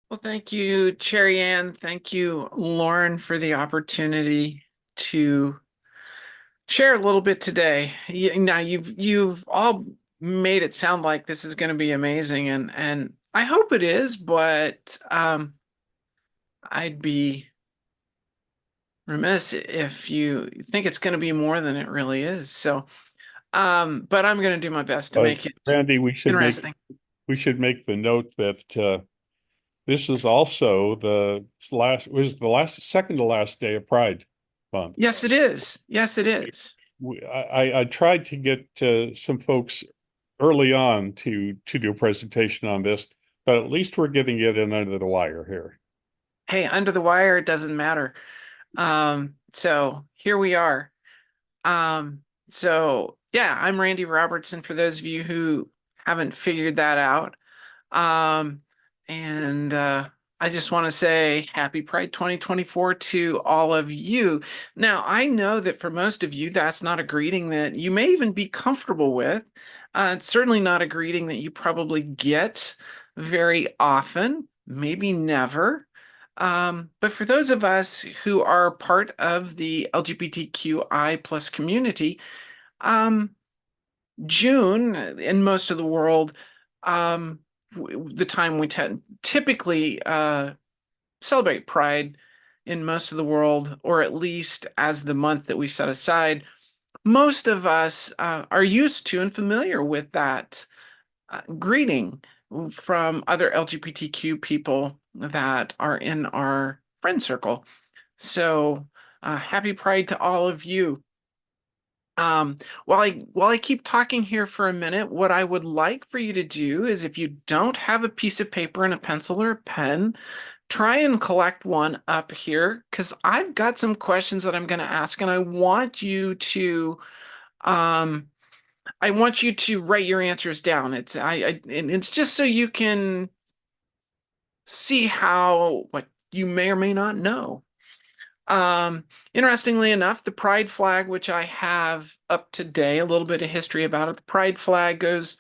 Well, thank you, Cherry Ann. Thank you, Lauren, for the opportunity to share a little bit today. Now, you've all made it sound like this is going to be amazing, and I hope it is, but I'd be remiss if you think it's going to be more than it really is. But I'm going to do my best to make it Randy, interesting. we should make the note that this is also the last second to last day of Pride Month. Yes, it is. Yes, it is. I tried to get some folks early on to do a presentation on this, but at least we're getting it in under the wire here. Hey, under the wire, it doesn't matter. So here we are. So yeah, I'm Randy Robertson for those of you who haven't figured that out. Um, and I just want to say happy Pride 2024 to all of you. Now, I know that for most of you, that's not a greeting that you may even be comfortable with. It's certainly not a greeting that you probably get very often, maybe never. But for those of us who are part of the LGBTQI plus community, um, June in most of the world, um, the time we typically celebrate Pride in most of the world, or at least as the month that we set aside, most of us are used to and familiar with that greeting from other LGBTQ people that are in our friend circle. So, happy Pride to all of you. Um, while I keep talking here for a minute, what I would like for you to do is if you don't have a piece of paper and a pencil or a pen, try and collect one up here because I've got some questions that I'm going to ask, and um, I want you to write your answers down. And it's just so you can see how what you may or may not know. Um, Interestingly enough, the pride flag, which I have up today, a little bit of history about it. The pride flag goes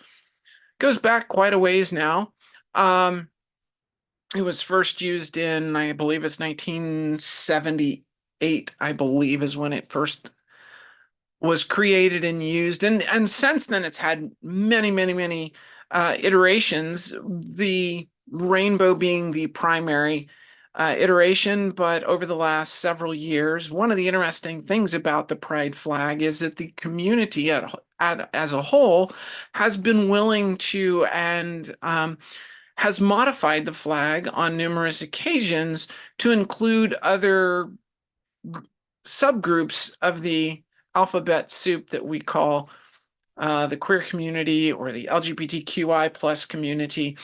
back quite a ways now. Um, it was first used in, I believe it's 1978, I believe, is when it first was created and used. And since then, it's had many, many, many iterations, the rainbow being the primary iteration. But over the last several years, one of the interesting things about the pride flag is that the community as a whole has been willing to and has modified the flag on numerous occasions to include other subgroups of the alphabet soup that we call the queer community or the LGBTQI plus community.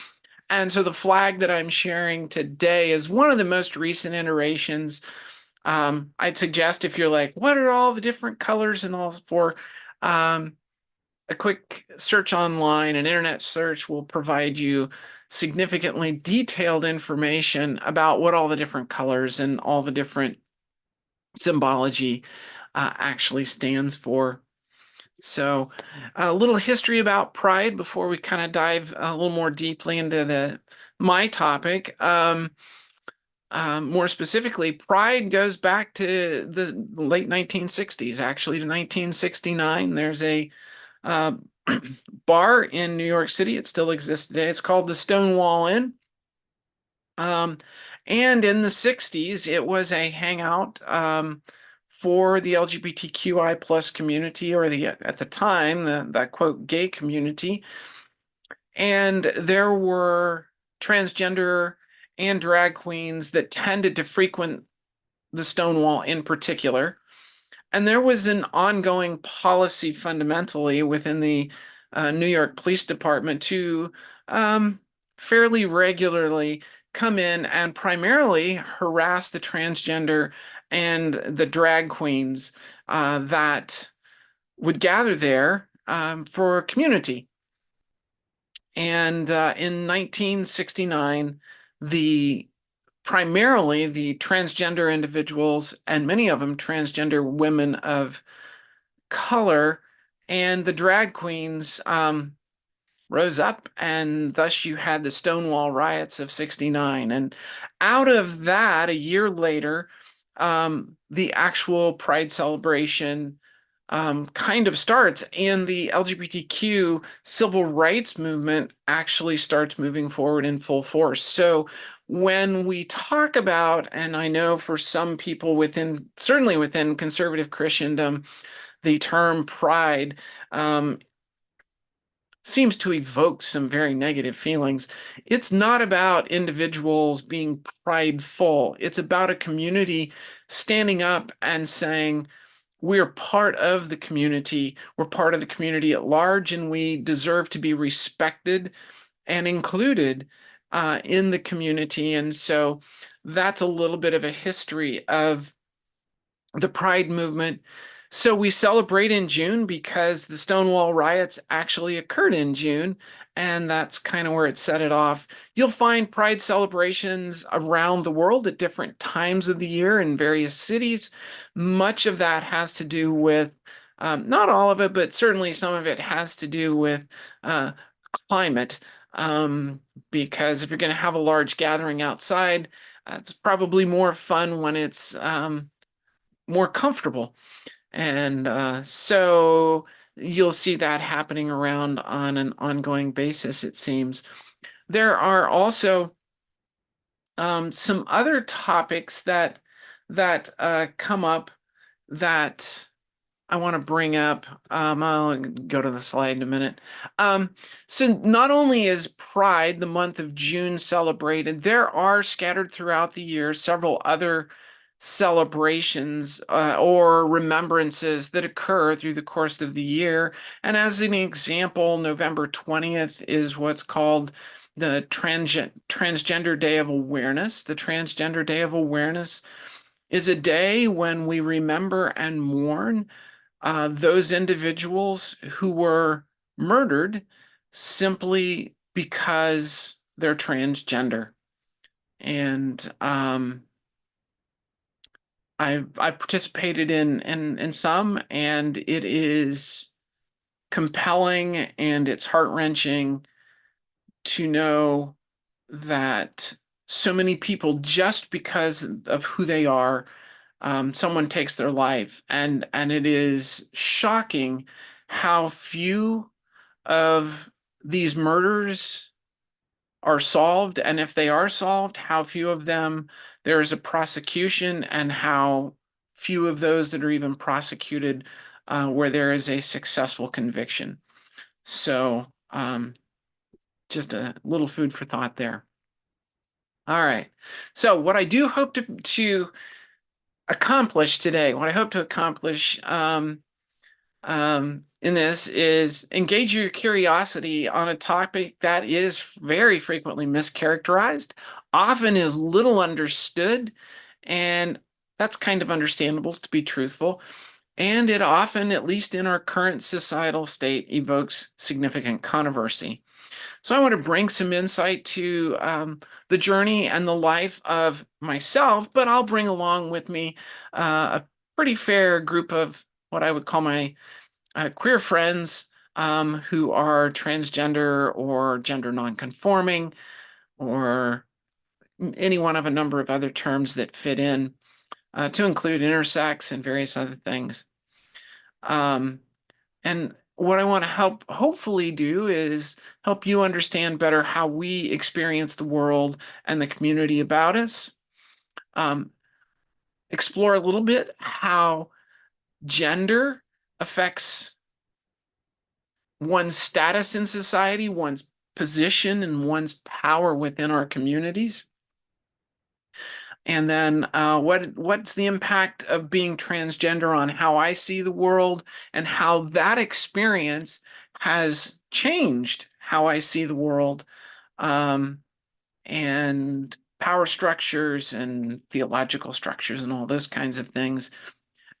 And so the flag that I'm sharing today is one of the most recent iterations. I'd suggest if you're like, what are all the different colors and all for? Um, a quick search online, an internet search will provide you significantly detailed information about what all the different colors and all the different symbology actually stands for. So, a little history about pride before we kind of dive a little more deeply into the my topic. More specifically, pride goes back to the late 1960s, actually to 1969. There's a uh, bar in New York City. It still exists today. It's called the Stonewall Inn. Um, and in the 60s, it was a hangout for the LGBTQI plus community, or the at the time, that quote gay community. And there were transgender and drag queens that tended to frequent the Stonewall in particular. And there was an ongoing policy fundamentally within the New York Police Department to fairly regularly come in and primarily harass the transgender and the drag queens that would gather there for community. And in 1969, the primarily the transgender individuals, and many of them transgender women of color, and the drag queens rose up, and thus you had the Stonewall riots of '69. And out of that, a year later, the actual Pride celebration kind of starts, and the LGBTQ civil rights movement actually starts moving forward in full force. So when we talk about, and I know for some people within, certainly within conservative Christendom, the term pride seems to evoke some very negative feelings. It's not about individuals being prideful. It's about a community standing up and saying, we're part of the community. We're part of the community at large, and we deserve to be respected and included in the community. And so that's a little bit of a history of the Pride movement. So we celebrate in June because the Stonewall riots actually occurred in June, and that's kind of where it set it off. You'll find Pride celebrations around the world at different times of the year in various cities. Much of that has to do with, not all of it, but certainly some of it has to do with climate. Because if you're going to have a large gathering outside, it's probably more fun when it's more comfortable. And so you'll see that happening around on an ongoing basis, it seems. There are also some other topics that come up that I want to bring up. I'll go to the slide in a minute. So not only is Pride, the month of June, celebrated, there are scattered throughout the year several other celebrations or remembrances that occur through the course of the year. And as an example, November 20th is what's called the Transgender Day of Awareness. The Transgender Day of Awareness is a day when we remember and mourn those individuals who were murdered simply because they're transgender. And I've participated in some, and it is compelling and it's heart-wrenching to know that so many people, just because of who they are, someone takes their life, and it is shocking how few of these murders are solved, and if they are solved, how few of them there is a prosecution, and how few of those that are even prosecuted where there is a successful conviction. So just a little food for thought there. All right. So what I do hope to accomplish today, what I hope to accomplish in this is engage your curiosity on a topic that is very frequently mischaracterized, often is little understood, and that's kind of understandable, to be truthful. And it often, at least in our current societal state, evokes significant controversy. So I want to bring some insight to the journey and the life of myself, but I'll bring along with me a pretty fair group of what I would call my queer friends who are transgender or gender nonconforming, or any one of a number of other terms that fit in, to include intersex and various other things. And what I want to hopefully do is help you understand better how we experience the world and the community about us. Explore a little bit how gender affects one's status in society, one's position, and one's power within our communities. And then what's the impact of being transgender on how I see the world, and how that experience has changed how I see the world, and power structures and theological structures and all those kinds of things.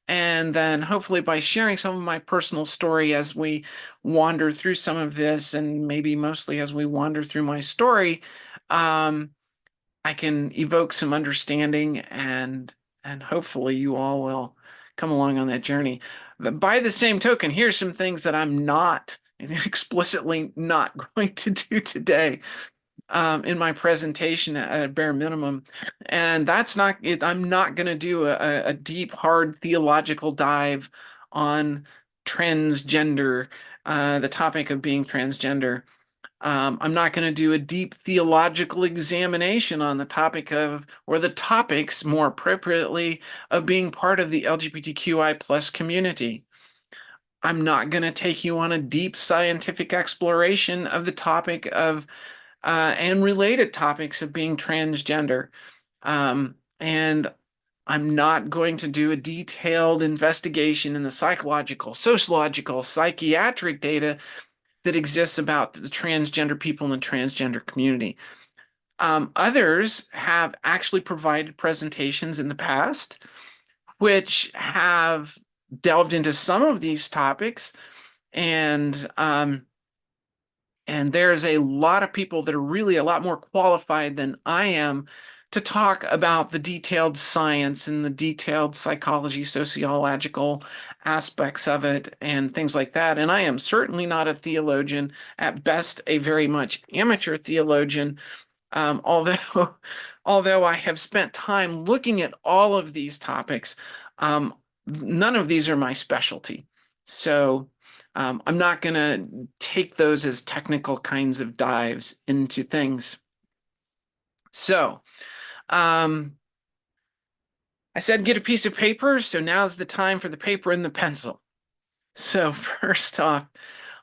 And then hopefully by sharing some of my personal story as we wander through some of this, and maybe mostly as we wander through my story, I can evoke some understanding, and hopefully you all will come along on that journey. But by the same token, here's some things that I'm not explicitly not going to do today in my presentation at a bare minimum. And that's not it. I'm not going to do a deep, hard theological dive on transgender, the topic of being transgender. I'm not going to do a deep theological examination on the topic of, or the topics more appropriately, of being part of the LGBTQI plus community. I'm not going to take you on a deep scientific exploration of the topic of and related topics of being transgender. And I'm not going to do a detailed investigation in the psychological, sociological, psychiatric data that exists about the transgender people in the transgender community. Others have actually provided presentations in the past which have delved into some of these topics, and there's a lot of people that are really a lot more qualified than I am to talk about the detailed science and the detailed psychology, sociological aspects of it and things like that. And I am certainly not a theologian, at best a very much amateur theologian, although although I have spent time looking at all of these topics. None of these are my specialty. So I'm not going to take those as technical kinds of dives into things. So I said get a piece of paper, so now's the time for the paper and the pencil. So first off,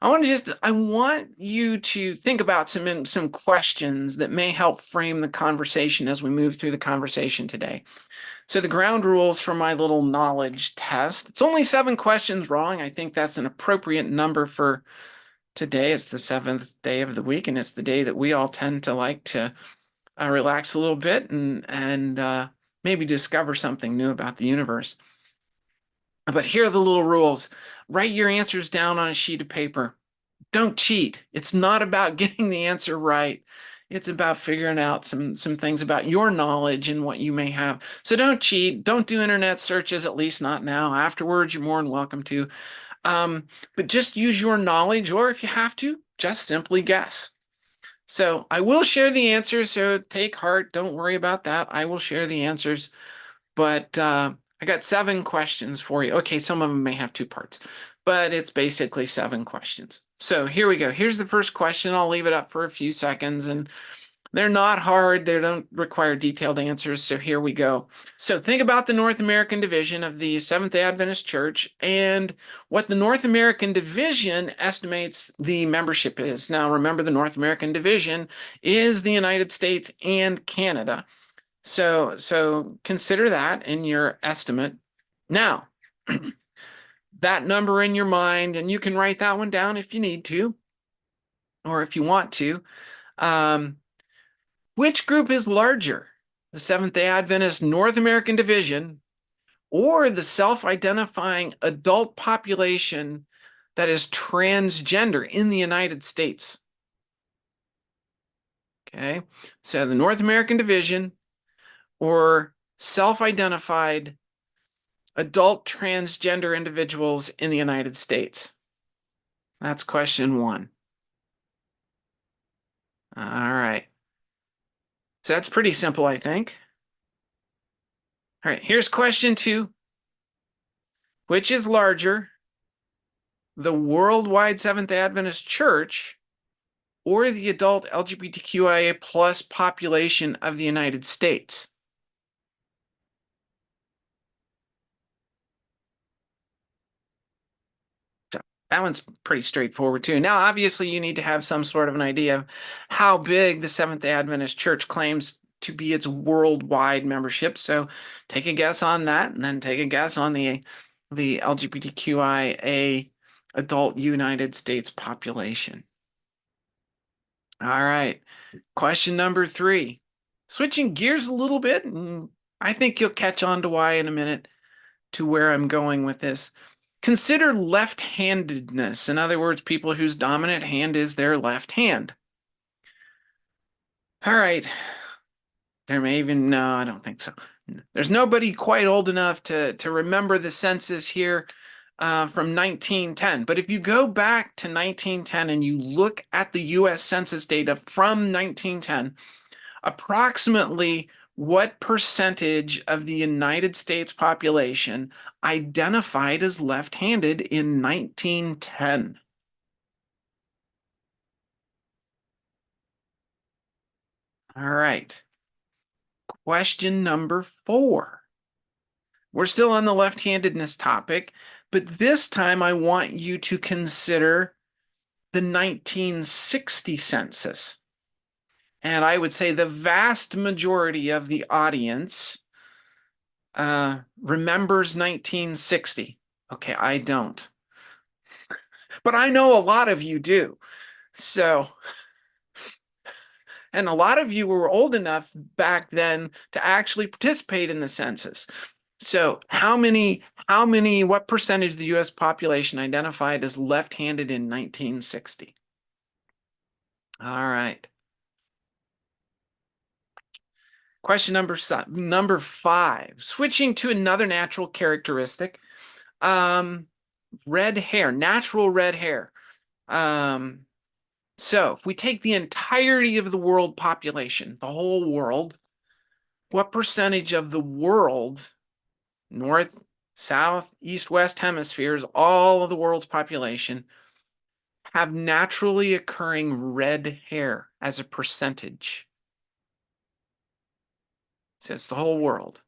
I want you to think about some questions that may help frame the conversation as we move through the conversation today. So the ground rules for my little knowledge test. It's only 7 questions wrong. I think that's an appropriate number for today. It's the 7th day of the week, and it's the day that we all tend to like to relax a little bit and maybe discover something new about the universe. But here are the little rules. Write your answers down on a sheet of paper. Don't cheat. It's not about getting the answer right. It's about figuring out some things about your knowledge and what you may have. So don't cheat. Don't do internet searches, at least not now. Afterwards, you're more than welcome to. But just use your knowledge, or if you have to, just simply guess. So I will share the answers, so take heart. Don't worry about that. I will share the answers. But I got 7 questions for you. Okay, some of them may have 2 parts, but it's basically 7 questions. So here we go. Here's the first question. I'll leave it up for a few seconds, and they're not hard. They don't require detailed answers. So here we go. So think about the North American division of the Seventh-day Adventist Church and what the North American division estimates the membership is. Now, remember, the North American division is the United States and Canada. So consider that in your estimate. Now, that number in your mind, and you can write that one down if you need to, or if you want to. Which group is larger, the Seventh-day Adventist North American division or the self-identifying adult population that is transgender in the United States? Okay, so the North American division or self-identified adult transgender individuals in the United States? That's question 1. All right. So that's pretty simple, I think. All right, here's question 2. Which is larger, the worldwide Seventh-day Adventist Church or the adult LGBTQIA plus population of the United States? So that one's pretty straightforward too. Now, obviously, you need to have some sort of an idea of how big the Seventh-day Adventist Church claims to be its worldwide membership. So take a guess on that, and then take a guess on the LGBTQIA adult United States population. All right, question number 3. Switching gears a little bit, and I think you'll catch on to why in a minute, to where I'm going with this. Consider left-handedness. In other words, people whose dominant hand is their left hand. All right. There may even, no, I don't think so. There's nobody quite old enough to remember the census here. from 1910. But if you go back to 1910 and you look at the US Census data from 1910, approximately what percentage of the United States population identified as left-handed in 1910? All right. Question number 4. We're still on the left-handedness topic, but this time I want you to consider the 1960 census. And I would say the vast majority of the audience remembers 1960. Okay, I don't. But I know a lot of you do. So, and a lot of you were old enough back then to actually participate in the census. So what percentage of the US population identified as left-handed in 1960? All right. Question number 5. Switching to another natural characteristic, red hair, natural red hair. So if we take the entirety of the world population, the whole world, what percentage of the world, north, south, east, west hemispheres, all of the world's population, have naturally occurring red hair as a percentage? So it's the whole world.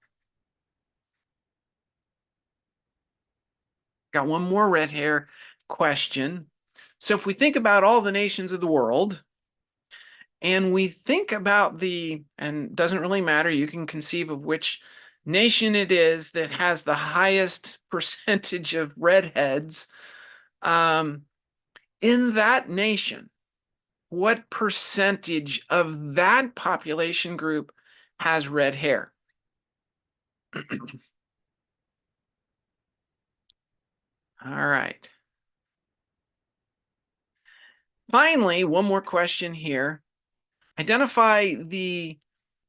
Got one more red hair question. So if we think about all the nations of the world, and we think about and it doesn't really matter, you can conceive of which nation it is that has the highest percentage of redheads. In that nation, what percentage of that population group has red hair? All right. Finally, one more question here. Identify the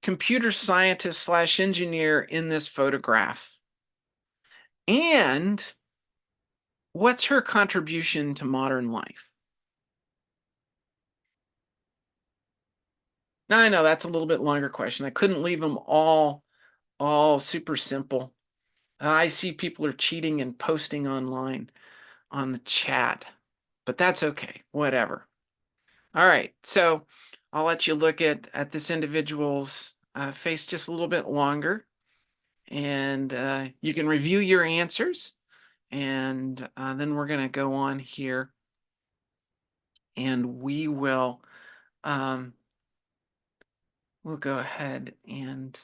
computer scientist / engineer in this photograph. And what's her contribution to modern life? Now, I know that's a little bit longer question. I couldn't leave them all super simple. I see people are cheating and posting online on the chat, but that's okay, whatever. All right, so I'll let you look at this individual's face just a little bit longer, and you can review your answers, and then we're going to go on here, and we'll go ahead and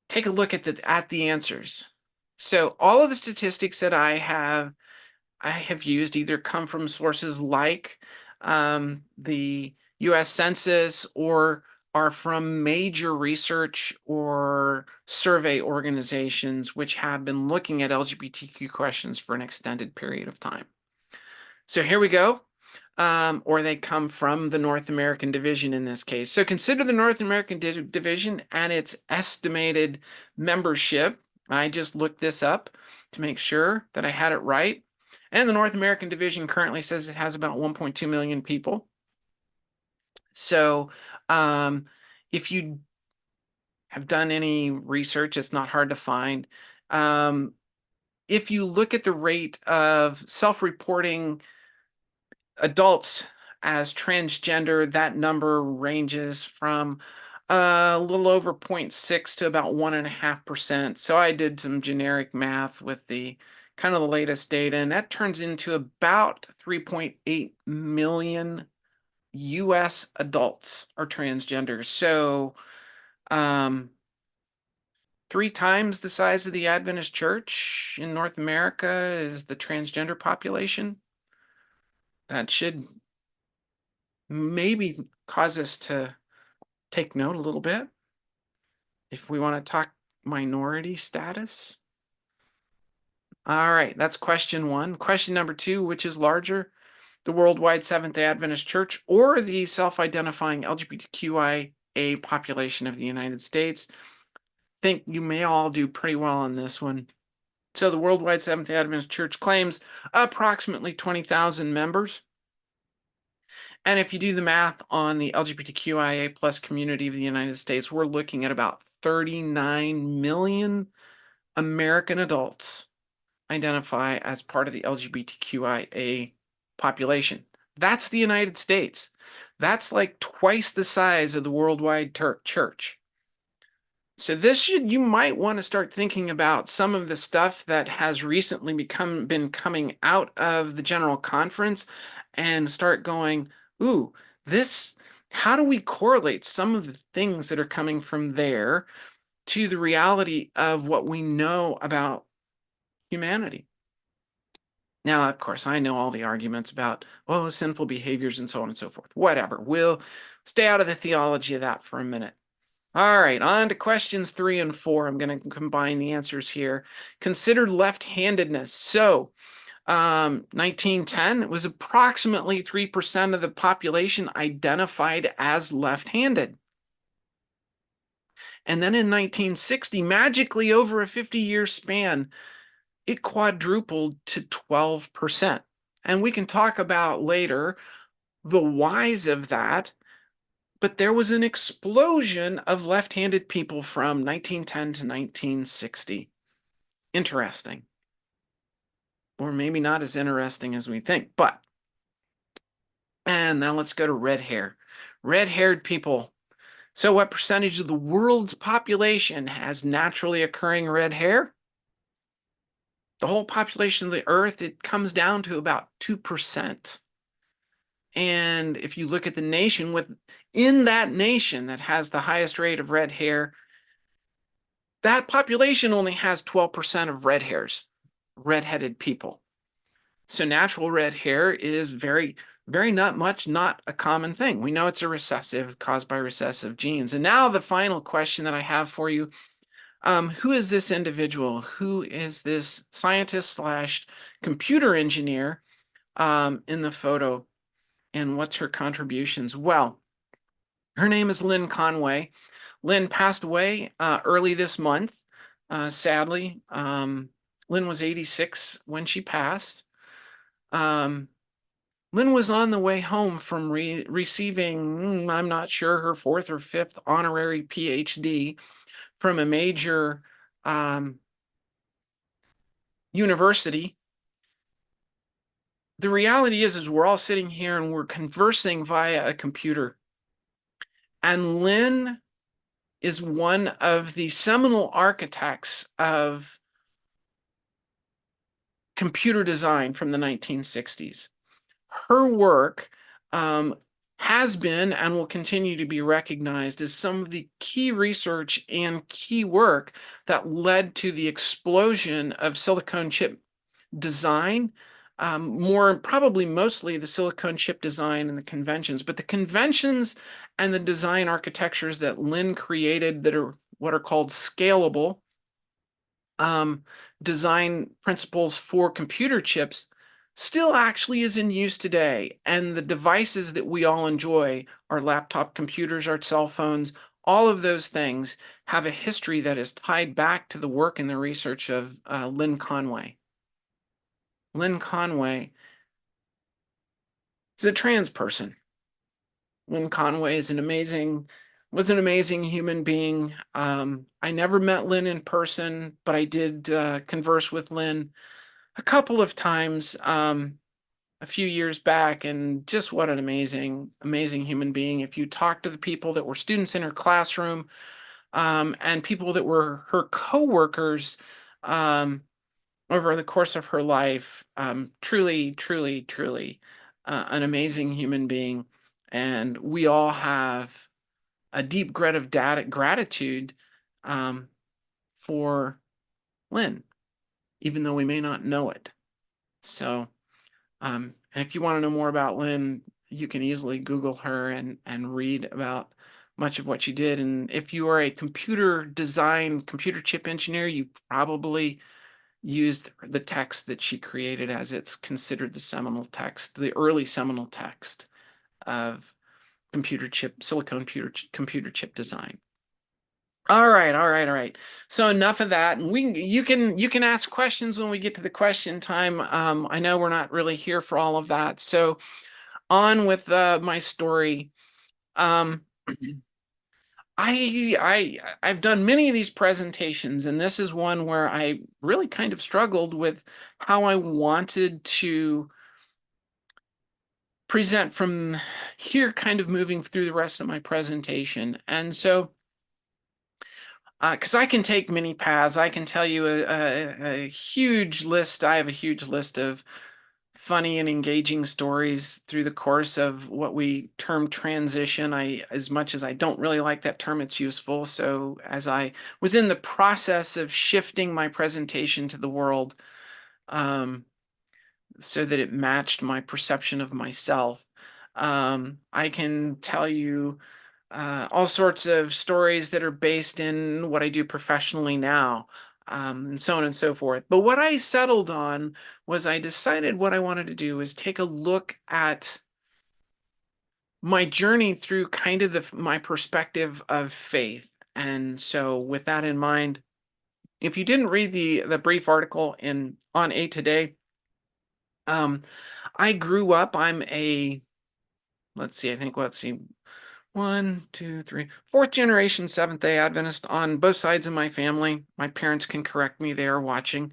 take a look at the answers. So all of the statistics that I have used either come from sources like the US Census or are from major research or survey organizations which have been looking at LGBTQ questions for an extended period of time. So here we go. Or they come from the North American division in this case. So consider the North American division and its estimated membership. I just looked this up to make sure that I had it right. And the North American division currently says it has about 1.2 million people. So if you have done any research, it's not hard to find. If you look at the rate of self-reporting adults as transgender, that number ranges from a little over 0.6 to about 1.5%. So I did some generic math with the kind of the latest data, and that turns into about 3.8 million US adults are transgender. So 3 times the size of the Adventist church in North America is the transgender population. That should maybe cause us to take note a little bit if we want to talk minority status. All right, that's question 1. Question number 2, which is larger, the worldwide Seventh-day Adventist Church or the self-identifying LGBTQIA population of the United States? I think you may all do pretty well on this one. So the Worldwide Seventh-day Adventist Church claims approximately 20,000 members. And if you do the math on the LGBTQIA plus community of the United States, we're looking at about 39 million American adults identify as part of the LGBTQIA population. That's the United States. That's like twice the size of the worldwide church. So you might want to start thinking about some of the stuff that has recently been coming out of the General Conference and start going, ooh, how do we correlate some of the things that are coming from there to the reality of what we know about humanity? Now, of course, I know all the arguments about, oh, sinful behaviors and so on and so forth. Whatever. We'll stay out of the theology of that for a minute. All right, on to questions 3 and 4. I'm going to combine the answers here. Consider left-handedness. So, 1910, it was approximately 3% of the population identified as left-handed. And then in 1960, magically over a 50-year span, it quadrupled to 12%. And we can talk about later the whys of that, but there was an explosion of left-handed people from 1910 to 1960. Interesting. Or maybe not as interesting as we think, but. And now let's go to red hair. Red-haired people. So what percentage of the world's population has naturally occurring red hair? The whole population of the earth, it comes down to about 2%. And if you look at the nation, in that nation that has the highest rate of red hair, that population only has 12% of red-headed people. So natural red hair is very not a common thing. We know it's a recessive, caused by recessive genes. And now the final question that I have for you, who is this individual? Who is this scientist slash computer engineer in the photo? And what's her contributions? Well, her name is Lynn Conway. Lynn passed away early this month, sadly. Lynn was 86 when she passed. Lynn was on the way home from receiving, I'm not sure, her 4th or 5th honorary PhD from a major university. The reality is we're all sitting here and we're conversing via a computer. And Lynn is one of the seminal architects of computer design from the 1960s. Her work has been and will continue to be recognized as some of the key research and key work that led to the explosion of silicon chip design, probably mostly the silicon chip design and the conventions, but the conventions and the design architectures that Lynn created that are what are called scalable design principles for computer chips still actually is in use today. And the devices that we all enjoy, our laptop computers, our cell phones, all of those things have a history that is tied back to the work and the research of Lynn Conway. Lynn Conway is a trans person. Lynn Conway was an amazing human being. I never met Lynn in person, but I did converse with Lynn a couple of times a few years back, and just what an amazing human being. If you talk to the people that were students in her classroom and people that were her co-workers over the course of her life, truly an amazing human being. And we all have a deep gratitude for Lynn, even though we may not know it. So, and if you want to know more about Lynn, you can easily Google her and read about much of what she did. And if you are a computer chip engineer, you probably used the text that she created, as it's considered the seminal text, the early seminal text of silicon computer chip design. All right, all right, all right. So enough of that. And you can ask questions when we get to the question time. I know we're not really here for all of that. So on with my story. Um, I've done many of these presentations, and this is one where I really kind of struggled with how I wanted to present from here, kind of moving through the rest of my presentation. And so, because I can take many paths, I can tell you a huge list. I have a huge list of funny and engaging stories through the course of what we term transition. As much as I don't really like that term, it's useful. So as I was in the process of shifting my presentation to the world, um, so that it matched my perception of myself, I can tell you all sorts of stories that are based in what I do professionally now, and so on and so forth. But what I settled on was I decided what I wanted to do is take a look at my journey through kind of my perspective of faith. And so with that in mind, if you didn't read the brief article in on A Today, um, I grew up, I'm a, let's see, I think, let's see, one, two, three, fourth generation Seventh-day Adventist on both sides of my family. My parents can correct me, they are watching,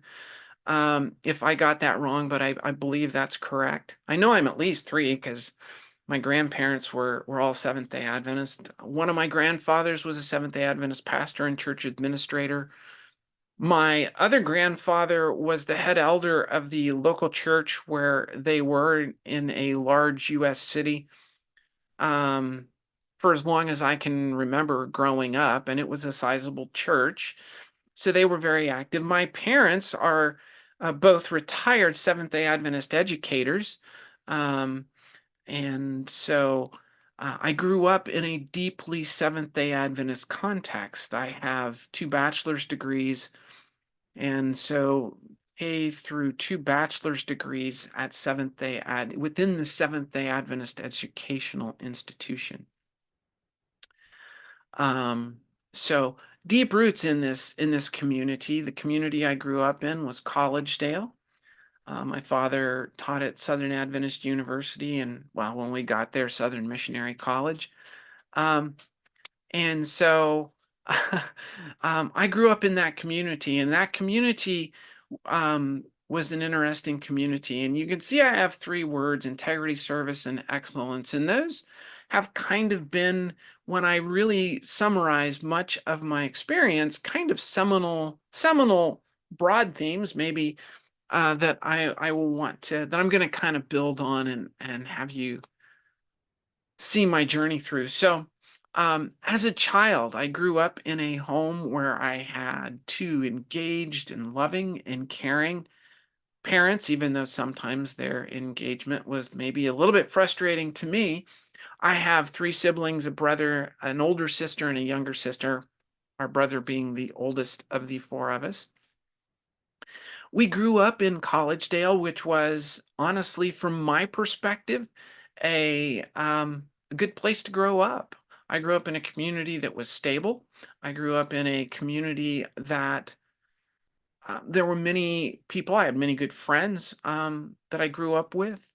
if I got that wrong, but I believe that's correct. I know I'm at least three because my grandparents were all Seventh-day Adventist. One of my grandfathers was a Seventh-day Adventist pastor and church administrator. My other grandfather was the head elder of the local church where they were in a large U.S. city, um, for as long as I can remember growing up, and it was a sizable church. So they were very active. My parents are both retired Seventh-day Adventist educators. Um, and so I grew up in a deeply Seventh-day Adventist context. I have two bachelor's degrees, and so A through two bachelor's degrees at Seventh-day Ad within the Seventh-day Adventist educational institution. Um, so deep roots in this community. The community I grew up in was Collegedale. My father taught at Southern Adventist University, and well, when we got there, Southern Missionary College. Um, and so I grew up in that community, and that community was an interesting community. And you can see I have three words: integrity, service, and excellence. And those have kind of been, when I really summarize much of my experience, kind of seminal broad themes, maybe that I will want to, that I'm going to kind of build on and have you see my journey through. So, as a child, I grew up in a home where I had two engaged and loving and caring parents, even though sometimes their engagement was maybe a little bit frustrating to me. I have three siblings, a brother, an older sister, and a younger sister, our brother being the oldest of the four of us. We grew up in Collegedale, which was honestly, from my perspective, a good place to grow up. I grew up in a community that was stable. I grew up in a community that there were many people. I had many good friends that I grew up with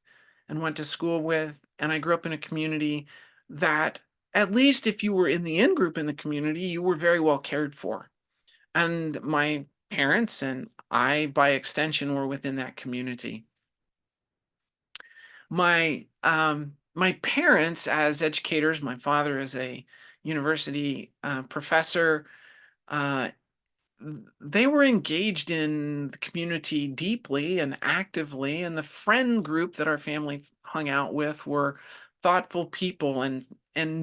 and went to school with. And I grew up in a community that, at least if you were in the in group in the community, you were very well cared for. And my parents and I, by extension, were within that community. My parents, as educators, my father is a university professor. Uh, they were engaged in the community deeply and actively, and the friend group that our family hung out with were thoughtful people. And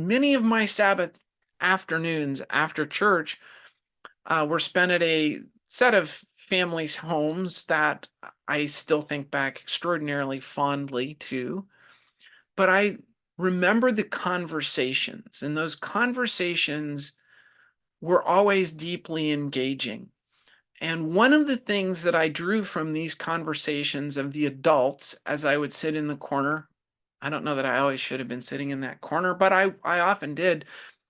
many of my Sabbath afternoons after church were spent at a set of families' homes that I still think back extraordinarily fondly to. But I remember the conversations, and those conversations were always deeply engaging. And one of the things that I drew from these conversations of the adults as I would sit in the corner, I don't know that I always should have been sitting in that corner, but I often did.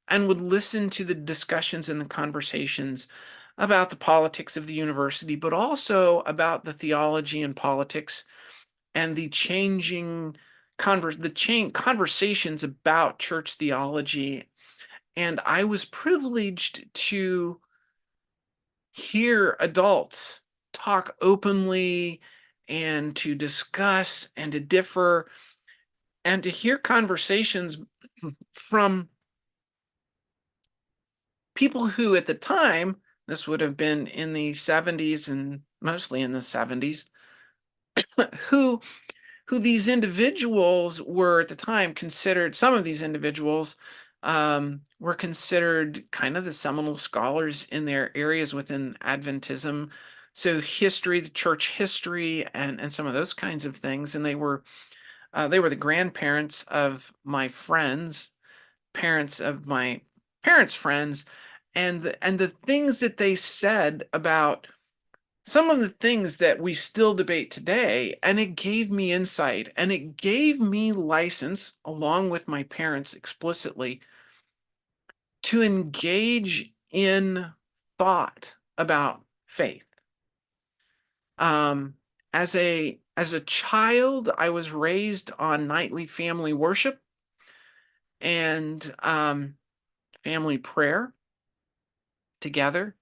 and would listen to the discussions and the conversations about the politics of the university, but also about the theology and politics and the changing conversations about church theology. And I was privileged to hear adults talk openly and to discuss and to differ and to hear conversations from people who at the time, this would have been in the 70s and mostly in the 70s, who these individuals were at the time considered, some of these individuals were considered kind of the seminal scholars in their areas within Adventism. So history, the church history, and some of those kinds of things. And they were the grandparents of my friends, parents of my parents' friends, and the things that they said about some of the things that we still debate today, and it gave me insight and it gave me license, along with my parents explicitly, to engage in thought about faith. Um, as a child, I was raised on nightly family worship and family prayer together,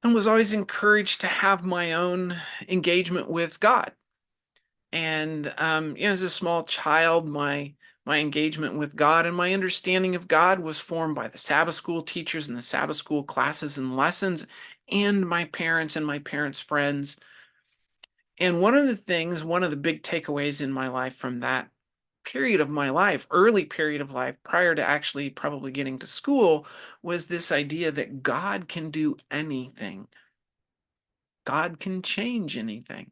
and was always encouraged to have my own engagement with God. And as a small child, my engagement with God and my understanding of God was formed by the Sabbath school teachers and the Sabbath school classes and lessons, and my parents and my parents' friends. And one of the big takeaways in my life from that period of my life, early period of life, prior to actually probably getting to school, was this idea that God can do anything. God can change anything.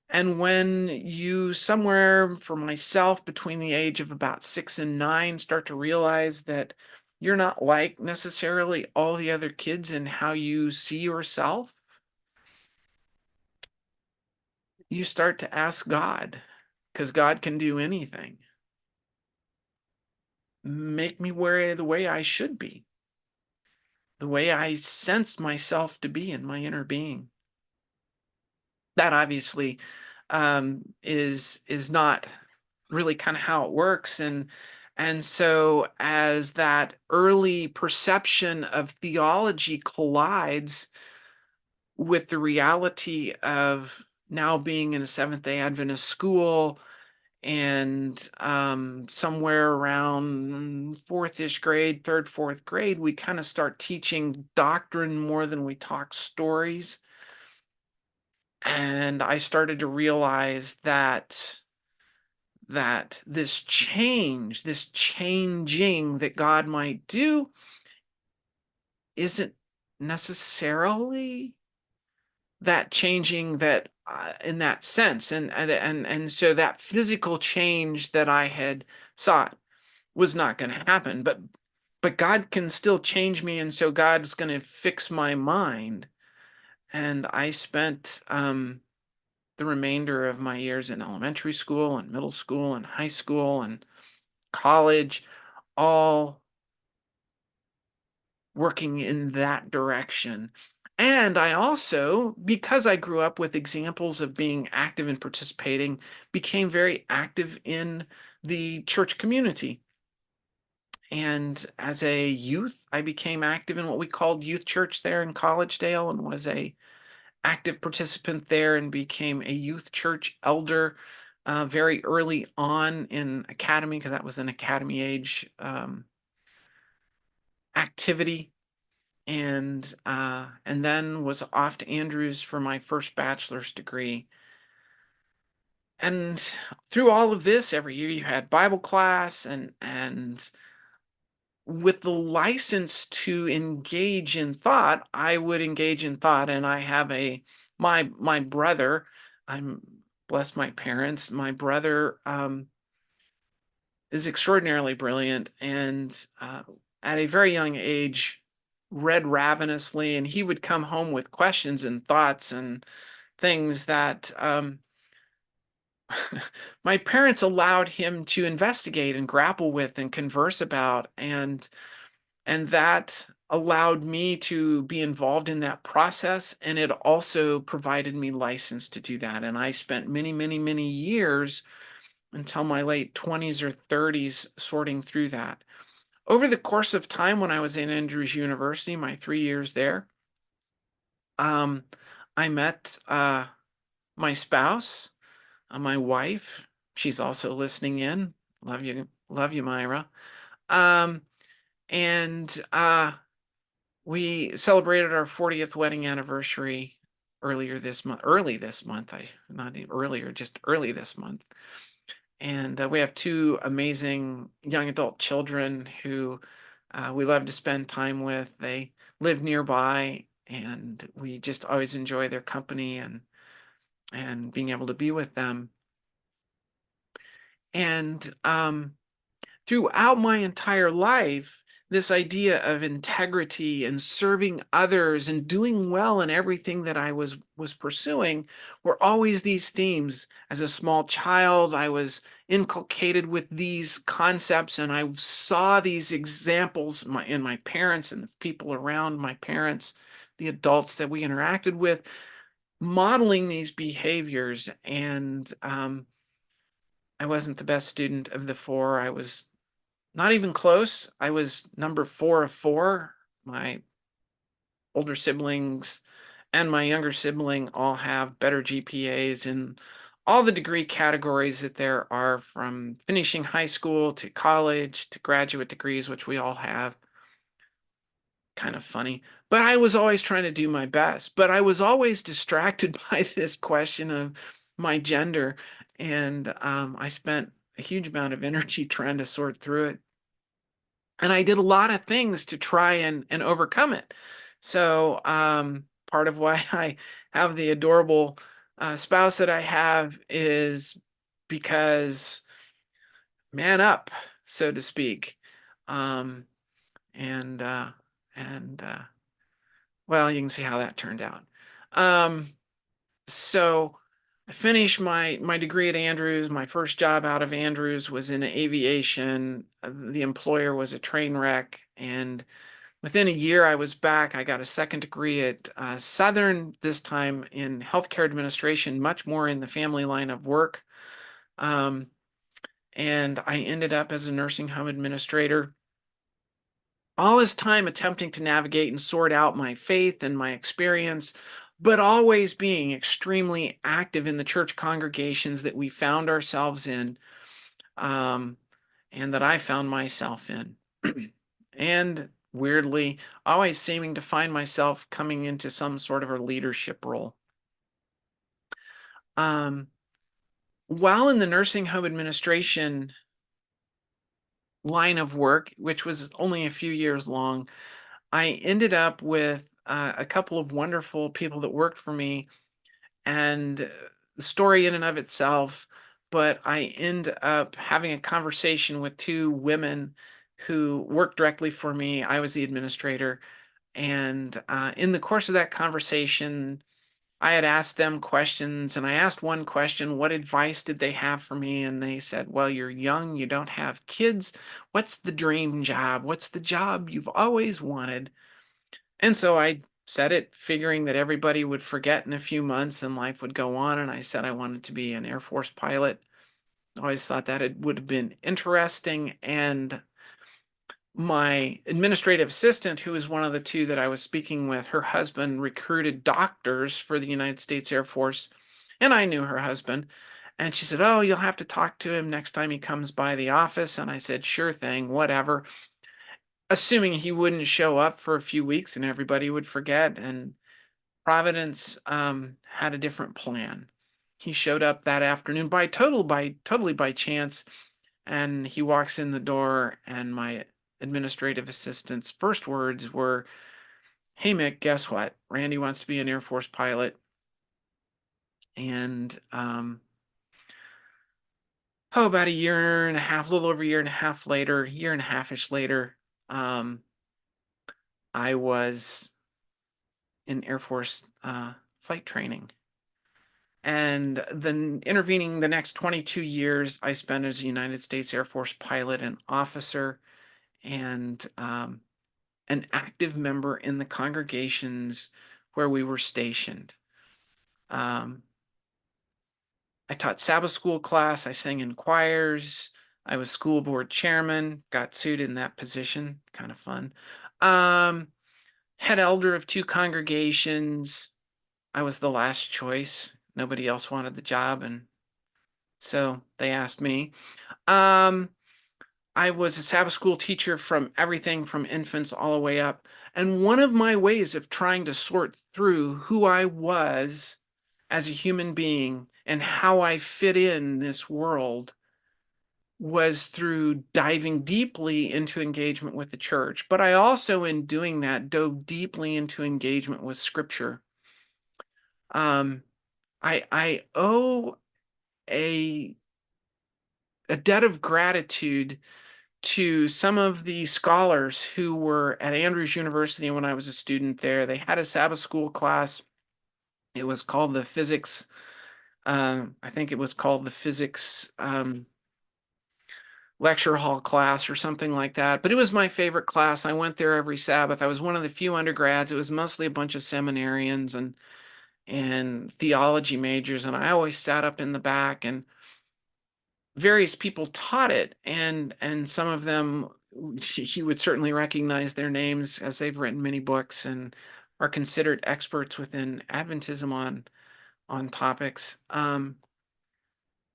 And when you, somewhere for myself between the age of about 6 and 9, start to realize that you're not like necessarily all the other kids in how you see yourself, you start to ask God, because God can do anything. Make me the way I should be, the way I sensed myself to be in my inner being. That obviously is not really kind of how it works. And so as that early perception of theology collides with the reality of now being in a Seventh-day Adventist school, and somewhere around fourth-ish grade, third, fourth grade, we kind of start teaching doctrine more than we talk stories. And I started to realize that this change, this changing that God might do, isn't necessarily that changing that in that sense. And so that physical change that I had sought was not going to happen. But God can still change me, and so God's going to fix my mind. And I spent the remainder of my years in elementary school and middle school and high school and college, all working in that direction. And I also, because I grew up with examples of being active and participating, became very active in the church community. And as a youth, I became active in what we called youth church there in Collegedale, and was a active participant there, and became a youth church elder very early on in academy, because that was an academy age activity. And then was off to Andrews for my first bachelor's degree. And through all of this, every year you had Bible class, and with the license to engage in thought, I would engage in thought. And I have my brother, I'm bless my parents, my brother is extraordinarily brilliant, and at a very young age read ravenously, and he would come home with questions and thoughts and things that my parents allowed him to investigate and grapple with and converse about, and that allowed me to be involved in that process, and it also provided me license to do that. And I spent many, many, many years until my late 20s or 30s sorting through that. Over the course of time, when I was in Andrews University, my 3 years there, um, I met my spouse, my wife. She's also listening in. Love you, Myra. Um, and we celebrated our 40th wedding anniversary early this month. Not even earlier, just early this month. And we have two amazing young adult children who we love to spend time with. They live nearby, and we just always enjoy their company and being able to be with them. And throughout my entire life, this idea of integrity and serving others and doing well in everything that I was pursuing were always these themes. As a small child, I was inculcated with these concepts, and I saw these examples in my parents and the people around my parents, the adults that we interacted with, modeling these behaviors. And I wasn't the best student of the four. I was not even close. I was number 4 of 4. My older siblings and my younger sibling all have better GPAs in all the degree categories that there are, from finishing high school to college to graduate degrees, which we all have. Kind of funny. But I was always trying to do my best. But I was always distracted by this question of my gender. And I spent a huge amount of energy trying to sort through it. And I did a lot of things to try and overcome it. So part of why I have the adorable spouse that I have is because man up, so to speak. Um, and uh, and well, you can see how that turned out. Um, so I finished my degree at Andrews. My first job out of Andrews was in aviation. The employer was a train wreck, and within a year I was back. I got a second degree at Southern, this time in healthcare administration, much more in the family line of work. Um, and I ended up as a nursing home administrator. All this time attempting to navigate and sort out my faith and my experience, but always being extremely active in the church congregations that we found ourselves in, um, and that I found myself in. And weirdly, always seeming to find myself coming into some sort of a leadership role. Um, while in the nursing home administration line of work, which was only a few years long, I ended up with a couple of wonderful people that worked for me, and the story in and of itself. But I end up having a conversation with two women who worked directly for me. I was the administrator. And in the course of that conversation, I had asked them questions, and I asked one question: what advice did they have for me? And they said, well, you're young, you don't have kids. What's the dream job? What's the job you've always wanted? And so I said it, figuring that everybody would forget in a few months and life would go on. And I said I wanted to be an Air Force pilot. I always thought that it would have been interesting. And my administrative assistant, who was one of the two that I was speaking with, her husband recruited doctors for the United States Air Force. And I knew her husband. And she said, oh, you'll have to talk to him next time he comes by the office. And I said, sure thing, whatever, assuming he wouldn't show up for a few weeks and everybody would forget. And Providence had a different plan. He showed up that afternoon totally by chance, and he walks in the door, and my administrative assistant's first words were, "Hey Mick, guess what? Randy wants to be an Air Force pilot." And about a year and a half, a little over a year and a half later, year and a half-ish later, I was in Air Force flight training. And then intervening the next 22 years, I spent as a United States Air Force pilot and officer, and an active member in the congregations where we were stationed. I taught Sabbath school class. I sang in choirs. I was school board chairman, got sued in that position. Kind of fun. Head elder of 2 congregations. I was the last choice. Nobody else wanted the job, and so they asked me. Um, I was a Sabbath school teacher from everything from infants all the way up. And one of my ways of trying to sort through who I was as a human being and how I fit in this world was through diving deeply into engagement with the church. But I also, in doing that, dove deeply into engagement with scripture. I owe a debt of gratitude to some of the scholars who were at Andrews University when I was a student there. They had a Sabbath school class. It was called the physics. I think it was called the physics lecture hall class or something like that. But it was my favorite class. I went there every Sabbath. I was one of the few undergrads. It was mostly a bunch of seminarians and theology majors, and I always sat up in the back, and various people taught it, and some of them you would certainly recognize their names as they've written many books and are considered experts within Adventism on topics.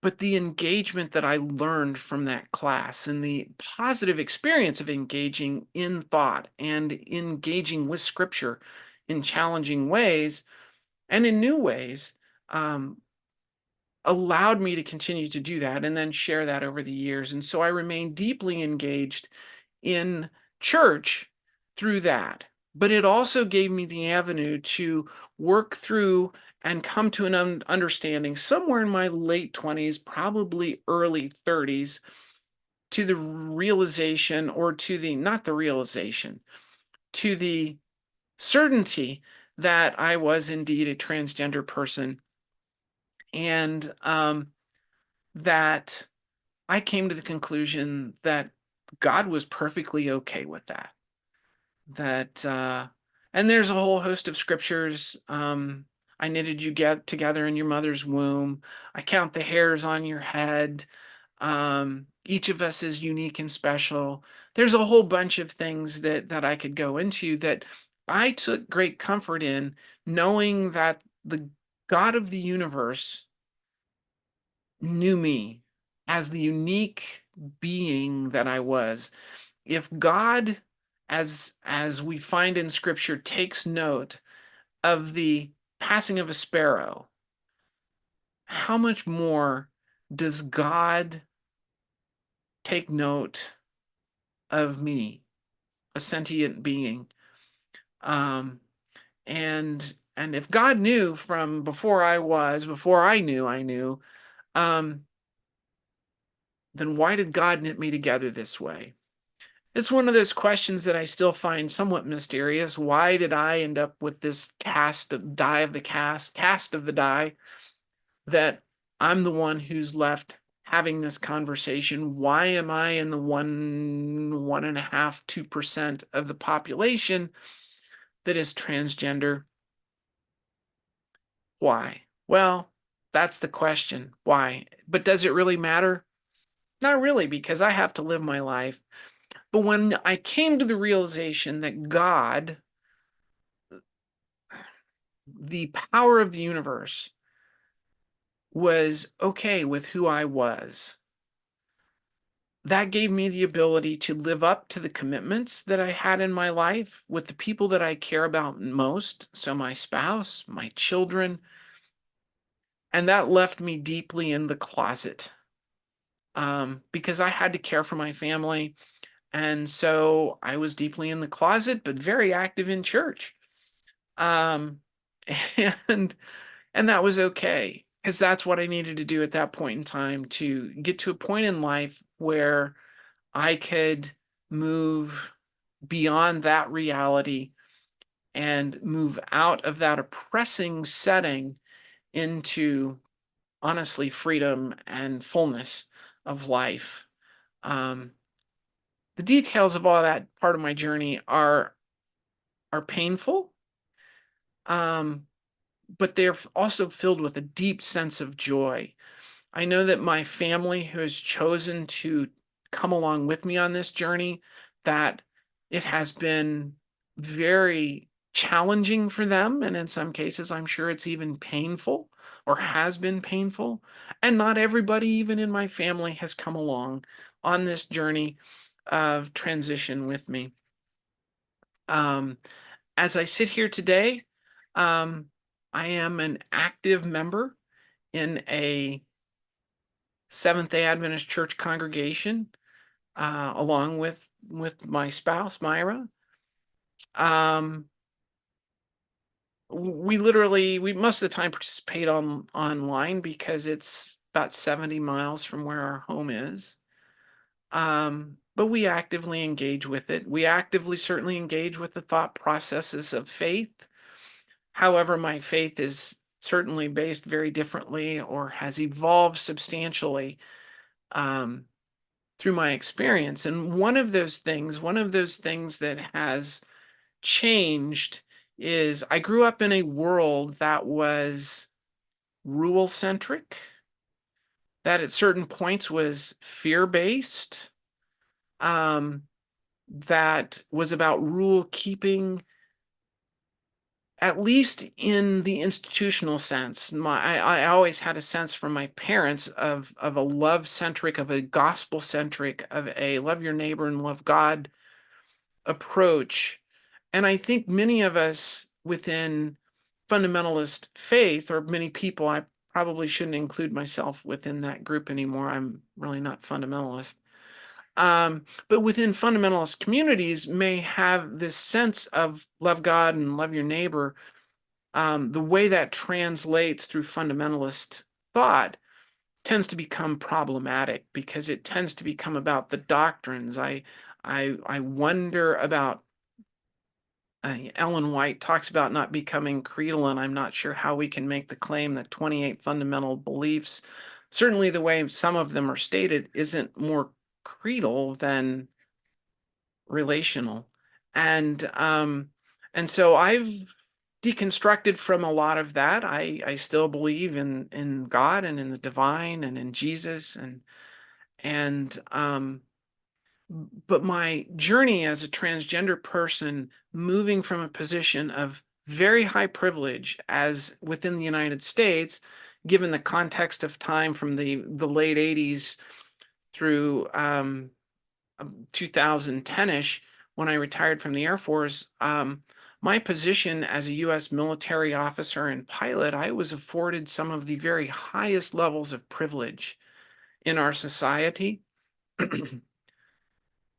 But the engagement that I learned from that class and the positive experience of engaging in thought and engaging with scripture in challenging ways and in new ways allowed me to continue to do that and then share that over the years. And so I remain deeply engaged in church through that. But it also gave me the avenue to work through and come to an understanding somewhere in my late 20s, probably early 30s, to the realization, or to the, not the realization, to the certainty that I was indeed a transgender person, and that I came to the conclusion that God was perfectly okay with that. And there's a whole host of scriptures. I knitted you get together in your mother's womb. I count the hairs on your head. Each of us is unique and special. There's a whole bunch of things that I could go into that I took great comfort in, knowing that the God of the universe knew me as the unique being that I was. If God, as we find in scripture, takes note of the passing of a sparrow, how much more does God take note of me, a sentient being? And if God knew from before I knew, then why did God knit me together this way? It's one of those questions that I still find somewhat mysterious. Why did I end up with this cast of the die, that I'm the one who's left having this conversation? Why am I in the 1.5, 2% of the population that is transgender? Why? Well, that's the question. Why? But does it really matter? Not really, because I have to live my life. But when I came to the realization that God, the power of the universe, was okay with who I was, that gave me the ability to live up to the commitments that I had in my life with the people that I care about most. So my spouse, my children, and that left me deeply in the closet, because I had to care for my family. And so I was deeply in the closet, but very active in church. Um, and and that was okay, because that's what I needed to do at that point in time to get to a point in life where I could move beyond that reality and move out of that oppressing setting into, honestly, freedom and fullness of life. The details of all that part of my journey are painful, but they're also filled with a deep sense of joy. I know that my family, who has chosen to come along with me on this journey, that it has been very challenging for them. And in some cases, I'm sure it's even painful or has been painful. And not everybody, even in my family, has come along on this journey of transition with me. Um, as I sit here today, um, I am an active member in a Seventh-day Adventist church congregation, along with my spouse, Myra. Um, we most of the time participate online because it's about 70 miles from where our home is. But we actively engage with it. We actively certainly engage with the thought processes of faith. However, my faith is certainly based very differently or has evolved substantially, um, through my experience. And one of those things that has changed is I grew up in a world that was rule centric, that at certain points was fear based, um, that was about rule keeping, at least in the institutional sense. I always had a sense from my parents of a love centric, of a gospel centric, of a love your neighbor and love God approach. And I think many of us within fundamentalist faith, or many people, I probably shouldn't include myself within that group anymore. I'm really not fundamentalist. But within fundamentalist communities may have this sense of love God and love your neighbor. The way that translates through fundamentalist thought tends to become problematic because it tends to become about the doctrines. I wonder about, Ellen White talks about not becoming creedal, and I'm not sure how we can make the claim that 28 fundamental beliefs, certainly the way some of them are stated, isn't more creedal than relational. And so I've deconstructed from a lot of that. I still believe in God and in the divine and in Jesus, and but my journey as a transgender person, moving from a position of very high privilege as within the United States, given the context of time from the late 80s through 2010-ish, when I retired from the Air Force, my position as a U.S. military officer and pilot, I was afforded some of the very highest levels of privilege in our society.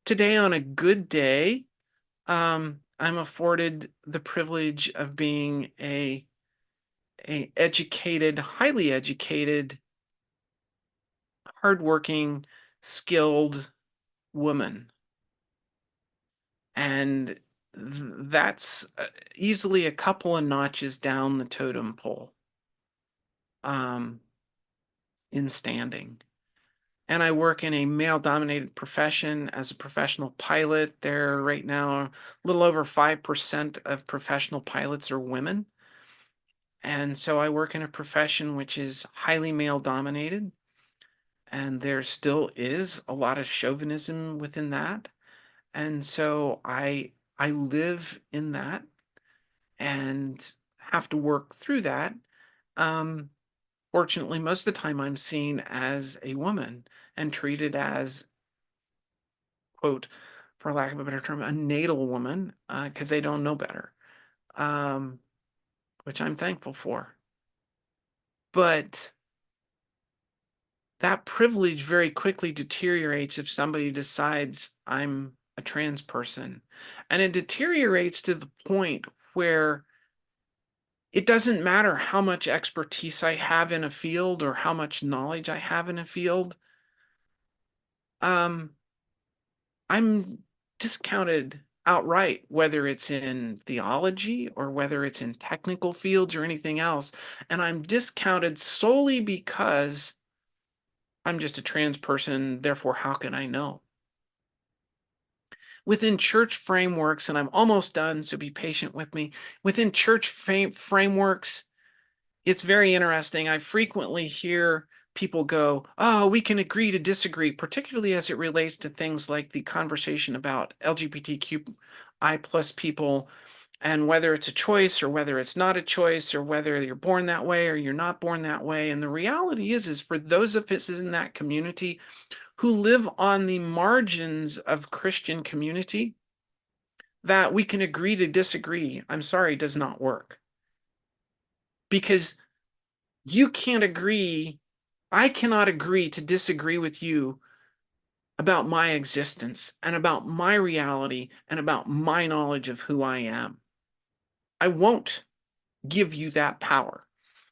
Today, on a good day, I'm afforded the privilege of being a educated, highly educated, hardworking, skilled woman. And that's easily a couple of notches down the totem pole, um, in standing. And I work in a male-dominated profession as a professional pilot. There right now, a little over 5% of professional pilots are women. And so I work in a profession which is highly male-dominated, and there still is a lot of chauvinism within that. And so I live in that and have to work through that. Um, Fortunately, most of the time I'm seen as a woman and treated as, quote, for lack of a better term, a natal woman, because they don't know better, um, which I'm thankful for. But that privilege very quickly deteriorates if somebody decides I'm a trans person. And it deteriorates to the point where it doesn't matter how much expertise I have in a field or how much knowledge I have in a field. Um, I'm discounted. outright, whether it's in theology or whether it's in technical fields or anything else. And I'm discounted solely because I'm just a trans person. Therefore, how can I know? Within church frameworks, and I'm almost done, so be patient with me. Within church frameworks, it's very interesting. I frequently hear people go, oh, we can agree to disagree, particularly as it relates to things like the conversation about LGBTQI plus people and whether it's a choice or whether it's not a choice or whether you're born that way or you're not born that way. And the reality is for those of us in that community who live on the margins of Christian community, that we can agree to disagree, I'm sorry, does not work. Because you can't agree, I cannot agree to disagree with you about my existence and about my reality and about my knowledge of who I am. I won't give you that power.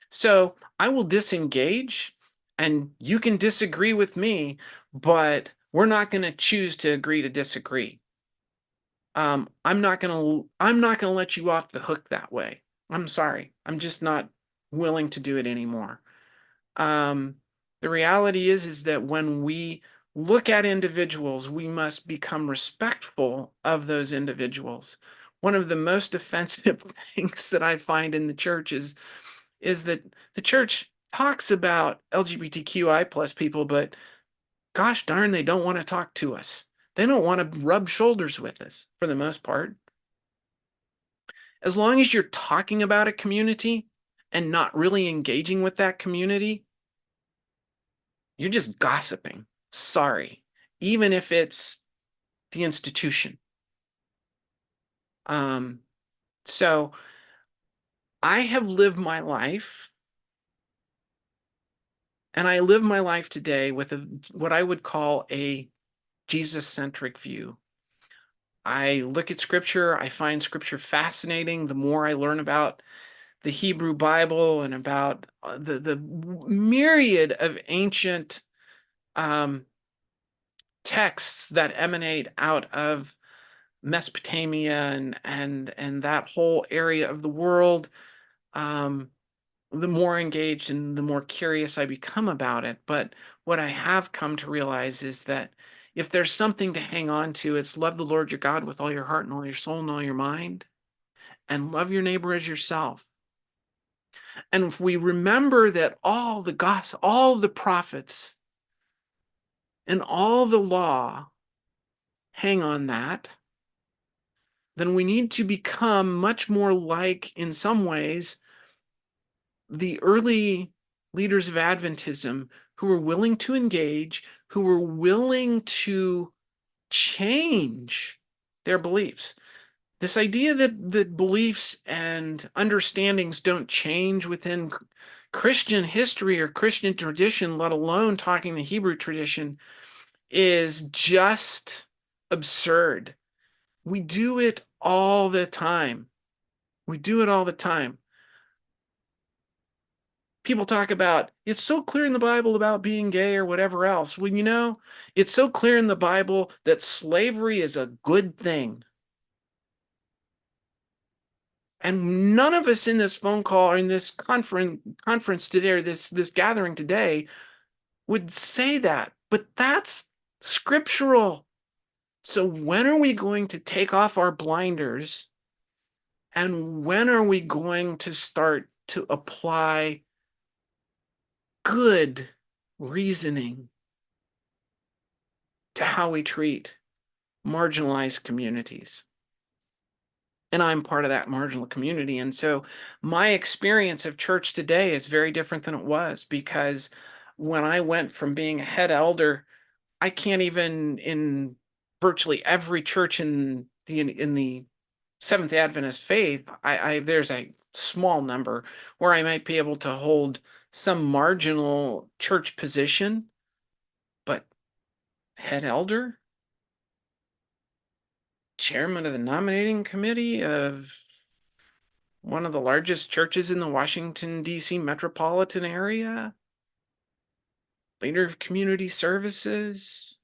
So I will disengage and you can disagree with me, but we're not going to choose to agree to disagree. I'm not going to let you off the hook that way. I'm sorry. I'm just not willing to do it anymore. Um, the reality is that when we look at individuals, we must become respectful of those individuals. One of the most offensive things that I find in the church is that the church talks about LGBTQI plus people, but gosh darn, they don't want to talk to us. They don't want to rub shoulders with us for the most part. As long as you're talking about a community and not really engaging with that community, you're just gossiping. Sorry. Even if it's the institution. So I have lived my life, and I live my life today with what I would call a Jesus-centric view. I look at scripture, I find scripture fascinating. The more I learn about the Hebrew Bible and about the myriad of ancient texts that emanate out of Mesopotamia and that whole area of the world, the more engaged and the more curious I become about it. But what I have come to realize is that if there's something to hang on to, it's love the Lord your God with all your heart and all your soul and all your mind, and love your neighbor as yourself. And if we remember that all the gospel, all the prophets, and all the law hang on that, then we need to become much more like, in some ways, the early leaders of Adventism who were willing to engage, who were willing to change their beliefs. This idea that beliefs and understandings don't change within Christian history or Christian tradition, let alone talking the Hebrew tradition, is just absurd. We do it all the time. We do it all the time. People talk about it's so clear in the Bible about being gay or whatever else. Well, it's so clear in the Bible that slavery is a good thing. And none of us in this phone call or in this conference today or this gathering today would say that, but that's scriptural. So when are we going to take off our blinders? And when are we going to start to apply good reasoning to how we treat marginalized communities? And I'm part of that marginal community. And so my experience of church today is very different than it was, because when I went from being a head elder, I can't even, in virtually every church in the Seventh Adventist faith, there's a small number where I might be able to hold some marginal church position, but head elder, chairman of the nominating committee of one of the largest churches in the Washington, D.C. metropolitan area, leader of community services,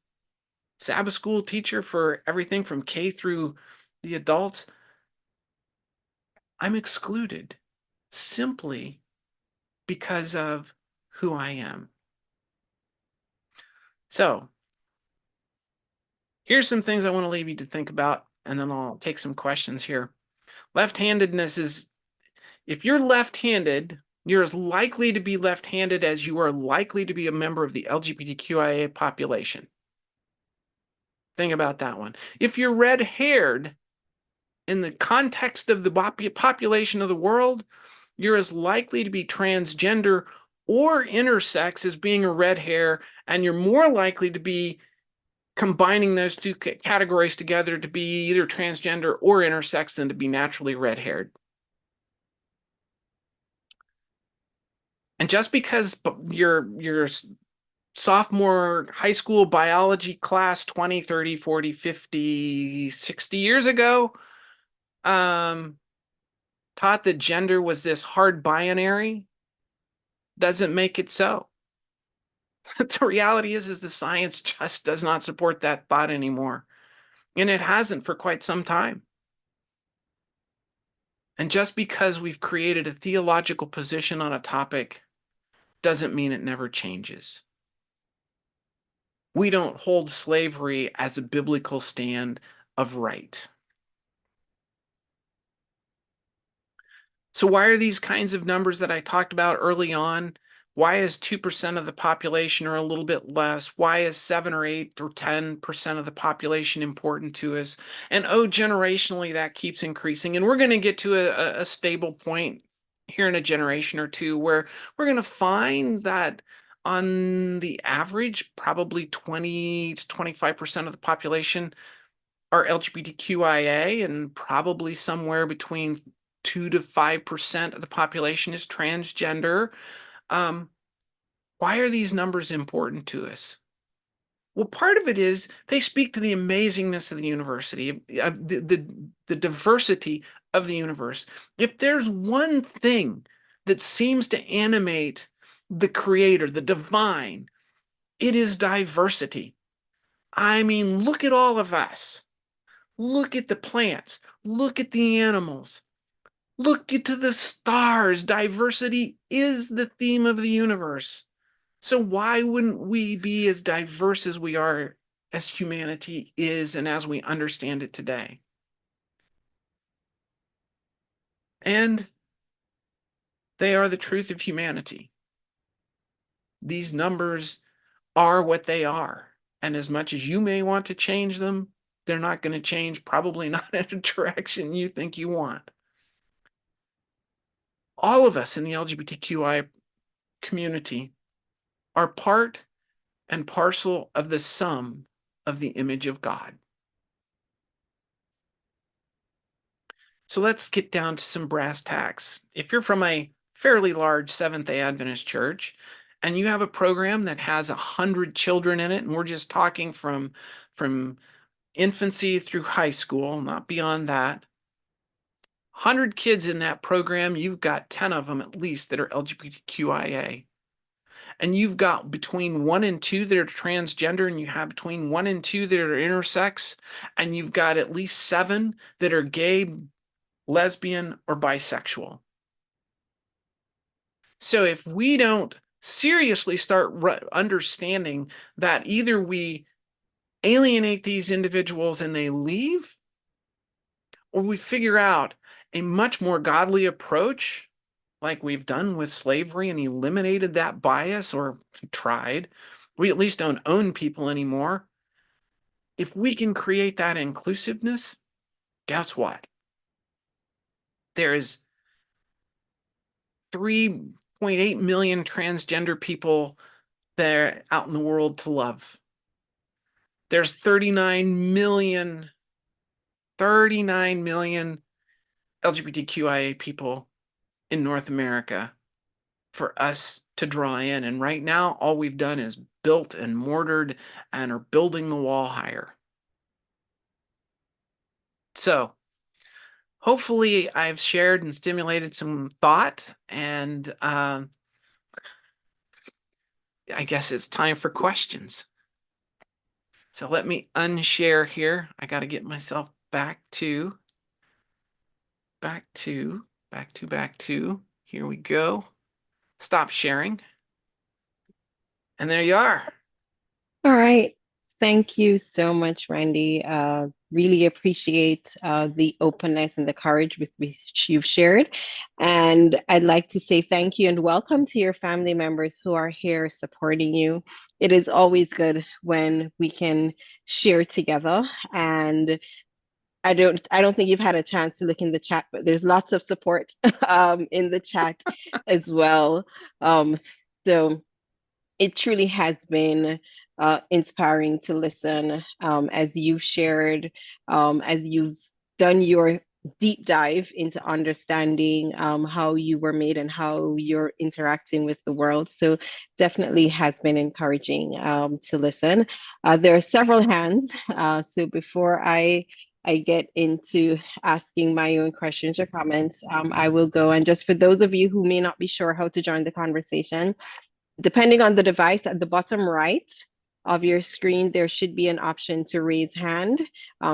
Sabbath school teacher for everything from K through the adults, I'm excluded simply because of who I am. So here's some things I want to leave you to think about, and then I'll take some questions here. Left-handedness is, if you're left-handed, you're as likely to be left-handed as you are likely to be a member of the LGBTQIA population. Think about that one. If you're red-haired, in the context of the population of the world, you're as likely to be transgender or intersex as being a red hair, and you're more likely to be combining those two categories together to be either transgender or intersex than to be naturally red-haired. And just because your sophomore high school biology class 20, 30, 40, 50, 60 years ago taught that gender was this hard binary doesn't make it so. The reality is the science just does not support that thought anymore. And it hasn't for quite some time. And just because we've created a theological position on a topic doesn't mean it never changes. We don't hold slavery as a biblical stand of right. So why are these kinds of numbers that I talked about early on? Why is 2% of the population or a little bit less? Why is 7 or 8 or 10% of the population important to us? And generationally, that keeps increasing. And we're going to get to a stable point here in a generation or two where we're going to find that on the average, probably 20 to 25% of the population are LGBTQIA, and probably somewhere between 2 to 5% of the population is transgender. Why are these numbers important to us? Well, part of it is they speak to the amazingness of the university, the diversity of the universe. If there's one thing that seems to animate the creator, the divine, it is diversity. I mean, look at all of us. Look at the plants. Look at the animals. Look into the stars. Diversity is the theme of the universe. So why wouldn't we be as diverse as we are, as humanity is, and as we understand it today? And they are the truth of humanity. These numbers are what they are. And as much as you may want to change them, they're not going to change, probably not in a direction you think you want. All of us in the LGBTQI community are part and parcel of the sum of the image of God. So let's get down to some brass tacks. If you're from a fairly large Seventh-day Adventist church and you have a program that has 100 children in it, and we're just talking from infancy through high school, not beyond that, 100 kids in that program, you've got 10 of them at least that are LGBTQIA. And you've got between 1 and 2 that are transgender, and you have between 1 and 2 that are intersex, and you've got at least 7 that are gay, lesbian, or bisexual. So if we don't seriously start understanding that either we alienate these individuals and they leave, or we figure out a much more godly approach, like we've done with slavery and eliminated that bias, or tried, we at least don't own people anymore. If we can create that inclusiveness, guess what? There's 3.8 million transgender people there out in the world to love. There's 39 million LGBTQIA people in North America for us to draw in. And right now, all we've done is built and mortared and are building the wall higher. So hopefully I've shared and stimulated some thought, and I guess it's time for questions. So let me unshare here. I got to get myself back to, back to. Here we go. Stop sharing. And there you are. All right. Thank you so much, Randy. Really appreciate the openness and the courage with which you've shared. And I'd like to say thank you and welcome to your family members who are here supporting you. It is always good when we can share together. And I don't think you've had a chance to look in the chat, but there's lots of support in the chat as well. So it truly has been inspiring to listen as you've shared, as you've done your deep dive into understanding how you were made and how you're interacting with the world. So definitely has been encouraging to listen. There are several hands. So before I get into asking my own questions or comments, I will go. And just for those of you who may not be sure how to join the conversation, depending on the device, at the bottom right of your screen, there should be an option to raise hand.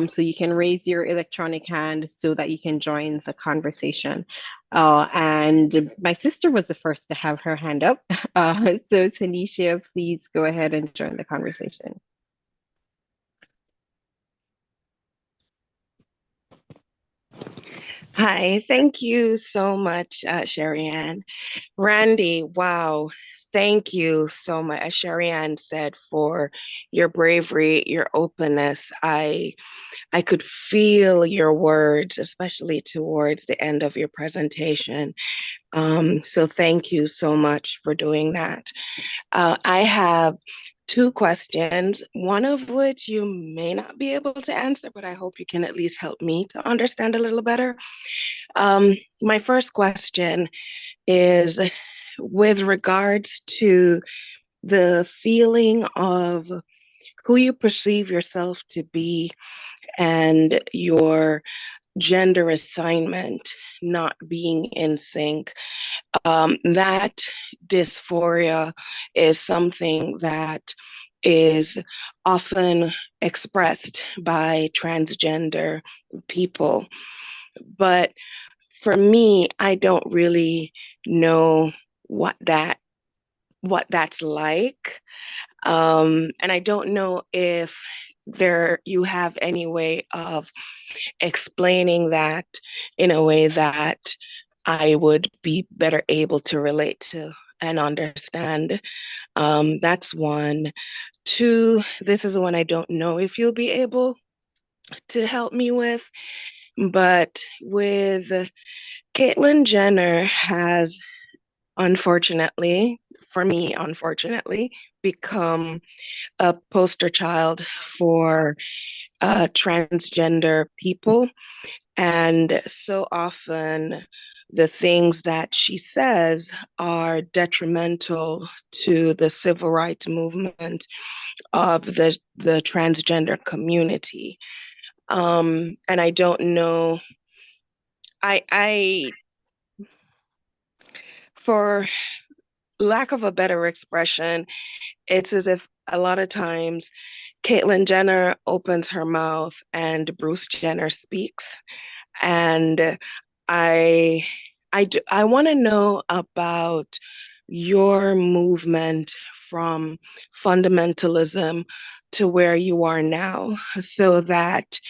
So you can raise your electronic hand so that you can join the conversation. And my sister was the first to have her hand up. So Tanisha, please go ahead and join the conversation. Hi, thank you so much, Sherry Ann. Randy, wow, thank you so much, as Sherry Ann said, for your bravery, your openness. I could feel your words, especially towards the end of your presentation. So thank you so much for doing that. I have two questions, one of which you may not be able to answer, but I hope you can at least help me to understand a little better. My first question is with regards to the feeling of who you perceive yourself to be and your gender assignment not being in sync. That dysphoria is something that is often expressed by transgender people. But for me, I don't really know what that's like. And I don't know if you have any way of explaining that in a way that I would be better able to relate to and understand. That's one. Two, this is one I don't know if you'll be able to help me with, but with Caitlyn Jenner has unfortunately, for me, unfortunately, become a poster child for transgender people. And so often, the things that she says are detrimental to the civil rights movement of the transgender community. And I don't know, I for lack of a better expression, it's as if a lot of times Caitlyn Jenner opens her mouth and Bruce Jenner speaks. And I I want to know about your movement from fundamentalism to where you are now, so that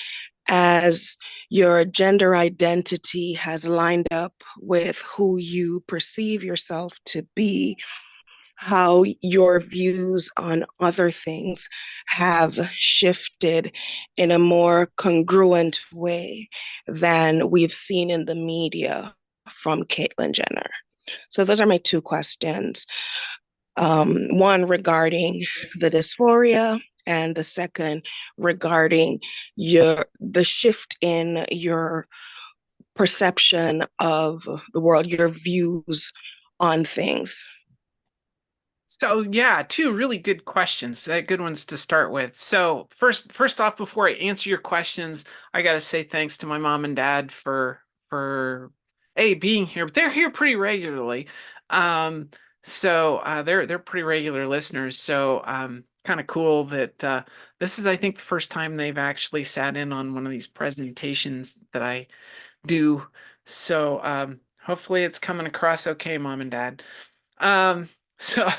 as your gender identity has lined up with who you perceive yourself to be, how your views on other things have shifted in a more congruent way than we've seen in the media from Caitlyn Jenner. So those are my two questions. One regarding the dysphoria, and the second regarding the shift in your perception of the world, your views on things. So yeah, two really good questions. Good ones to start with. So first off, before I answer your questions, I gotta say thanks to my mom and dad for being here. But they're here pretty regularly. So they're pretty regular listeners. So kind of cool that this is, I think, the first time they've actually sat in on one of these presentations that I do. So hopefully it's coming across okay, Mom and Dad. So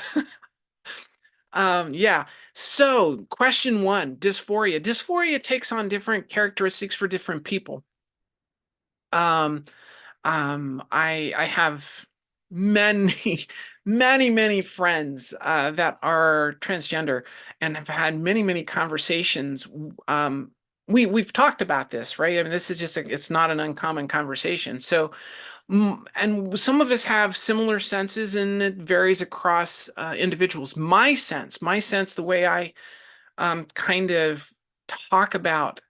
yeah. So question one, dysphoria. Dysphoria takes on different characteristics for different people. I have many, many friends that are transgender and have had many conversations. We've talked about this, right? I mean, this is just it's not an uncommon conversation. So, and some of us have similar senses, and it varies across individuals. My sense, the way I kind of talk about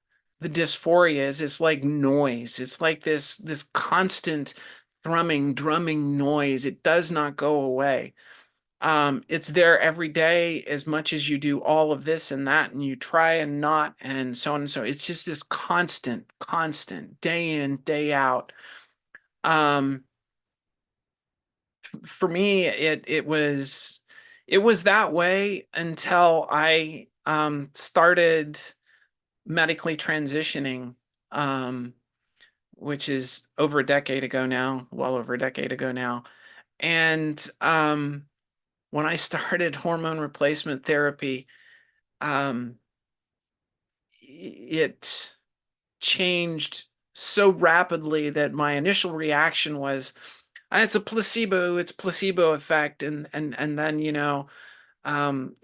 the dysphoria is it's like noise. It's like this constant thrumming, drumming noise. It does not go away. It's there every day as much as you do all of this and that, and you try and not, and so on and so. It's just this constant, day in, day out. Um, for me, it was that way until I started medically transitioning, which is over a decade ago now, well over a decade ago now. And when I started hormone replacement therapy, um, it changed so rapidly that my initial reaction was, it's a placebo, it's placebo effect. And then,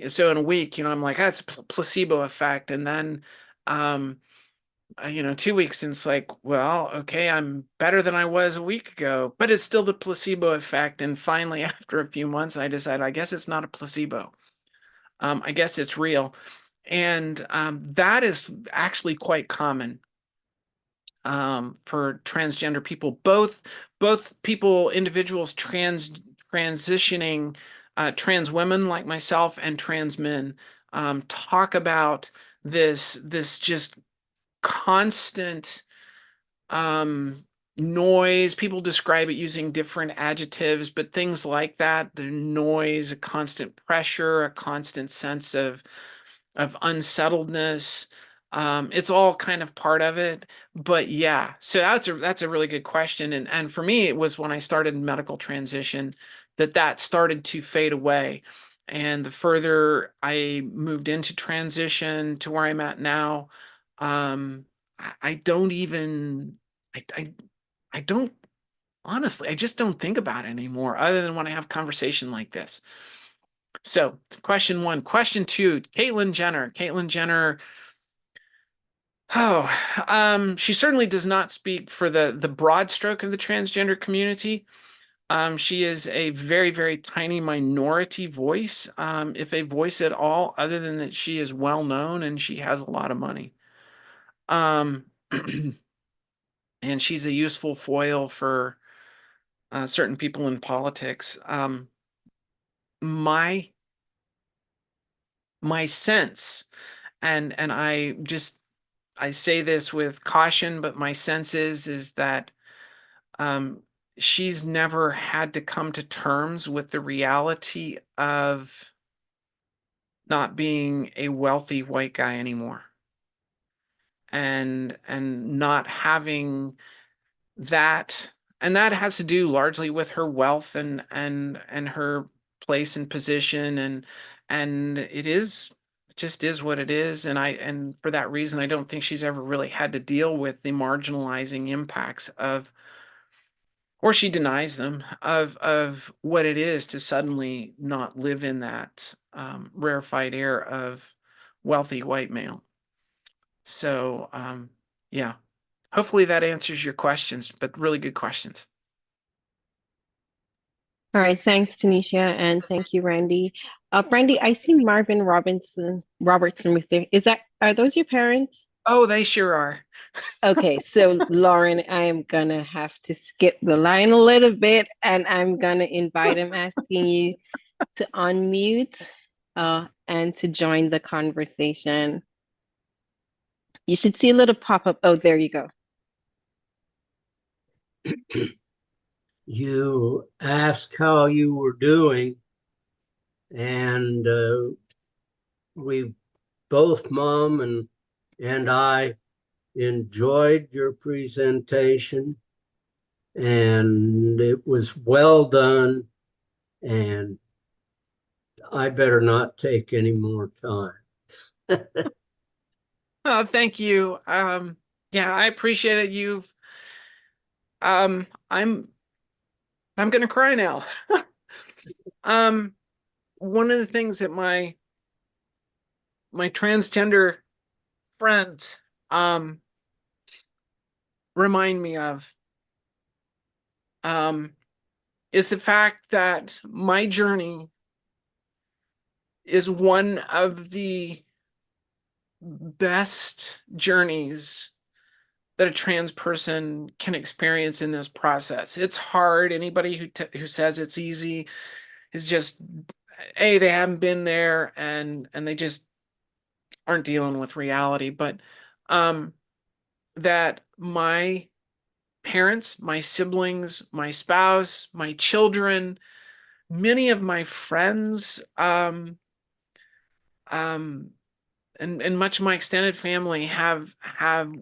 so in a week, I'm like, it's a placebo effect. And then, 2 weeks and it's like, well, okay, I'm better than I was a week ago, but it's still the placebo effect. And finally, after a few months, I decided, I guess it's not a placebo. I guess it's real. And that is actually quite common for transgender people, both people, individuals transitioning, trans women like myself and trans men talk about this just constant noise. People describe it using different adjectives, but things like that, the noise, a constant pressure, a constant sense of unsettledness. It's all kind of part of it. But yeah, so that's a really good question. And for me, it was when I started medical transition that started to fade away. And the further I moved into transition to where I'm at now, I don't even I don't honestly, I just don't think about it anymore, other than when I have conversation like this. So, question one. Question two, Caitlyn Jenner. Caitlyn Jenner, she certainly does not speak for the broad stroke of the transgender community. She is a very tiny minority voice, if a voice at all, other than that she is well known and she has a lot of money. Um, and she's a useful foil for certain people in politics. My sense, and I say this with caution, but my sense is that um, she's never had to come to terms with the reality of not being a wealthy white guy anymore, and not having that, and that has to do largely with her wealth and her place and position, and it just is what it is. And for that reason, I don't think she's ever really had to deal with the marginalizing impacts of, or she denies them, of what it is to suddenly not live in that rarefied air of wealthy white male. So yeah, hopefully that answers your questions, but really good questions. All right, thanks, Tanisha, and thank you, Randy. Randy, I see Marvin Robertson with there. Are those your parents? Oh, they sure are. Okay, so Lauren, I am gonna have to skip the line a little bit, and I'm gonna invite him, asking you to unmute and to join the conversation. You should see a little pop-up. Oh, there you go. You asked how you were doing, and we both, Mom and I, enjoyed your presentation, and it was well done, and I better not take any more time. Thank you. Yeah, I appreciate it. I'm gonna cry now. One of the things that my transgender friends remind me of is the fact that my journey is one of the best journeys that a trans person can experience in this process. It's hard. Anybody who says it's easy is just they haven't been there, and they just aren't dealing with reality. But that my parents, my siblings, my spouse, my children, many of my friends, and much of my extended family have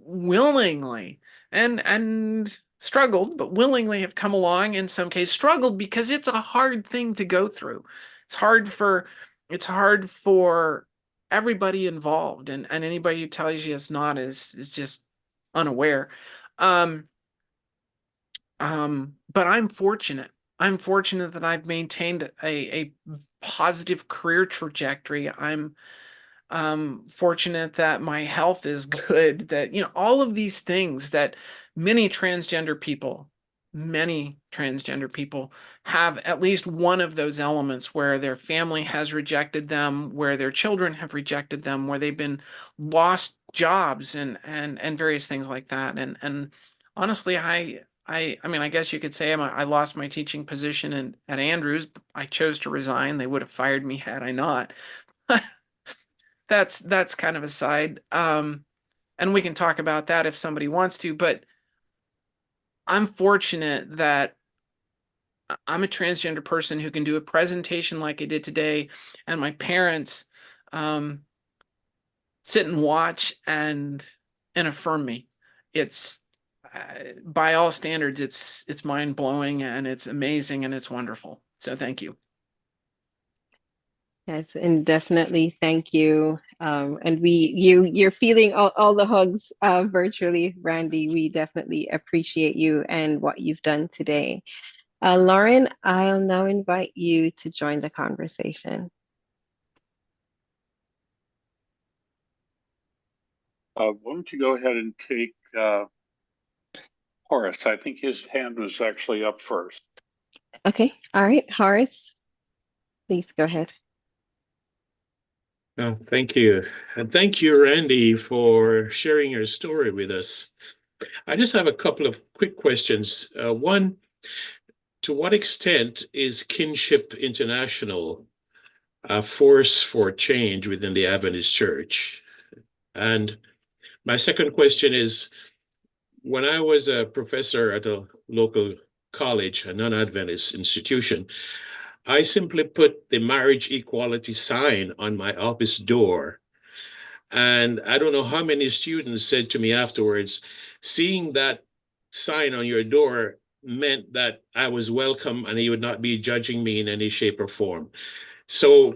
willingly and struggled, but willingly have come along, in some cases struggled, because it's a hard thing to go through. It's hard for everybody involved, and anybody who tells you it's not is just unaware. But I'm fortunate. I'm fortunate that I've maintained a positive career trajectory. I'm fortunate that my health is good, that, all of these things that many transgender people have at least one of those elements, where their family has rejected them, where their children have rejected them, where they've been lost jobs and various things like that. And honestly, I mean, I guess you could say I lost my teaching position at Andrews. I chose to resign. They would have fired me had I not. That's kind of a side. And we can talk about that if somebody wants to, but I'm fortunate that I'm a transgender person who can do a presentation like I did today, and my parents sit and watch and affirm me. It's by all standards, it's mind blowing, and it's amazing, and it's wonderful. So thank you. Yes, and definitely thank you. And you're feeling all the hugs virtually, Randy. We definitely appreciate you and what you've done today. Lauren, I'll now invite you to join the conversation. Why don't you go ahead and take Horace? I think his hand was actually up first. Okay, all right, Horace, please go ahead. Oh, thank you. And thank you, Randy, for sharing your story with us. I just have a couple of quick questions. One, to what extent is Kinship International a force for change within the Adventist Church? And my second question is, when I was a professor at a local college, a non-Adventist institution, I simply put the marriage equality sign on my office door. And I don't know how many students said to me afterwards, seeing that sign on your door meant that I was welcome and he would not be judging me in any shape or form. So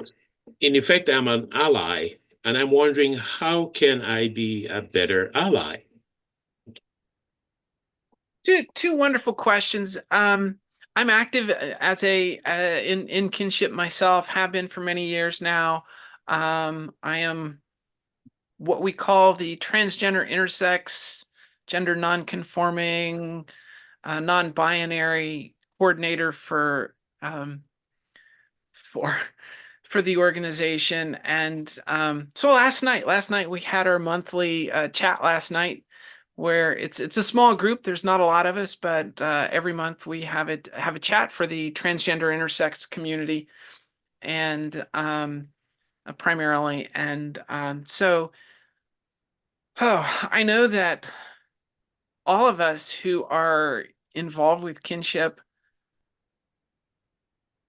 in effect, I'm an ally, and I'm wondering, how can I be a better ally? Two wonderful questions. I'm active as in kinship myself, have been for many years now. I am what we call the transgender intersex, gender non-conforming, non-binary coordinator for for the organization. And so last night we had our monthly chat last night, where it's a small group. There's not a lot of us, but every month we have a chat for the transgender intersex community, and primarily. And so I know that all of us who are involved with kinship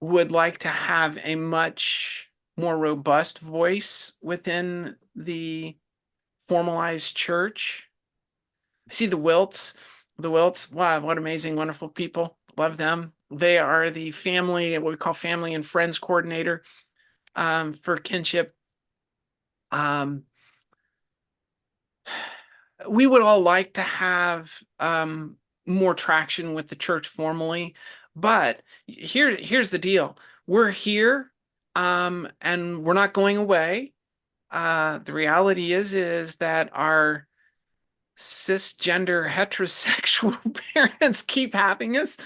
would like to have a much more robust voice within the formalized church. I see the Wilts. The Wilts, wow, what amazing, wonderful people. Love them. They are the family, what we call family and friends coordinator for kinship. We would all like to have more traction with the church formally, but here's the deal. We're here and we're not going away. The reality is that our cisgender heterosexual parents keep having us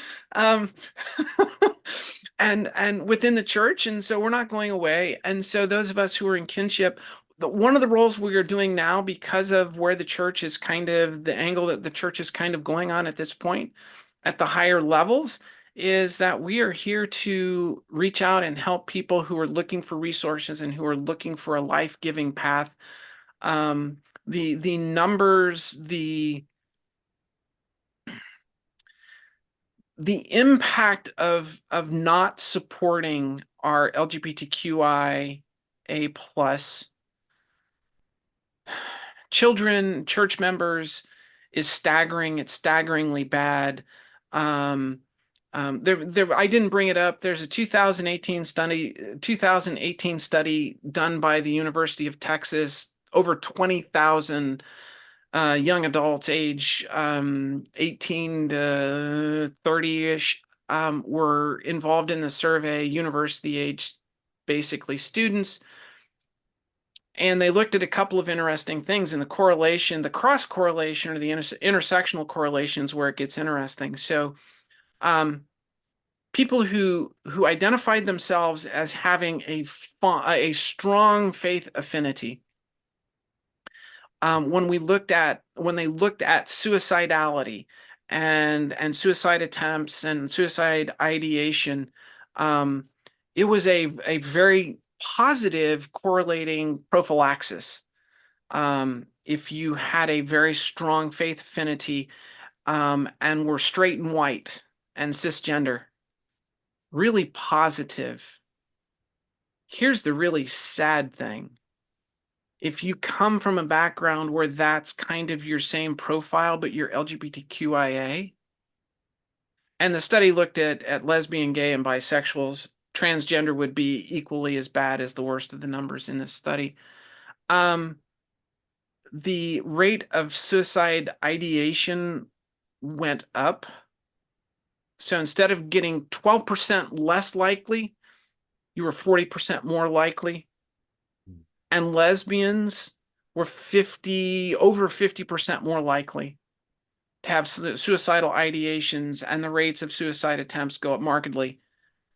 and within the church, and so we're not going away. And so those of us who are in kinship, one of the roles we are doing now, because of where the church is kind of the angle that the church is kind of going on at this point at the higher levels, is that we are here to reach out and help people who are looking for resources and who are looking for a life-giving path. The numbers, the impact of not supporting our LGBTQI A plus children, church members, is staggering. It's staggeringly bad. I didn't bring it up. There's a 2018 study done by the University of Texas. Over 20,000 young adults age 18 to 30-ish were involved in the survey, university age, basically students. And they looked at a couple of interesting things in the correlation, the cross correlation, or the intersectional correlations, where it gets interesting. So people who identified themselves as having a strong faith affinity, when they looked at suicidality and suicide attempts and suicide ideation, it was a very positive correlating prophylaxis. If you had a very strong faith affinity and were straight and white and cisgender, really positive. Here's the really sad thing. If you come from a background where that's kind of your same profile, but you're LGBTQIA, and the study looked at lesbian, gay, and bisexuals, transgender would be equally as bad as the worst of the numbers in this study. The rate of suicide ideation went up. So instead of getting 12% less likely, you were 40% more likely. And lesbians were over 50% more likely to have suicidal ideations, and the rates of suicide attempts go up markedly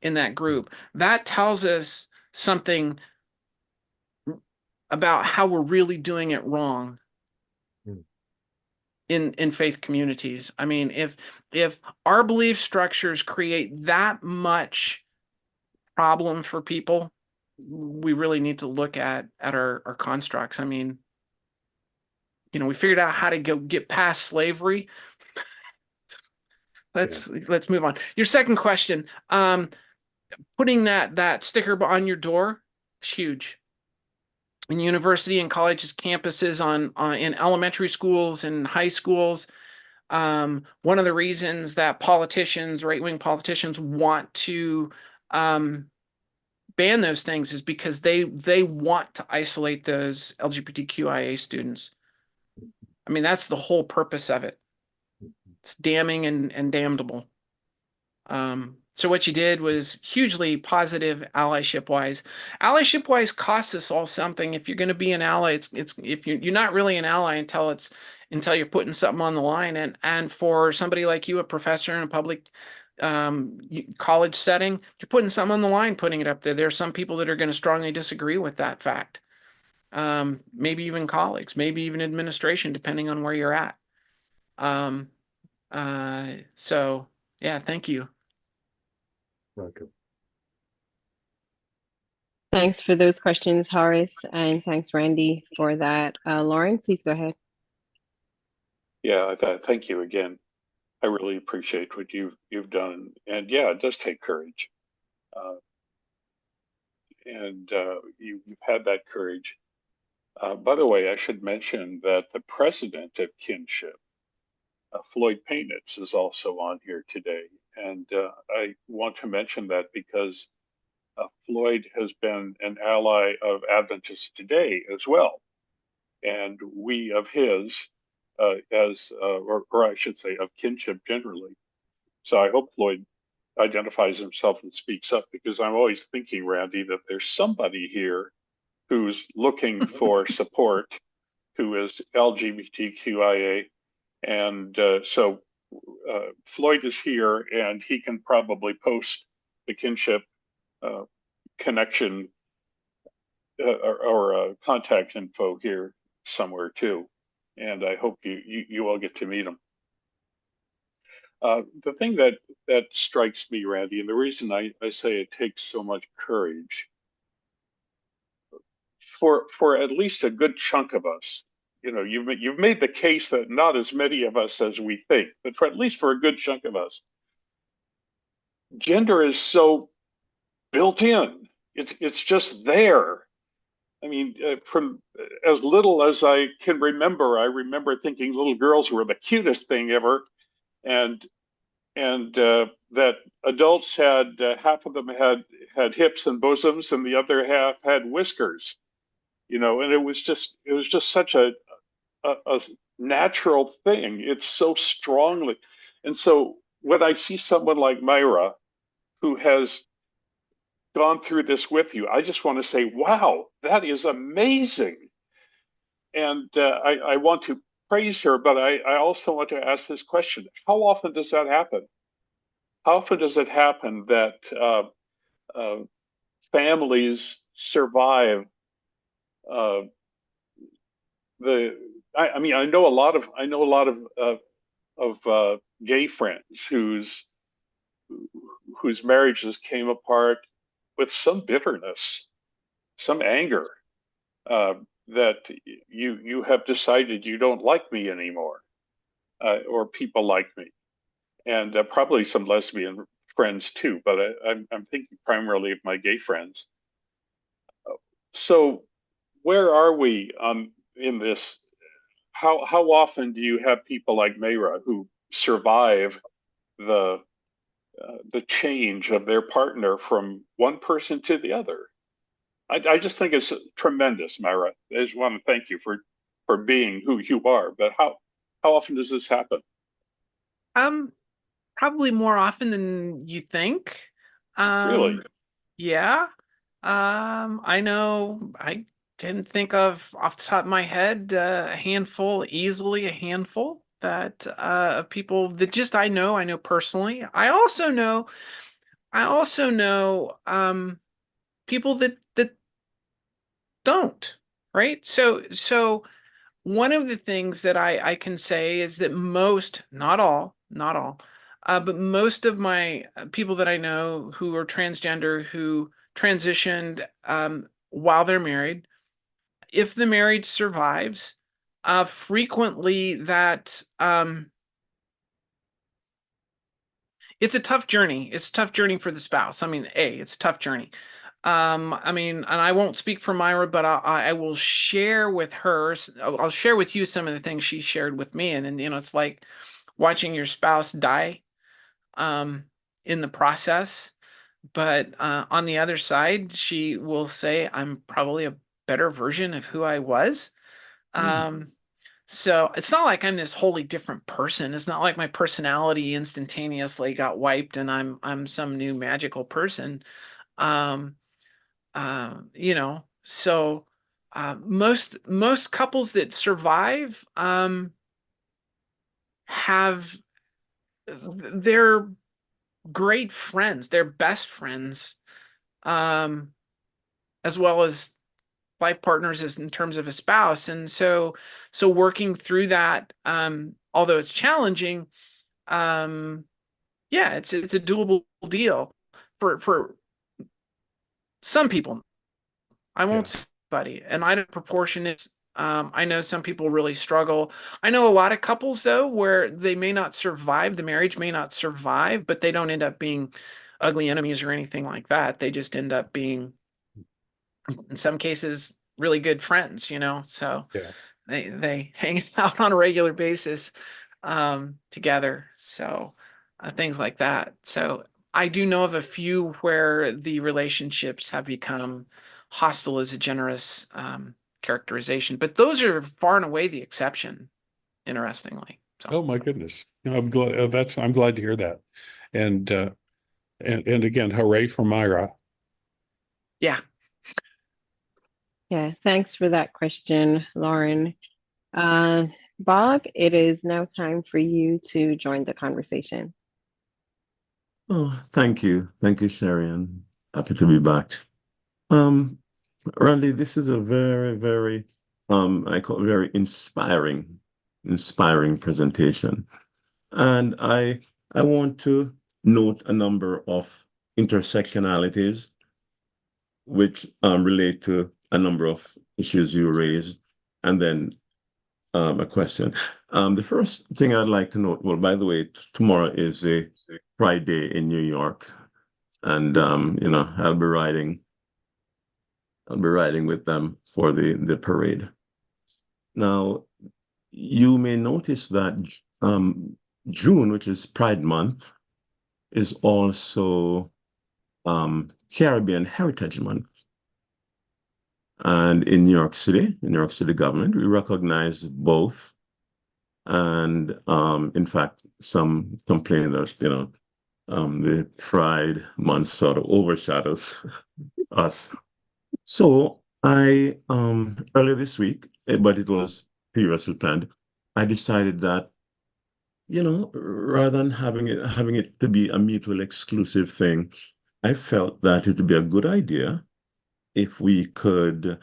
in that group. That tells us something about how we're really doing it wrong in faith communities. I mean, if our belief structures create that much problem for people, we really need to look at our constructs. I mean, we figured out how to get past slavery. Let's move on. Your second question, putting that sticker on your door is huge. In university and colleges, campuses, in elementary schools and high schools. One of the reasons that right-wing politicians want to ban those things is because they want to isolate those LGBTQIA students. I mean, that's the whole purpose of it. It's damning and damnable. So what you did was hugely positive allyship-wise. Allyship-wise costs us all something. If you're going to be an ally, it's if you're not really an ally until you're putting something on the line. And for somebody like you, a professor in a public college setting, you're putting something on the line, putting it up there. There are some people that are going to strongly disagree with that fact. Maybe even colleagues, maybe even administration, depending on where you're at. So yeah, thank you. Welcome. Thanks for those questions, Horace, and thanks, Randy, for that. Lauren, please go ahead. Yeah, thank you again. I really appreciate what you've done, and yeah, it does take courage. and you've had that courage. By the way, I should mention that the president of Kinship, Floyd Painitz, is also on here today. And I want to mention that because Floyd has been an ally of Adventist Today as well. And we of his, or I should say, of Kinship generally. So I hope Floyd identifies himself and speaks up, because I'm always thinking, Randy, that there's somebody here who's looking for support, who is LGBTQIA. And so Floyd is here, and he can probably post the Kinship connection or contact info here somewhere too. And I hope you all get to meet him. The thing that strikes me, Randy, and the reason I say it takes so much courage for at least a good chunk of us, you've made the case that not as many of us as we think, but for at least for a good chunk of us, gender is so built in. It's just there. I mean, from as little as I can remember, I remember thinking little girls were the cutest thing ever, and that adults had half of them had hips and bosoms, and the other half had whiskers. And it was just such a natural thing. It's so strongly, and so when I see someone like Myra, who has gone through this with you, I just want to say, wow, that is amazing. And I want to praise her, but I also want to ask this question: how often does that happen? How often does it happen that families survive I mean, I know a lot of gay friends whose marriages came apart with some bitterness, some anger, that you have decided you don't like me anymore, or people like me, and probably some lesbian friends too. But I'm thinking primarily of my gay friends. So where are we in this? How often do you have people like Mayra who survive the change of their partner from one person to the other? I just think it's tremendous, Myra. I just want to thank you for being who you are. But how often does this happen? Probably more often than you think. Really? Yeah. I know I can think of off the top of my head easily a handful that of people that just I know personally. I also know people that don't, right? So one of the things that I can say is that most, not all, but most of my people that I know who are transgender, who transitioned while they're married, if the marriage survives, frequently that it's a tough journey. It's a tough journey for the spouse. I mean, it's a tough journey. I mean, and I won't speak for Myra, but I will share with her. I'll share with you some of the things she shared with me, and it's like watching your spouse die, in the process. But on the other side, she will say, "I'm probably a better version of who I was." So it's not like I'm this wholly different person. It's not like my personality instantaneously got wiped and I'm some new magical person. Um, so most couples that survive have their great friends, their best friends, as well as life partners as in terms of a spouse. And so working through that, although it's challenging, yeah, it's a doable deal for some people. I won't say everybody, and I don't proportion it. I know some people really struggle. I know a lot of couples though where they may not survive, the marriage may not survive, but they don't end up being ugly enemies or anything like that. They just end up being in some cases, really good friends, so Yeah. they hang out on a regular basis together. So things like that. So I do know of a few where the relationships have become hostile is a generous characterization, but those are far and away the exception, interestingly. So Oh my goodness. I'm glad I'm glad to hear that. And and again, hooray for Myra. yeah. Yeah, thanks for that question, Lauren. Bob, it is now time for you to join the conversation. Oh, thank you. Thank you, Sharon. Happy to be back. Um, Randy, this is a very, very, I call it very inspiring presentation. And I want to note a number of intersectionalities which relate to a number of issues you raised, and then a question. The first thing I'd like to note, well, by the way, tomorrow is a Pride Day in New York, and I'll be riding with them for the parade. Now, you may notice that June, which is Pride Month, is also Caribbean Heritage Month. And in New York City government, we recognize both. And in fact, some complain that, the Pride Month sort of overshadows us. So I earlier this week, but it was previously planned, I decided that, rather than having it to be a mutual exclusive thing, I felt that it would be a good idea if we could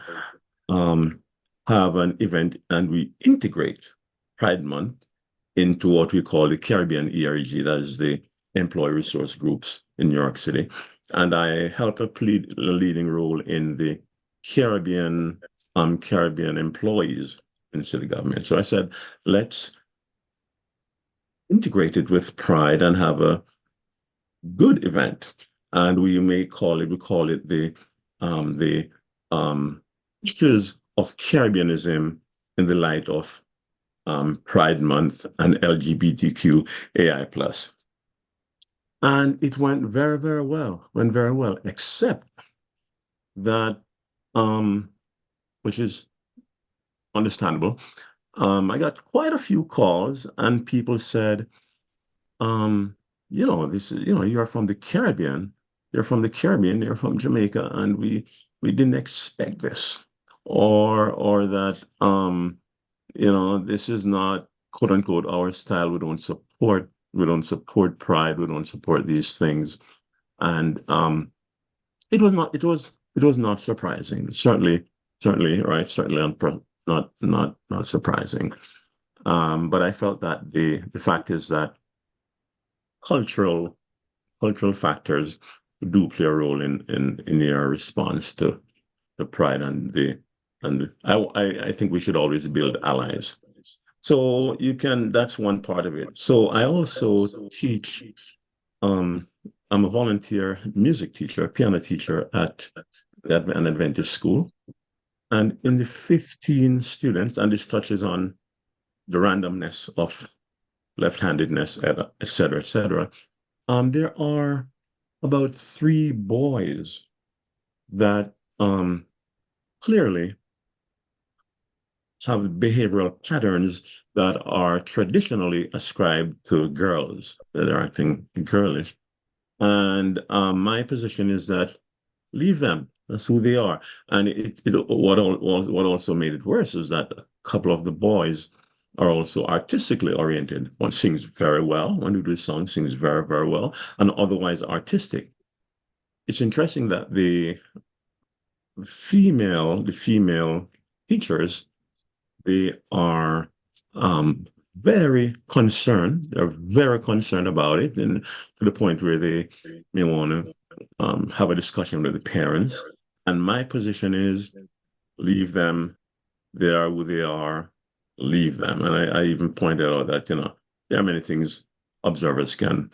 um, have an event and we integrate Pride Month into what we call the Caribbean ERG, that is the employee resource groups in New York City. And I help a leading role in the Caribbean employees in city government. So I said, let's integrate it with Pride and have a good event. And we call it the issues of Caribbeanism in the light of Pride Month and LGBTQAI plus. And it went very, very well, except that, which is understandable, I got quite a few calls and people said, you're from the Caribbean, you're from Jamaica, and we didn't expect this. Or that, this is not quote unquote our style. We don't support pride, we don't support these things. And it was not surprising. Certainly, right, not surprising. But I felt that the fact is that cultural factors do play a role in your response to the pride and I think we should always build allies. So that's one part of it. So I also teach, I'm a volunteer music teacher, piano teacher at an Adventist school. And in the 15 students, and this touches on the randomness of left-handedness, et cetera, there are about 3 boys that clearly have behavioral patterns that are traditionally ascribed to girls, that are acting girlish. And my position is that leave them. That's who they are. And what also made it worse is that a couple of the boys are also artistically oriented. One sings very well. One who does song sings very, very well, and otherwise artistic. It's interesting that the female teachers, they are very concerned. They're very concerned about it, and to the point where they may want to have a discussion with the parents. And my position is leave them. They are who they are. Leave them. And I even pointed out that, there are many things observers can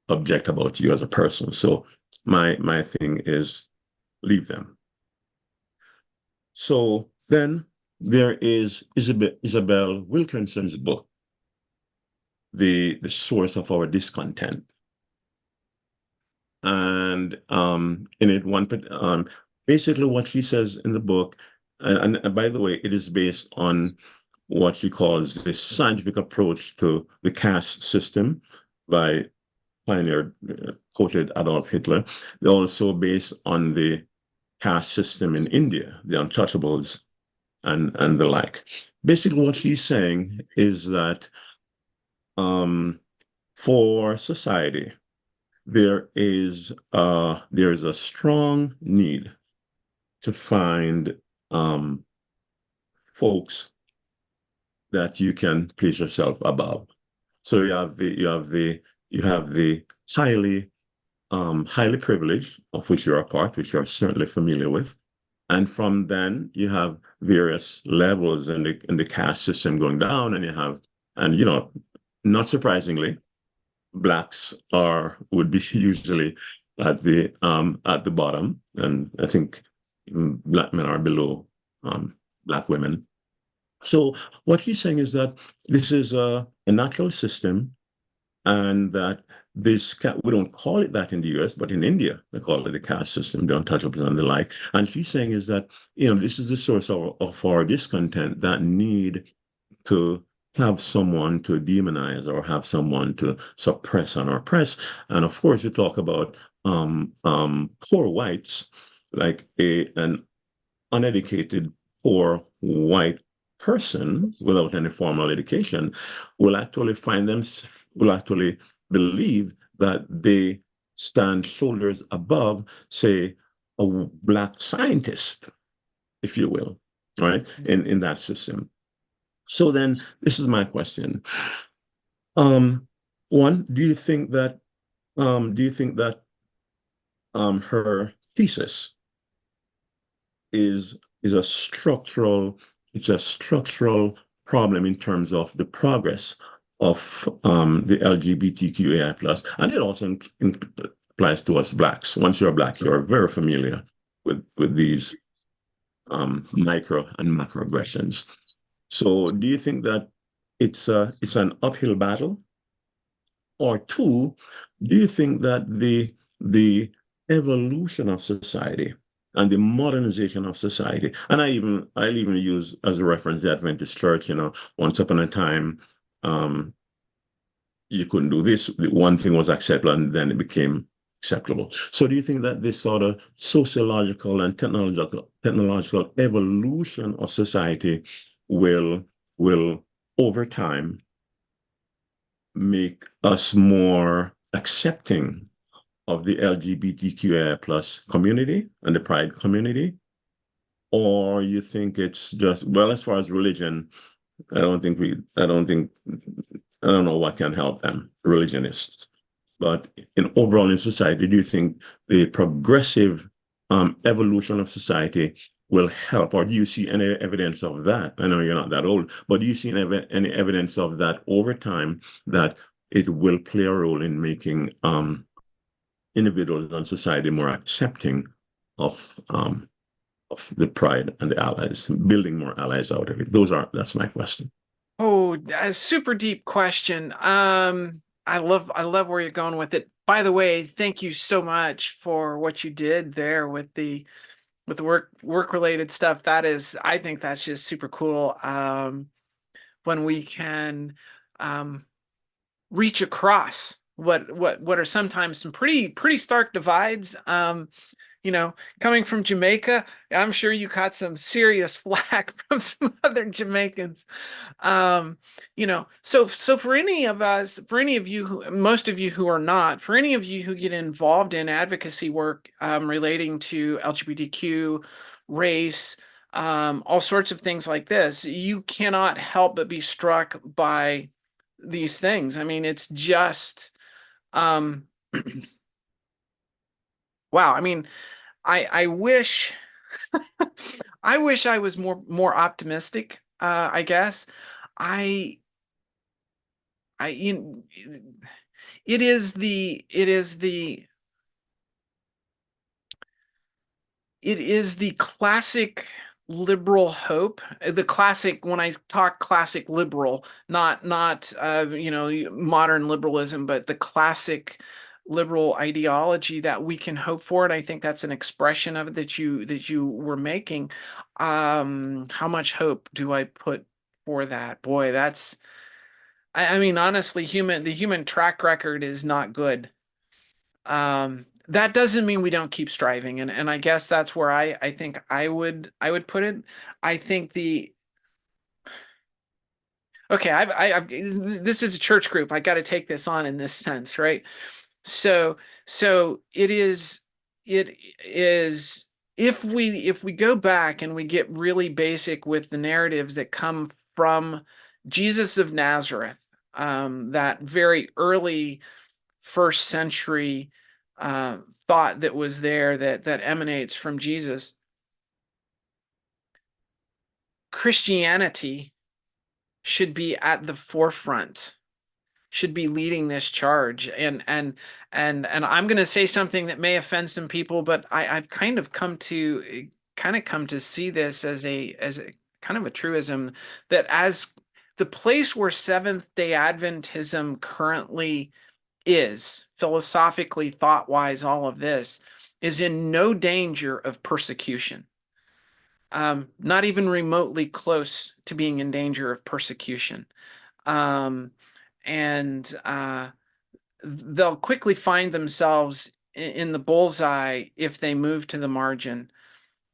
object about you as a person. So my thing is leave them. So then there is Isabel Wilkinson's book, The Source of Our Discontent. And in it, basically what she says in the book, and by the way, it is based on what she calls the scientific approach to the caste system by pioneer quoted Adolf Hitler. They're also based on the caste system in India, the untouchables and the like. Basically, what she's saying is that for society, there is a strong need to find folks that you can place yourself above. So you have the highly privileged, of which you're a part, which you're certainly familiar with. And from then you have various levels in the caste system going down, and not surprisingly, Blacks would be usually at the bottom, and I think Black men are below Black women. So what he's saying is that this is a natural system, and that we don't call it that in the US, but in India, they call it the caste system, the untouchables and the like. And she's saying is that, this is the source of our discontent, that need to have someone to demonize or have someone to suppress and oppress. And of course, you talk about poor whites, like an uneducated, poor white person without any formal education will actually believe that they stand shoulders above, say, a Black scientist, if you will, right, in that system. So then this is my question. One, do you think that her thesis is a structural problem in terms of the progress of the LGBTQI plus, and it also applies to us Blacks. Once you're Black, you're very familiar with these micro and macroaggressions. So do you think that it's an uphill battle? Or two, do you think that the evolution of society and the modernization of society, and I'll even use as a reference the Adventist church, once upon a time, you couldn't do this, one thing was acceptable, and then it became acceptable. So do you think that this sort of sociological and technological evolution of society will over time make us more accepting of the LGBTQI plus community and the pride community? Or you think it's just, well, as far as religion, I don't know what can help them, religionists. But overall in society, do you think the progressive evolution of society will help, or do you see any evidence of that? I know you're not that old, but do you see any evidence of that over time, that it will play a role in making individuals and society more accepting of the pride and the allies, building more allies out of it? That's my question. Oh, a super deep question. I love where you're going with it. By the way, thank you so much for what you did there with the work related stuff. I think that's just super cool. When we can reach across what are sometimes some pretty stark divides. Coming from Jamaica, I'm sure you caught some serious flack from some other Jamaicans. So for any of you, most of you who are not, for any of you who get involved in advocacy work relating to LGBTQ, race, all sorts of things like this, you cannot help but be struck by these things. I mean, it's just, wow. I mean, I wish I wish I was more optimistic. I guess it is the classic liberal hope, the classic, when I talk classic liberal, not modern liberalism, but the classic liberal ideology that we can hope for. And I think that's an expression of it that you were making. How much hope do I put for that? Boy, I mean, honestly, the human track record is not good. That doesn't mean we don't keep striving, and I guess that's where I think I would put it. I think okay, this is a church group. I got to take this on in this sense, right? So it is if we go back and we get really basic with the narratives that come from Jesus of Nazareth, that very early first century thought that was there that emanates from Jesus. Christianity should be at the forefront, should be leading this charge. And I'm going to say something that may offend some people, but I've kind of come to see this as a kind of a truism, that as the place where Seventh-day Adventism currently is, philosophically, thought-wise, all of this is in no danger of persecution. Not even remotely close to being in danger of persecution. And they'll quickly find themselves in the bullseye if they move to the margin.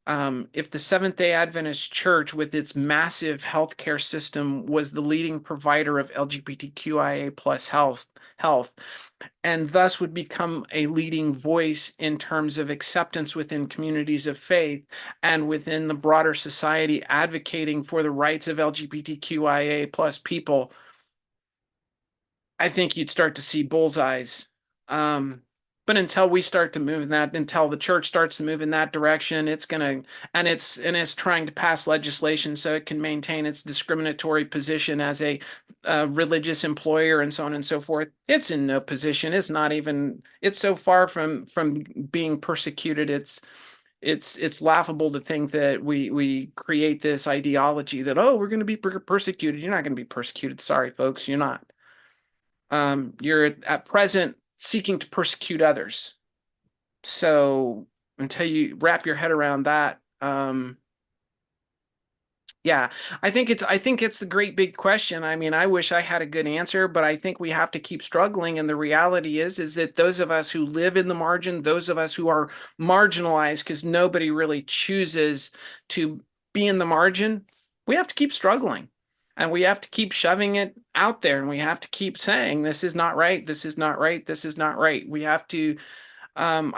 If the Seventh-day Adventist Church, with its massive healthcare system, was the leading provider of LGBTQIA plus health, and thus would become a leading voice in terms of acceptance within communities of faith and within the broader society, advocating for the rights of LGBTQIA plus people, I think you'd start to see bullseyes. But until we start to move in that, until the church starts to move in that direction, it's trying to pass legislation so it can maintain its discriminatory position as a religious employer and so on and so forth. It's in no position. It's not even. It's so far from being persecuted. It's laughable to think that we create this ideology that, oh, we're going to be persecuted. You're not going to be persecuted. Sorry, folks, you're not. You're at present seeking to persecute others. So until you wrap your head around that, yeah, I think it's the great big question. I mean, I wish I had a good answer, but I think we have to keep struggling. And the reality is that those of us who live in the margin, those of us who are marginalized, because nobody really chooses to be in the margin, we have to keep struggling. And we have to keep shoving it out there, and we have to keep saying, this is not right, this is not right, this is not right. We have to, Dr.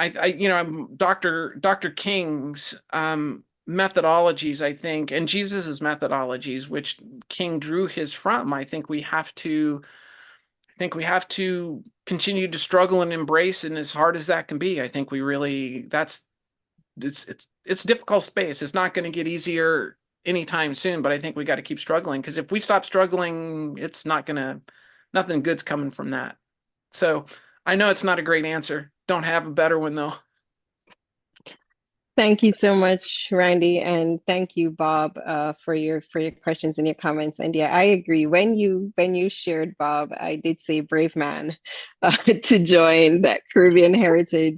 King's methodologies, I think, and Jesus's methodologies, which King drew his from, I think we have to continue to struggle and embrace, and as hard as that can be, I think it's difficult space. It's not going to get easier anytime soon, but I think we got to keep struggling, because if we stop struggling, nothing good's coming from that. So I know it's not a great answer. Don't have a better one though. Thank you so much, Randy, and thank you, Bob, for your questions and your comments. And yeah, I agree. When you shared, Bob, I did say brave man to join that Caribbean heritage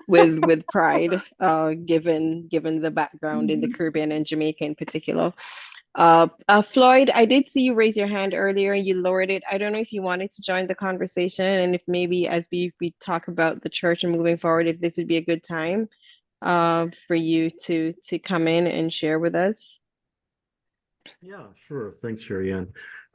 with pride, given the background in the Caribbean and Jamaica in particular. Floyd, I did see you raise your hand earlier and you lowered it. I don't know if you wanted to join the conversation, and if maybe as we talk about the church and moving forward, if this would be a good time for you to come in and share with us. Yeah, sure. Thanks, Sherry Ann.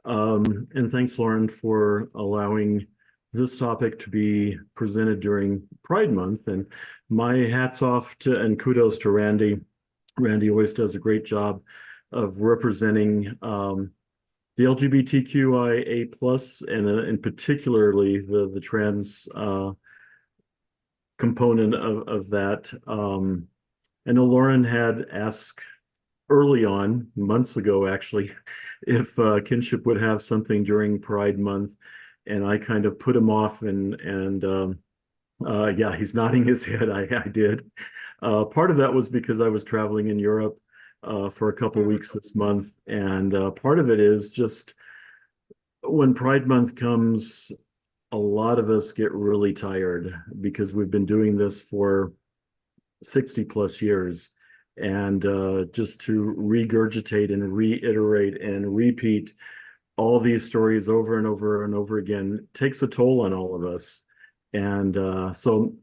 And thanks, Lauren, for allowing this topic to be presented during Pride Month. And my hats off to and kudos to Randy. Randy always does a great job of representing the LGBTQIA plus, and particularly the trans component of that. I know Lauren had asked early on, months ago actually, if Kinship would have something during Pride Month, and I kind of put him off, and yeah, he's nodding his head. I did. Part of that was because I was traveling in Europe for a couple weeks this month. And part of it is just when Pride Month comes, a lot of us get really tired because we've been doing this for 60 plus years. And just to regurgitate and reiterate and repeat all these stories over and over and over again takes a toll on all of us. And so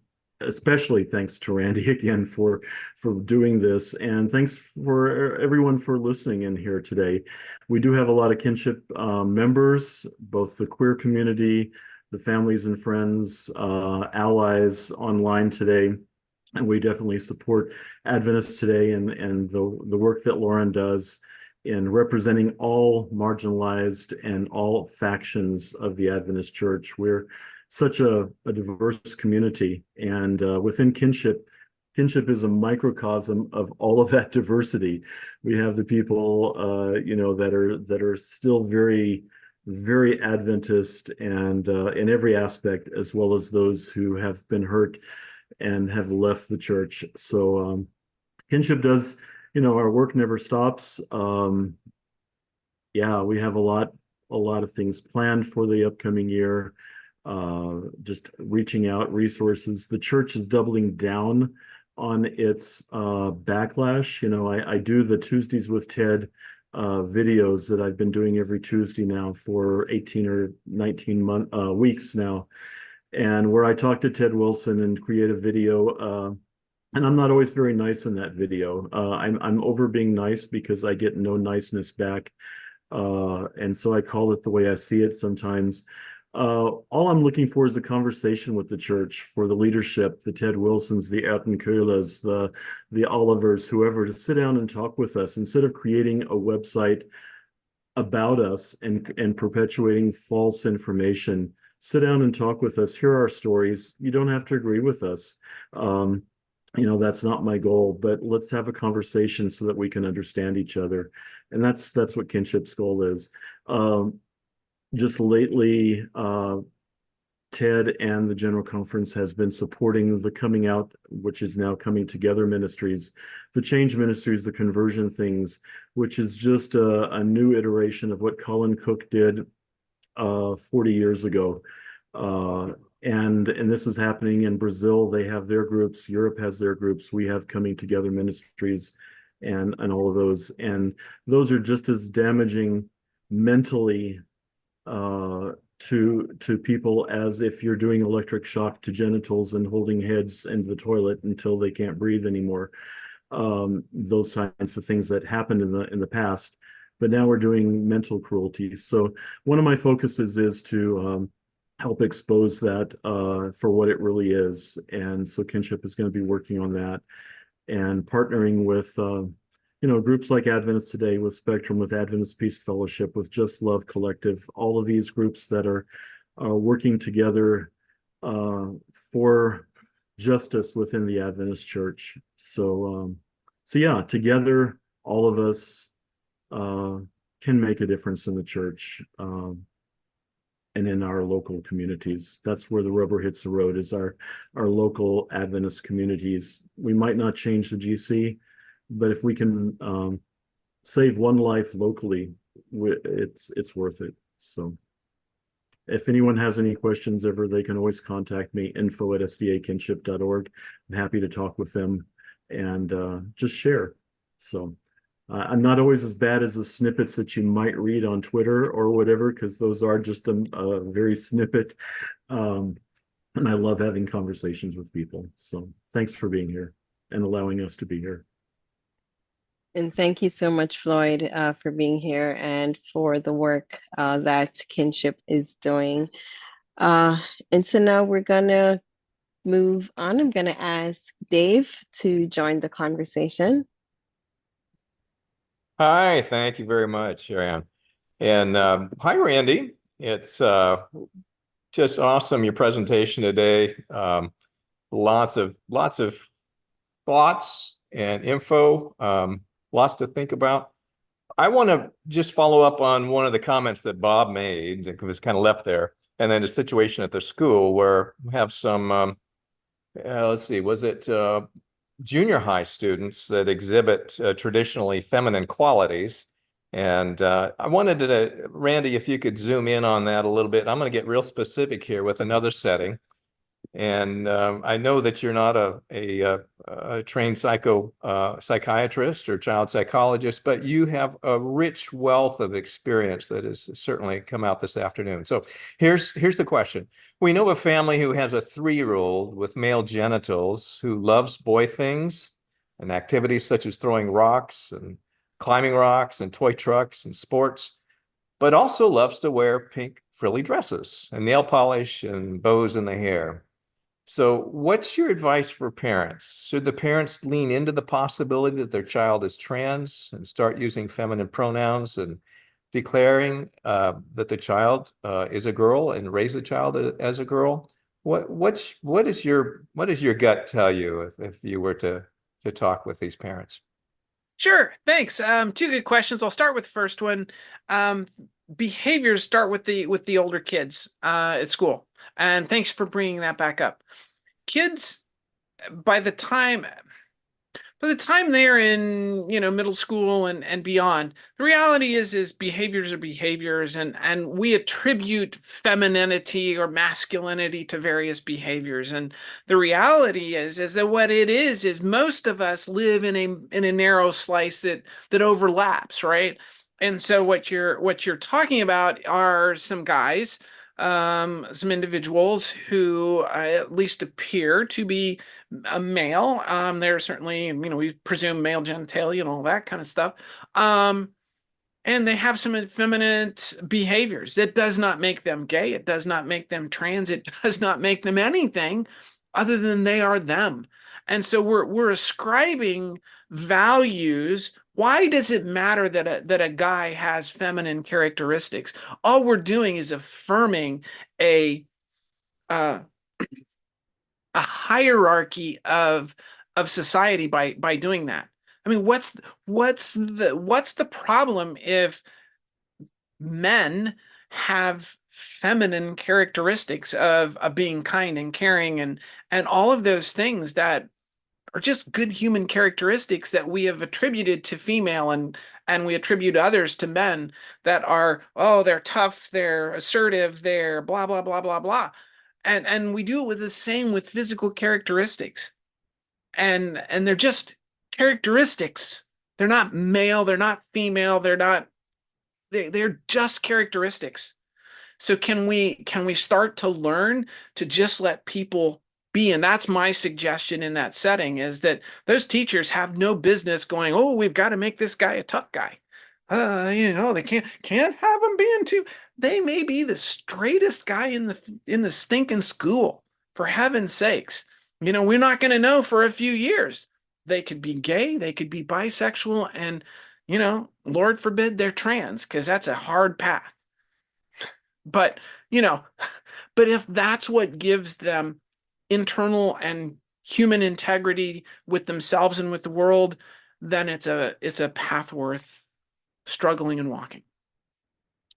especially thanks to Randi again for doing this, and thanks for everyone for listening in here today. We do have a lot of kinship members, both the queer community, the families and friends, allies online today, and we definitely support Adventists today and the work that Lauren does in representing all marginalized and all factions of the Adventist Church. We're such a diverse community, and within kinship is a microcosm of all of that diversity. We have the people that are still very, very Adventist and in every aspect, as well as those who have been hurt and have left the church. So kinship does, our work never stops. Yeah, we have a lot of things planned for the upcoming year. Just reaching out resources. The church is doubling down on its backlash. I do the Tuesdays with Ted videos that I've been doing every Tuesday now for 18 or 19 weeks now, and where I talk to Ted Wilson and create a video. And I'm not always very nice in that video. I'm over being nice because I get no niceness back. And so I call it the way I see it sometimes. All I'm looking for is a conversation with the church, for the leadership, the Ted Wilsons, the Elton Kulas, the Olivers, whoever, to sit down and talk with us instead of creating a website about us and perpetuating false information. Sit down and talk with us. Hear our stories. You don't have to agree with us. That's not my goal, but let's have a conversation so that we can understand each other. And that's what kinship's goal is. Just lately, Ted and the General Conference has been supporting the Coming Out, which is now Coming Together Ministries, the Change Ministries, the Conversion Things, which is just a new iteration of what Colin Cook did 40 years ago. And this is happening in Brazil. They have their groups. Europe has their groups. We have Coming Together Ministries and all of those. And those are just as damaging mentally to people as if you're doing electric shock to genitals and holding heads into the toilet until they can't breathe anymore. Those kinds of things that happened in the past, but now we're doing mental cruelty. So one of my focuses is to help expose that for what it really is. And so kinship is going to be working on that and partnering with groups like Adventist Today, with Spectrum, with Adventist Peace Fellowship, with Just Love Collective, all of these groups that are working together for justice within the Adventist Church. So yeah, together, all of us can make a difference in the church and in our local communities. That's where the rubber hits the road, is our local Adventist communities. We might not change the GC, but if we can save one life locally, it's worth it. So if anyone has any questions ever, they can always contact me, info@sdakinship.org. I'm happy to talk with them and just share. So I'm not always as bad as the snippets that you might read on Twitter or whatever, because those are just a very snippet. And I love having conversations with people. So thanks for being here and allowing us to be here. And thank you so much, Floyd, for being here and for the work that Kinship is doing. And so now we're going to move on. I'm going to ask Dave to join the conversation. Hi, thank you very much, Sharon. And hi, Randy. It's just awesome, your presentation today. Lots of thoughts and info. Lots to think about. I want to just follow up on one of the comments that Bob made. It was kind of left there. And then the situation at the school where we have some, let's see, was it junior high students that exhibit traditionally feminine qualities. And I wanted to, Randy, if you could zoom in on that a little bit. I'm going to get real specific here with another setting. And I know that you're not a trained psychiatrist or child psychologist, but you have a rich wealth of experience that has certainly come out this afternoon. So here's the question. We know a family who has a 3-year-old with male genitals who loves boy things and activities such as throwing rocks and climbing rocks and toy trucks and sports, but also loves to wear pink frilly dresses and nail polish and bows in the hair. So what's your advice for parents? Should the parents lean into the possibility that their child is trans and start using feminine pronouns and declaring that the child is a girl and raise the child as a girl? What does your gut tell you if you were to talk with these parents? Sure, thanks. 2 good questions. I'll start with the first one. Behaviors start with the older kids at school, and thanks for bringing that back up. Kids, by the time they're in middle school and beyond, the reality is behaviors are behaviors, and we attribute femininity or masculinity to various behaviors. And the reality is that what it is most of us live in a narrow slice that overlaps, right? And so what you're talking about are some guys, some individuals who at least appear to be a male. They're certainly, we presume male genitalia and all that kind of stuff. And they have some effeminate behaviors. It does not make them gay. It does not make them trans. It does not make them anything other than they are them. And so we're ascribing values. Why does it matter that a guy has feminine characteristics? All we're doing is affirming a hierarchy of society by doing that. I mean, what's the problem if men have feminine characteristics of being kind and caring and all of those things that are just good human characteristics that we have attributed to female, and we attribute others to men that are, oh, they're tough, they're assertive, they're blah blah blah blah blah. And we do it with the same with physical characteristics. And they're just characteristics. They're not male, they're not female, they're just characteristics. So can we start to learn to just let people be? And that's my suggestion in that setting, is that those teachers have no business going, oh, we've got to make this guy a tough guy. They can't have him being too. They may be the straightest guy in the stinking school, for heaven's sakes. We're not going to know for a few years. They could be gay, they could be bisexual, and Lord forbid they're trans, because that's a hard path. But but if that's what gives them internal and human integrity with themselves and with the world, then it's a path worth struggling and walking.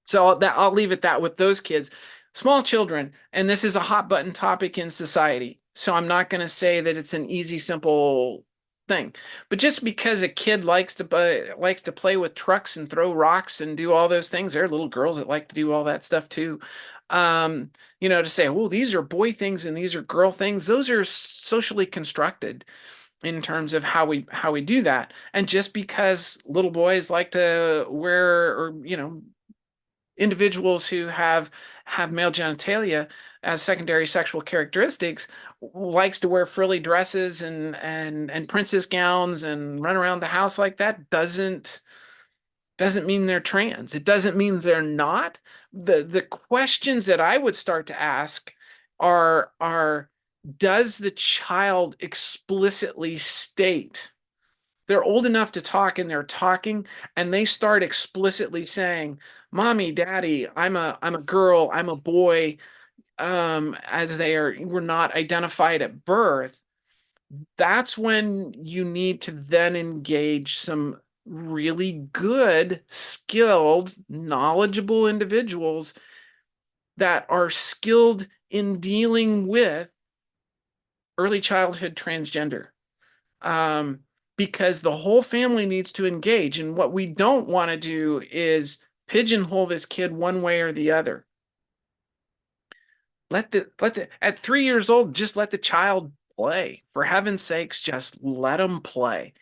So I'll leave it that with those kids. Small children, and this is a hot button topic in society, so I'm not going to say that it's an easy, simple thing. But just because a kid likes to play with trucks and throw rocks and do all those things, there are little girls that like to do all that stuff too. To say, well, these are boy things and these are girl things, those are socially constructed in terms of how we do that. And just because little boys like to wear, or individuals who have male genitalia as secondary sexual characteristics likes to wear frilly dresses and princess gowns and run around the house like that, doesn't mean they're trans. It doesn't mean they're not. The questions that I would start to ask are does the child explicitly state, they're old enough to talk and they're talking, and they start explicitly saying, mommy, daddy, I'm a girl, I'm a boy, as were not identified at birth. That's when you need to then engage some really good, skilled, knowledgeable individuals that are skilled in dealing with early childhood transgender. because the whole family needs to engage. And what we don't want to do is pigeonhole this kid one way or the other. At 3 years old, just let the child play. For heaven's sakes, just let them play.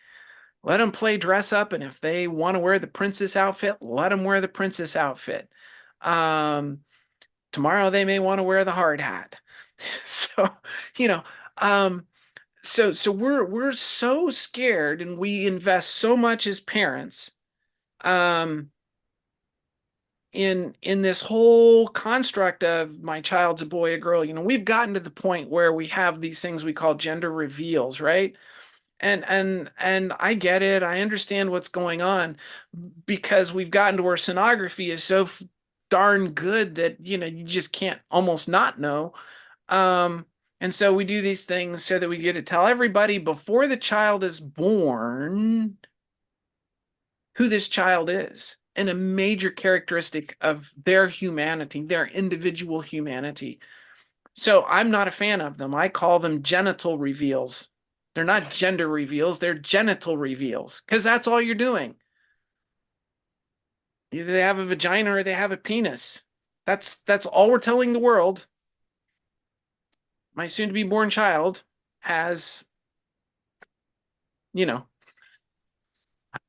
Let them play dress up, and if they want to wear the princess outfit, let them wear the princess outfit. Tomorrow they may want to wear the hard hat. So, you know, so we're so scared, and we invest so much as parents in this whole construct of my child's a boy, a girl. You know, we've gotten to the point where we have these things we call gender reveals, right? And I get it. I understand what's going on, because we've gotten to where sonography is so darn good that, you know, you just can't almost not know. And so we do these things so that we get to tell everybody before the child is born who this child is, and a major characteristic of their humanity, their individual humanity. So I'm not a fan of them. I call them genital reveals. They're not gender reveals, they're genital reveals, because that's all you're doing. Either they have a vagina or they have a penis. That's all we're telling the world. My soon-to-be born child has, you know.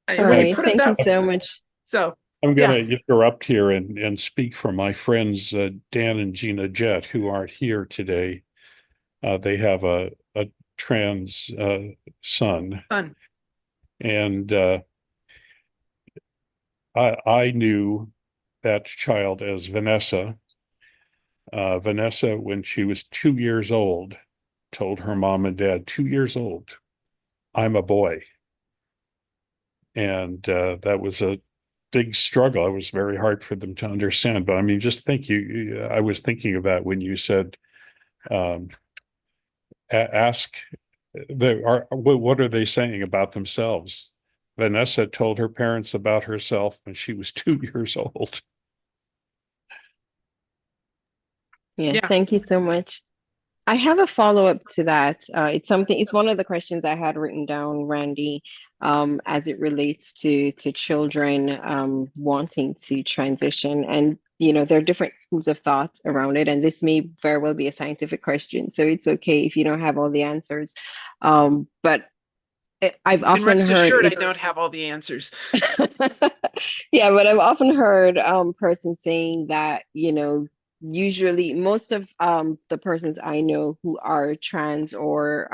All right. Thank you so much. So I'm going to interrupt here and speak for my friends, Dan and Gina Jett, who aren't here today. They have a trans son. And I knew that child as Vanessa. Vanessa, when she was 2 years old, told her mom and dad, 2 years old, I'm a boy. And that was a big struggle. It was very hard for them to understand. But I mean, just think, I was thinking of that when you said, ask, what are they saying about themselves? Vanessa told her parents about herself when she was 2 years old. Yeah, thank you so much. I have a follow-up to that. It's one of the questions I had written down, Randy, as it relates to children wanting to transition. And, you know, there are different schools of thought around it, and this may very well be a scientific question, so it's okay if you don't have all the answers. But I've often rest heard assured, I don't have all the answers. Yeah, but I've often heard persons saying that, you know, usually most of the persons I know who are trans or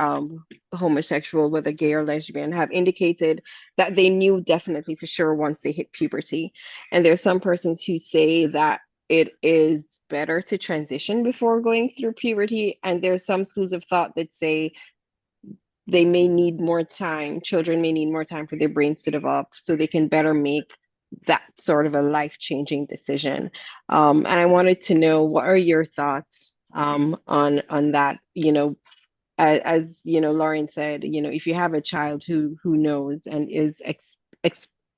homosexual, whether gay or lesbian, have indicated that they knew definitely for sure once they hit puberty. And there's some persons who say that it is better to transition before going through puberty. And there's some schools of thought that say they may need more time, children may need more time for their brains to develop so they can better make that sort of a life-changing decision. And I wanted to know, what are your thoughts on that? You know, as you know, Lauren said, you know, if you have a child who knows and is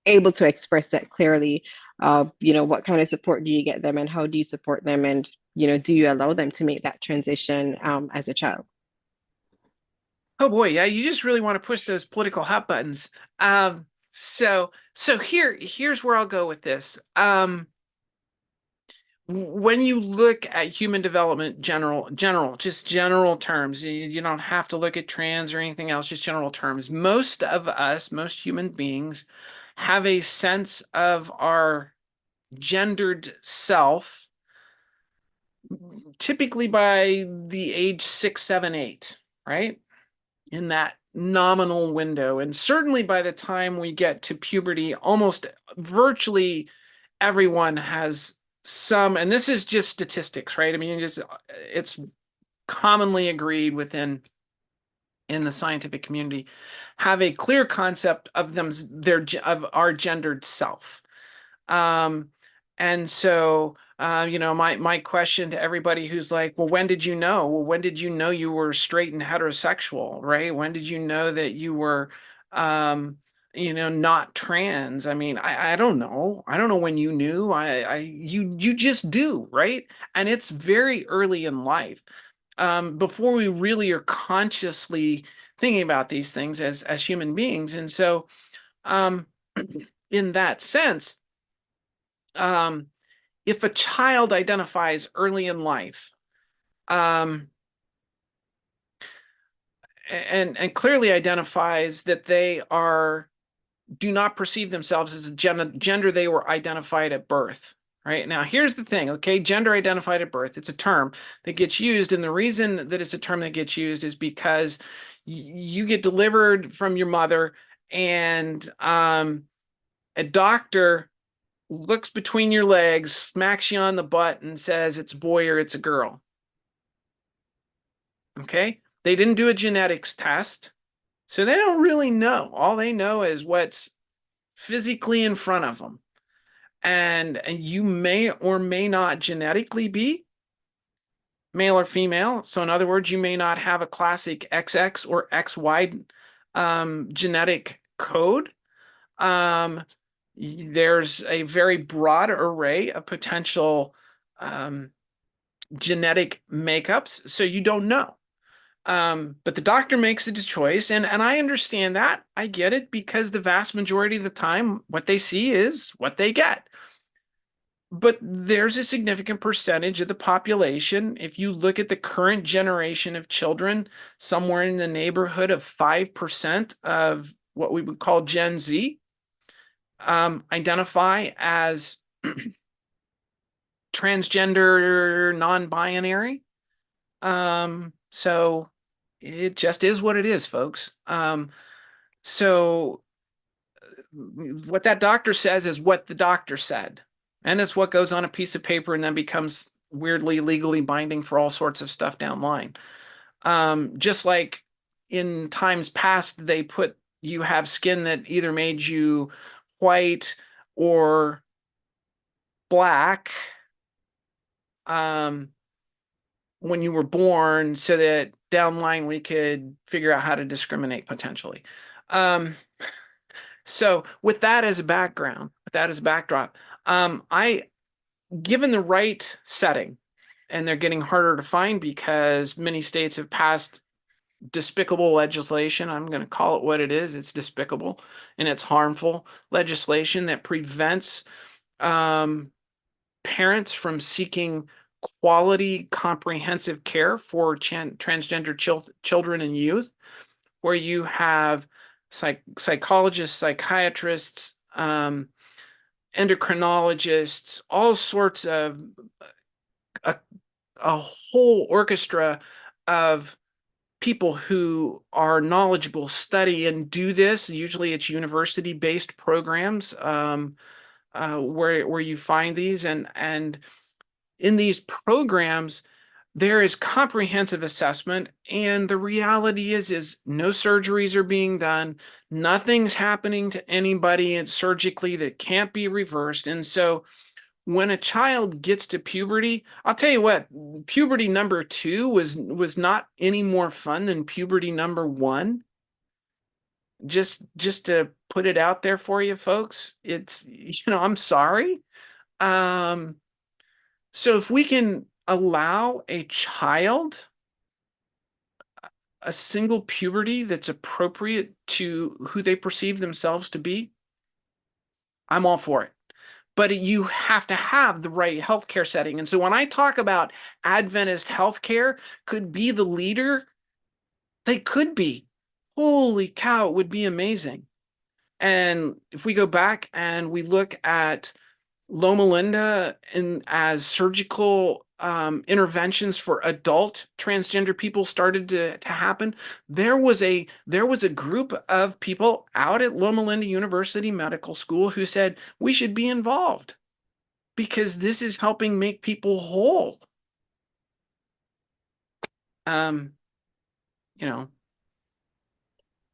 able to express that clearly, you know, what kind of support do you get them, and how do you support them, and, you know, do you allow them to make that transition as a child? Oh boy, yeah, you just really want to push those political hot buttons. So here's where I'll go with this. When you look at human development, just general terms, you don't have to look at trans or anything else, just general terms. Most of us, most human beings, have a sense of our gendered self, typically by the age 6, 7, 8, right? In that nominal window. And certainly by the time we get to puberty, almost virtually everyone has some, and this is just statistics, right? I mean, it's commonly agreed in the scientific community, have a clear concept of of our gendered self. And so, you know, my question to everybody who's like, well, when did you know? Well, when did you know you were straight and heterosexual, right? When did you know that you were, you know, not trans? I mean, I don't know. I don't know when you knew. You just do, right? And it's very early in life, before we really are consciously thinking about these things as human beings. And so in that sense, if a child identifies early in life, and clearly identifies that they do not perceive themselves as a gender they were identified at birth. Right now, here's the thing, okay? Gender identified at birth, it's a term that gets used. And the reason that it's a term that gets used is because you get delivered from your mother, and a doctor looks between your legs, smacks you on the butt, and says it's a boy or it's a girl. Okay? They didn't do a genetics test, so they don't really know. All they know is what's physically in front of them. And you may or may not genetically be male or female. So in other words, you may not have a classic XX or XY genetic code. There's a very broad array of potential genetic makeups, so you don't know. But the doctor makes a choice, and I understand that. I get it, because the vast majority of the time, what they see is what they get. But there's a significant percentage of the population. If you look at the current generation of children, somewhere in the neighborhood of 5% of what we would call Gen Z identify as transgender, non-binary. So it just is what it is, folks. So what that doctor says is what the doctor said. And it's what goes on a piece of paper and then becomes weirdly legally binding for all sorts of stuff down the line. Just like in times past, you have skin that either made you white or black when you were born, so that down the line we could figure out how to discriminate potentially. So with that as a background, with that as a backdrop, given the right setting, and they're getting harder to find because many states have passed despicable legislation. I'm going to call it what it is. It's despicable and it's harmful legislation that prevents parents from seeking quality, comprehensive care for transgender children and youth, where you have psychologists, psychiatrists, endocrinologists, all sorts of a whole orchestra of people who are knowledgeable, study and do this. Usually it's university-based programs where you find these, and in these programs there is comprehensive assessment, and the reality is no surgeries are being done, nothing's happening to anybody surgically that can't be reversed. And so when a child gets to puberty, I'll tell you what, puberty number 2 was not any more fun than puberty number 1. Just to put it out there for you folks, it's, I'm sorry. So if we can allow a child a single puberty that's appropriate to who they perceive themselves to be, I'm all for it. But you have to have the right healthcare setting. And so when I talk about Adventist healthcare could be the leader, they could be. Holy cow, it would be amazing. And if we go back and we look at Loma Linda as surgical interventions for adult transgender people started to happen, there was a group of people out at Loma Linda University Medical School who said we should be involved because this is helping make people whole. The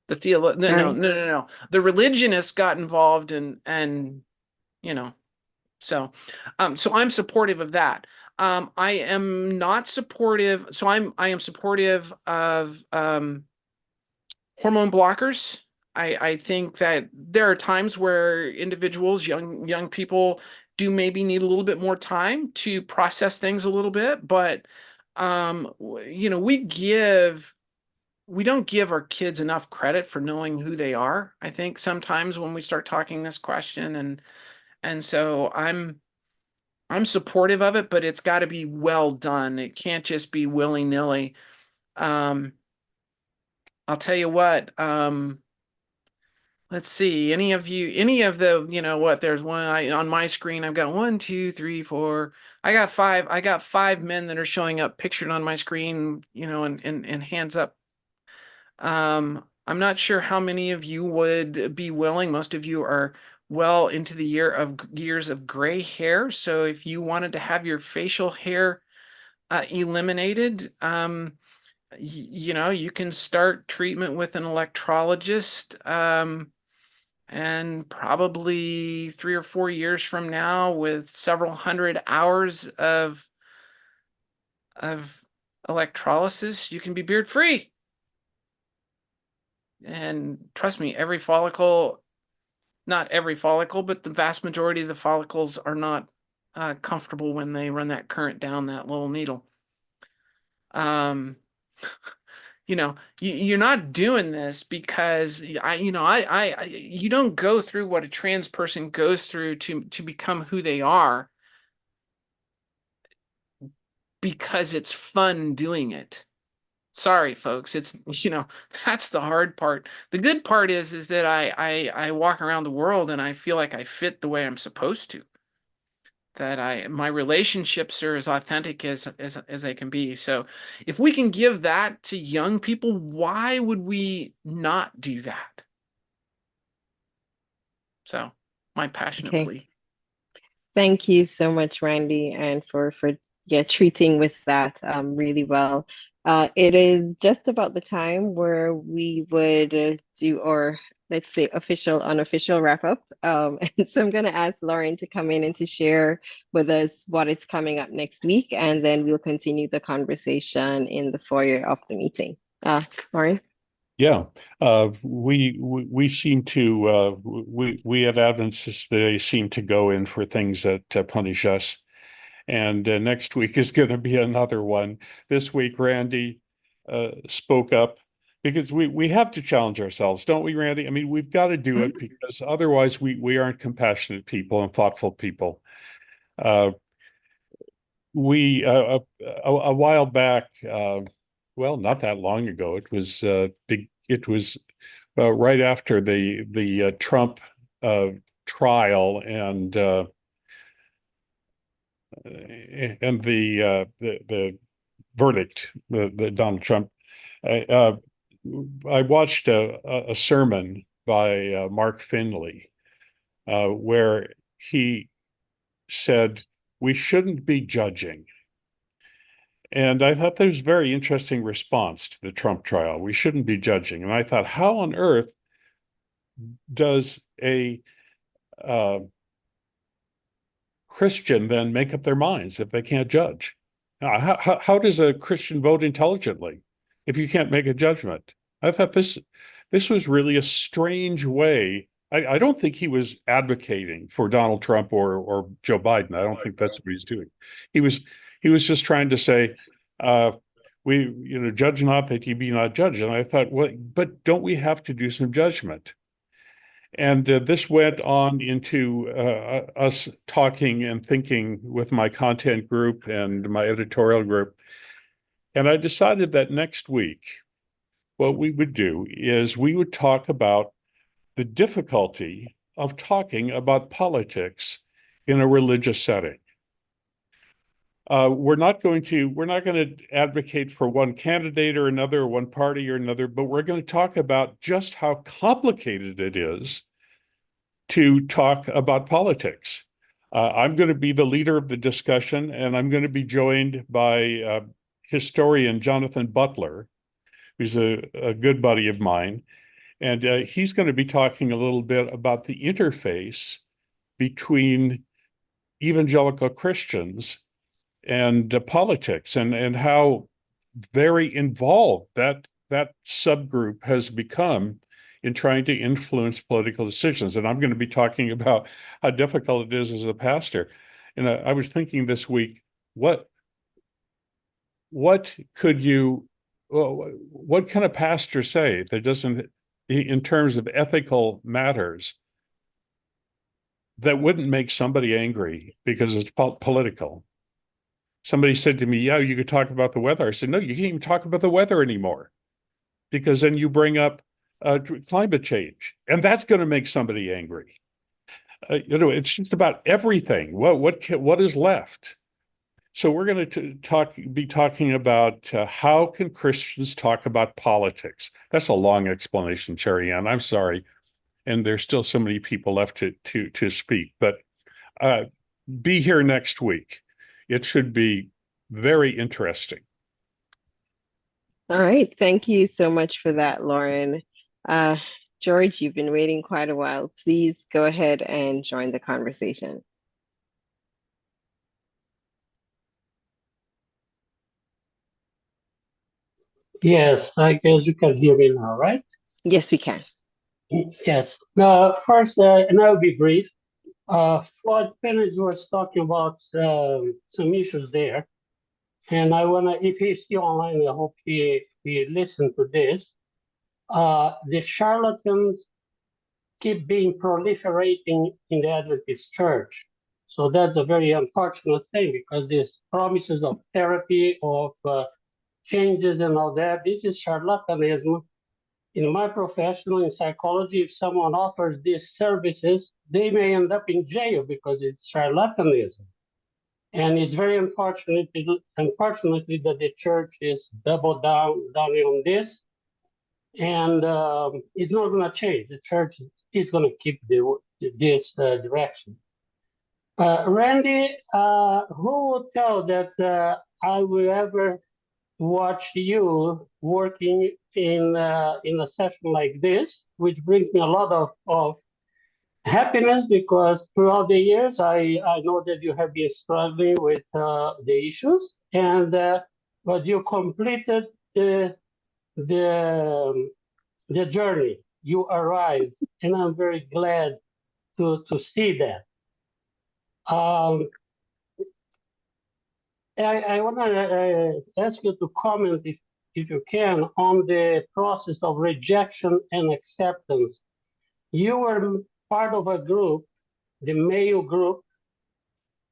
the religionists got involved, and so I'm supportive of that. I am not supportive. So I am supportive of hormone blockers. I think that there are times where individuals, young people, do maybe need a little bit more time to process things a little bit, but we give we don't give our kids enough credit for knowing who they are, I think, sometimes when we start talking this question. And so I'm supportive of it, but it's got to be well done. It can't just be willy-nilly. I'll tell you what, let's see, any of the, there's one on my screen, I've got 1, 2, 3, 4. I got five men that are showing up pictured on my screen, and hands up. I'm not sure how many of you would be willing. Most of you are well into the years of gray hair. So if you wanted to have your facial hair eliminated, you can start treatment with an electrologist. And probably 3 or 4 years from now, with several hundred hours of electrolysis, you can be beard free. And trust me, not every follicle, but the vast majority of the follicles are not comfortable when they run that current down that little needle. You're not doing this because you don't go through what a trans person goes through to become who they are because it's fun doing it. Sorry, folks. It's, that's the hard part. The good part is that I walk around the world and I feel like I fit the way I'm supposed to. That my relationships are as authentic as they can be. So if we can give that to young people, why would we not do that? So my passionate plea. Thank you so much, Randy, and for treating with that really well. It is just about the time where we would do our, let's say, official, unofficial wrap up. And so I'm going to ask Lauren to come in and to share with us what is coming up next week, and then we'll continue the conversation in the foyer of the meeting. Lauren? Yeah, we seem to we at Adventist today seem to go in for things that punish us, and next week is going to be another one. This week, Randy spoke up because we have to challenge ourselves, don't we, Randy? I mean, we've got to do it because otherwise we aren't compassionate people and thoughtful people. We a while back. Well, not that long ago. It was big. It was right after the Trump trial and the verdict, the Donald Trump. I watched a sermon by Mark Finley where he said we shouldn't be judging. And I thought that was a very interesting response to the Trump trial. We shouldn't be judging. And I thought, how on earth does a Christian then make up their minds if they can't judge? How does a Christian vote intelligently if you can't make a judgment? I thought this was really a strange way. I don't think he was advocating for Donald Trump or Joe Biden. I don't think that's what he's doing. He was just trying to say, judge not that ye be not judged. And I thought, well, but don't we have to do some judgment? And this went on into us talking and thinking with my content group and my editorial group. And I decided that next week, what we would do is we would talk about the difficulty of talking about politics in a religious setting. We're not going to advocate for one candidate or another, or one party or another, but we're going to talk about just how complicated it is to talk about politics. I'm going to be the leader of the discussion, and I'm going to be joined by historian Jonathan Butler, who's a good buddy of mine. And he's going to be talking a little bit about the interface between evangelical Christians and politics, and how very involved that subgroup has become in trying to influence political decisions. And I'm going to be talking about how difficult it is as a pastor. And I was thinking this week, what could you well, what can a pastor say that doesn't, in terms of ethical matters, that wouldn't make somebody angry because it's political? Somebody said to me, yeah, you could talk about the weather. I said, no, you can't even talk about the weather anymore, because then you bring up climate change, and that's going to make somebody angry. It's just about everything. What is left? So we're going to be talking about how can Christians talk about politics. That's a long explanation, Cherry Ann. I'm sorry, and there's still so many people left to speak. But be here next week. It should be very interesting. All right. Thank you so much for that, Lauren. George, you've been waiting quite a while. Please go ahead and join the conversation. Yes, I guess you can hear me now, right? Yes, we can. Yes. First, and I'll be brief. Floyd Penney was talking about some issues there, and I wanna, if he's still online, I hope he listened to this. The charlatans keep being proliferating in the Adventist church. So that's a very unfortunate thing, because these promises of therapy, of changes and all that, this is charlatanism. In my profession in psychology, if someone offers these services, they may end up in jail because it's charlatanism. And it's very unfortunate, unfortunately, that the church is double down on this. And it's not going to change. The church is going to keep this direction. Randy, who will tell that I will ever watch you working in a session like this, which brings me a lot of happiness, because throughout the years I know that you have been struggling with the issues, and but you completed the journey. You arrived, and I'm very glad to see that. I want to ask you to comment, if you can, on the process of rejection and acceptance. You were part of a group, the male group,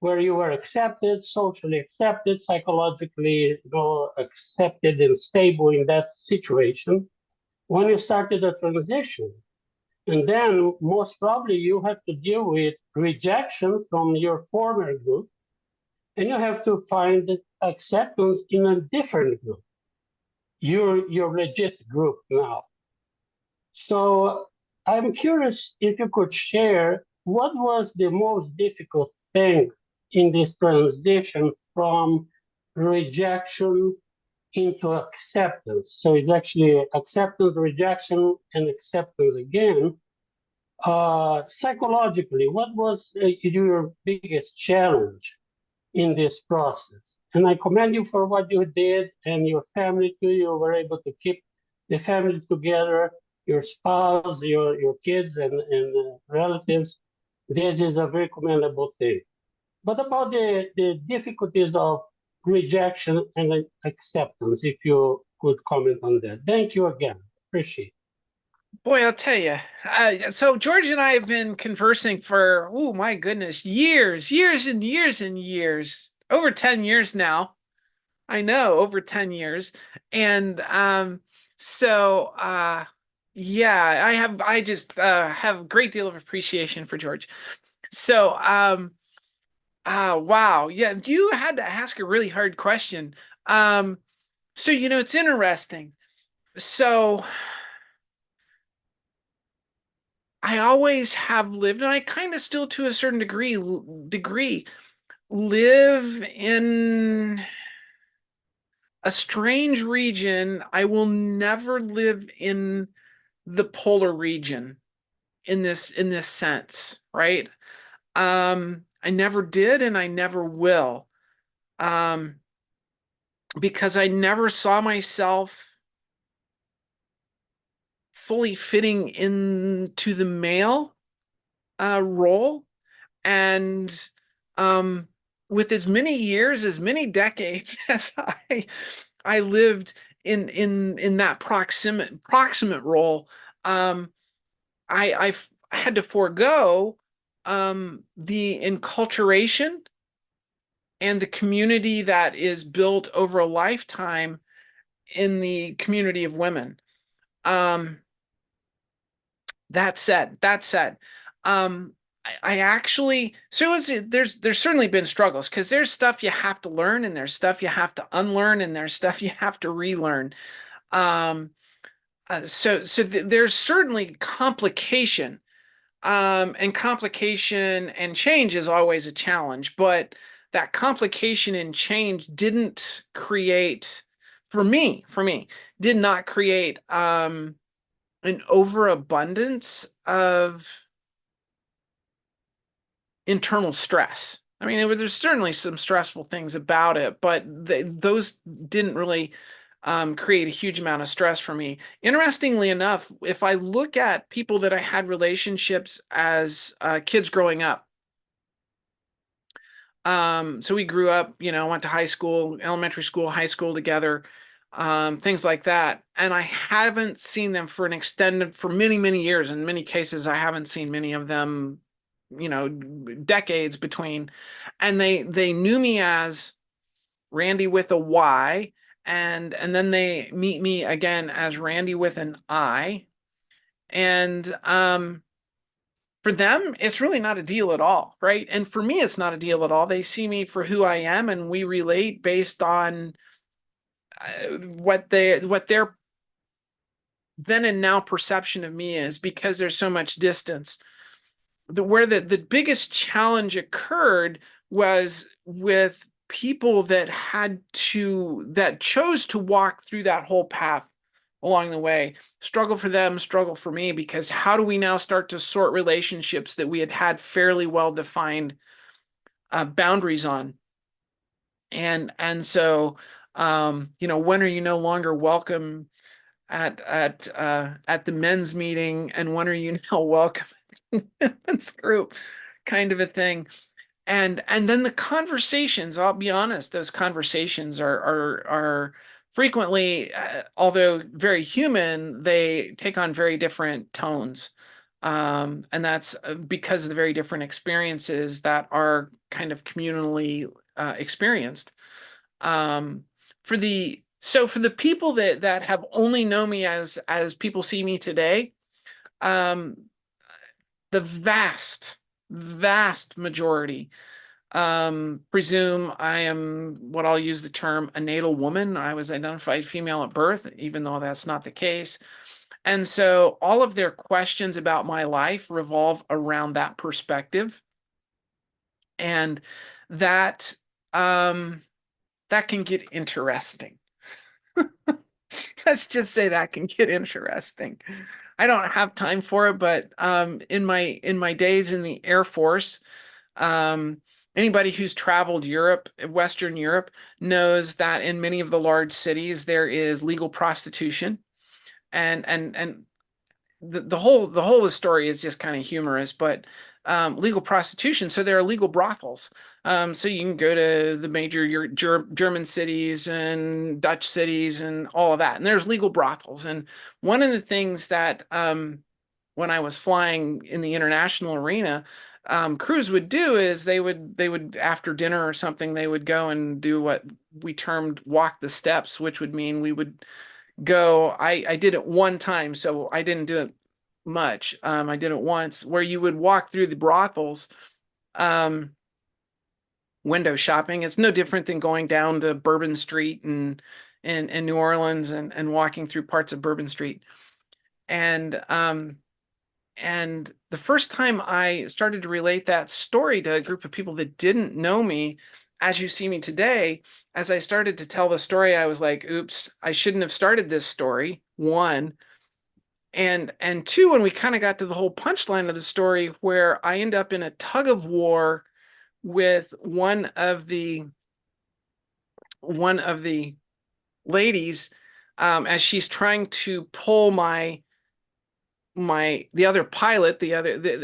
where you were accepted, socially accepted, psychologically accepted and stable in that situation. When you started a transition, and then most probably you have to deal with rejection from your former group, and you have to find acceptance in a different group, your legit group now. So I'm curious if you could share what was the most difficult thing in this transition from rejection into acceptance. So it's actually acceptance, rejection, and acceptance again. Psychologically, what was your biggest challenge in this process? And I commend you for what you did, and your family too. You were able to keep the family together, your spouse, your kids and relatives. This is a very commendable thing. But about the difficulties of rejection and acceptance, if you could comment on that. Thank you again. Appreciate it. Boy, I'll tell you. So George and I have been conversing for, oh my goodness, years and years, over 10 years now. I know, over 10 years. And yeah, I just have a great deal of appreciation for George. So wow, yeah, you had to ask a really hard question. So it's interesting. So I always have lived, and I kind of still, to a certain degree, live in a strange region. I will never live in the polar region in this sense, right? I never did, and I never will, because I never saw myself fully fitting into the male role. And with as many years, as many decades as I lived in that proximate role, I had to forego the enculturation and the community that is built over a lifetime in the community of women. That said, I actually, there's certainly been struggles, because there's stuff you have to learn, and there's stuff you have to unlearn, and there's stuff you have to relearn. There's certainly complication, and complication and change is always a challenge, but that complication and change didn't create, for me, did not create an overabundance of internal stress. I mean, there's certainly some stressful things about it, but those didn't really create a huge amount of stress for me. Interestingly enough, if I look at people that I had relationships as kids growing up, so we grew up, went to high school, elementary school, high school together, things like that. And I haven't seen them for many, many years. In many cases, I haven't seen many of them, decades between. And they knew me as Randi with a Y, and then they meet me again as Randi with an I. And for them, it's really not a deal at all, right? And for me, it's not a deal at all. They see me for who I am, and we relate based on what their then and now perception of me is, because there's so much distance. Where the biggest challenge occurred was with people that chose to walk through that whole path along the way. Struggle for them, struggle for me, because how do we now start to sort relationships that we had fairly well defined boundaries on? And so when are you no longer welcome at the men's meeting, and when are you now welcome at the women's group, kind of a thing. And then the conversations, I'll be honest, those conversations are frequently, although very human, they take on very different tones. And that's because of the very different experiences that are kind of communally experienced. For the people that have only known me as people see me today, the vast majority presume I am what I'll use the term a natal woman. I was identified female at birth, even though that's not the case. And so all of their questions about my life revolve around that perspective. And that can get interesting. Let's just say that can get interesting. I don't have time for it, but in my days in the Air Force, anybody who's traveled Western Europe, knows that in many of the large cities there is legal prostitution, and the whole of the story is just kind of humorous, but legal prostitution. So there are legal brothels. So you can go to the major German cities and Dutch cities and all of that, and there's legal brothels. And one of the things that when I was flying in the international arena, crews would do is they would after dinner or something, they would go and do what we termed walk the steps, which would mean we would go. I did it one time, so I didn't do it much. I did it once, where you would walk through the brothels, window shopping. It's no different than going down to Bourbon Street in New Orleans and walking through parts of Bourbon Street. And the first time I started to relate that story to a group of people that didn't know me as you see me today, as I started to tell the story, I was like, oops, I shouldn't have started this story, one. And two, when we kind of got to the whole punchline of the story, where I end up in a tug of war with one of the ladies, as she's trying to pull the other pilot,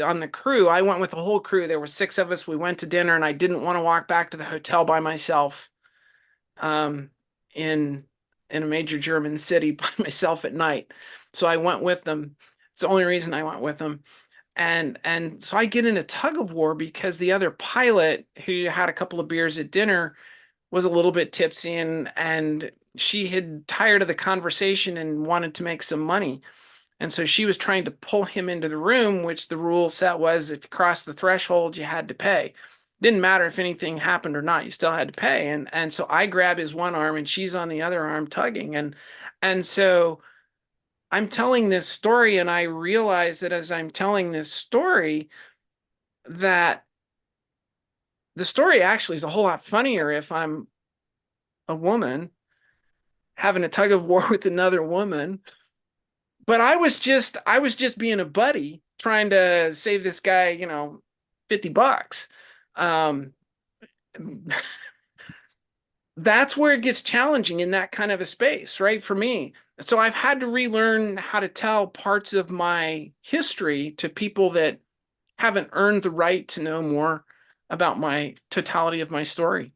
on the crew. I went with the whole crew. There were 6 of us. We went to dinner, and I didn't want to walk back to the hotel by myself in in a major German city by myself at night. So I went with them. It's the only reason I went with them. And so I get in a tug of war because the other pilot, who had a couple of beers at dinner, was a little bit tipsy, and she had tired of the conversation and wanted to make some money. And so she was trying to pull him into the room, which the rule set was if you crossed the threshold, you had to pay. Didn't matter if anything happened or not, you still had to pay. And so I grab his one arm and she's on the other arm tugging. And so I'm telling this story, and I realize that as I'm telling this story, that the story actually is a whole lot funnier if I'm a woman having a tug of war with another woman. But I was just being a buddy trying to save this guy, you know, $50. That's where it gets challenging in that kind of a space, right? For me. So I've had to relearn how to tell parts of my history to people that haven't earned the right to know more about my totality of my story.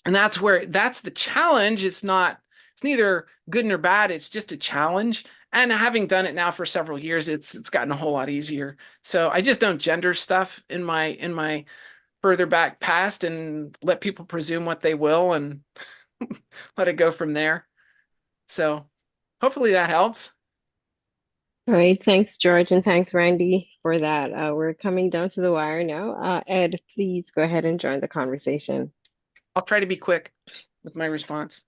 And that's the challenge. It's neither good nor bad. It's just a challenge. And having done it now for several years, it's gotten a whole lot easier. So I just don't gender stuff in my further back past and let people presume what they will and let it go from there. So hopefully that helps. All right, thanks, George, and thanks, Randy, for that. We're coming down to the wire now. Ed, please go ahead and join the conversation. I'll try to be quick with my response.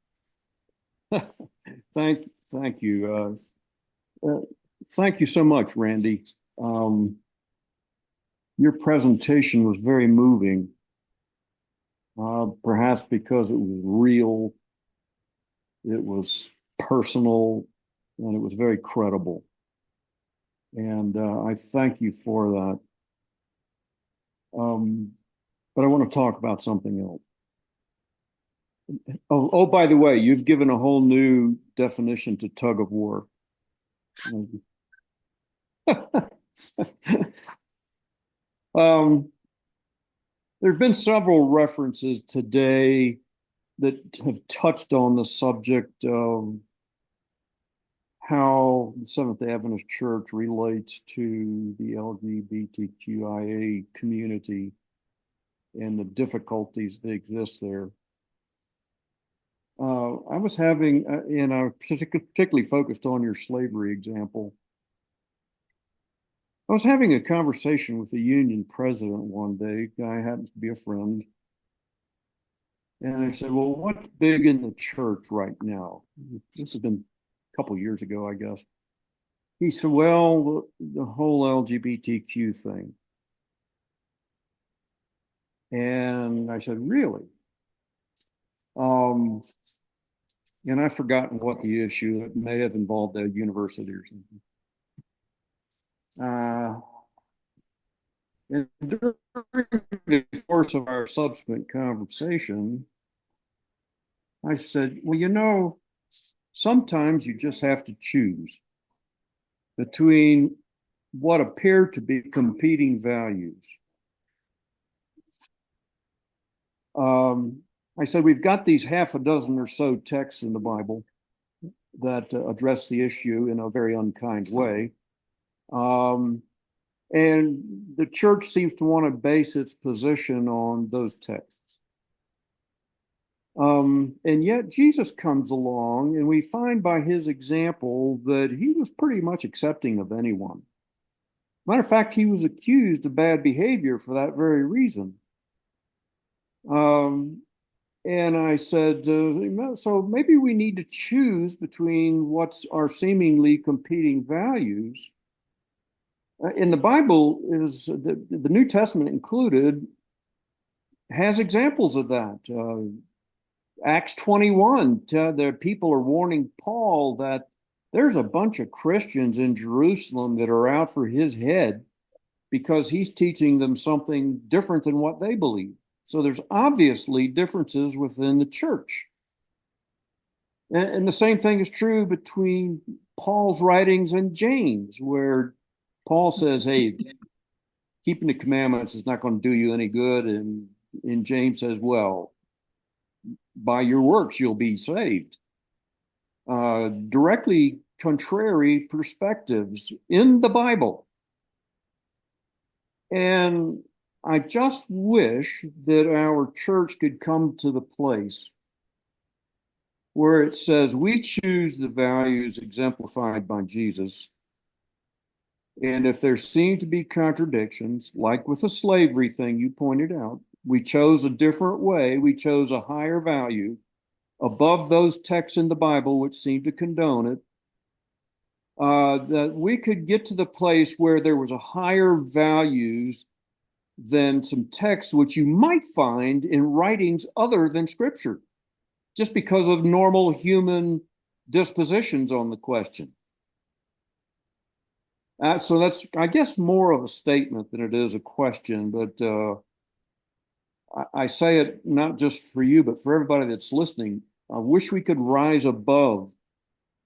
Thank you. Thank you so much, Randy. Your presentation was very moving, perhaps because it was real, it was personal, and it was very credible. And I thank you for that. But I want to talk about something else. Oh, by the way, you've given a whole new definition to tug of war. There have been several references today that have touched on the subject of how the Seventh-day Adventist Church relates to the LGBTQIA community and the difficulties that exist there. I was having, and I particularly focused on your slavery example. I was having a conversation with the union president one day. Guy happens to be a friend. And I said, well, what's big in the church right now? This has been a couple of years ago, I guess. He said, well, the whole LGBTQ thing. And I said, really? And I've forgotten what the issue, it may have involved a university or something. And during the course of our subsequent conversation, I said, well, you know, sometimes you just have to choose between what appear to be competing values. I said, we've got these half a dozen or so texts in the Bible that address the issue in a very unkind way. And the church seems to want to base its position on those texts. And yet Jesus comes along, and we find by his example that he was pretty much accepting of anyone. Matter of fact, he was accused of bad behavior for that very reason. And I said, so maybe we need to choose between what's our seemingly competing values. In the Bible, is the New Testament included, has examples of that. Acts 21, the people are warning Paul that there's a bunch of Christians in Jerusalem that are out for his head because he's teaching them something different than what they believe. So there's obviously differences within the church. And the same thing is true between Paul's writings and James, where Paul says, hey, keeping the commandments is not going to do you any good. And James says, well, by your works, you'll be saved. directly contrary perspectives in the Bible. And I just wish that our church could come to the place where it says we choose the values exemplified by Jesus. And if there seem to be contradictions, like with the slavery thing you pointed out, we chose a different way, we chose a higher value above those texts in the Bible which seem to condone it, that we could get to the place where there was a higher values than some texts which you might find in writings other than Scripture, just because of normal human dispositions on the question. So that's, I guess, more of a statement than it is a question, but I say it not just for you, but for everybody that's listening. I wish we could rise above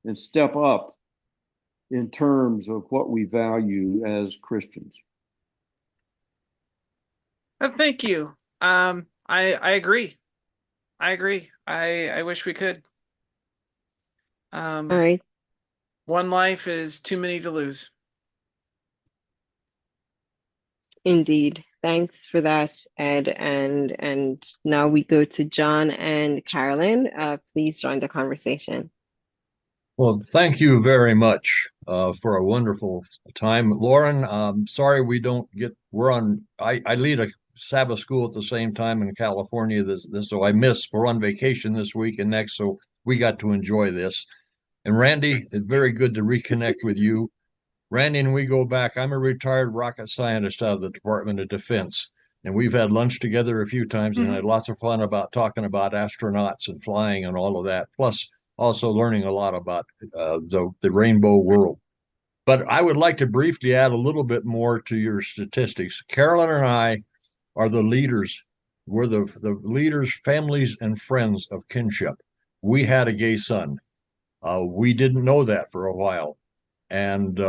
and step up in terms of what we value as Christians. Thank you. I agree. I wish we could. All right. One life is too many to lose. Indeed. Thanks for that, Ed. And now we go to John and Carolyn. Please join the conversation. Well, thank you very much for a wonderful time. Lauren, sorry we don't get, I lead a Sabbath school at the same time in California, so we're on vacation this week and next, so we got to enjoy this. And Randy, it's very good to reconnect with you. Randy and we go back. I'm a retired rocket scientist out of the Department of Defense, and we've had lunch together a few times and had lots of fun about talking about astronauts and flying and all of that, plus also learning a lot about the rainbow world. But I would like to briefly add a little bit more to your statistics. Carolyn and I are the leaders. We're the leaders, families, and friends of kinship. We had a gay son. We didn't know that for a while. And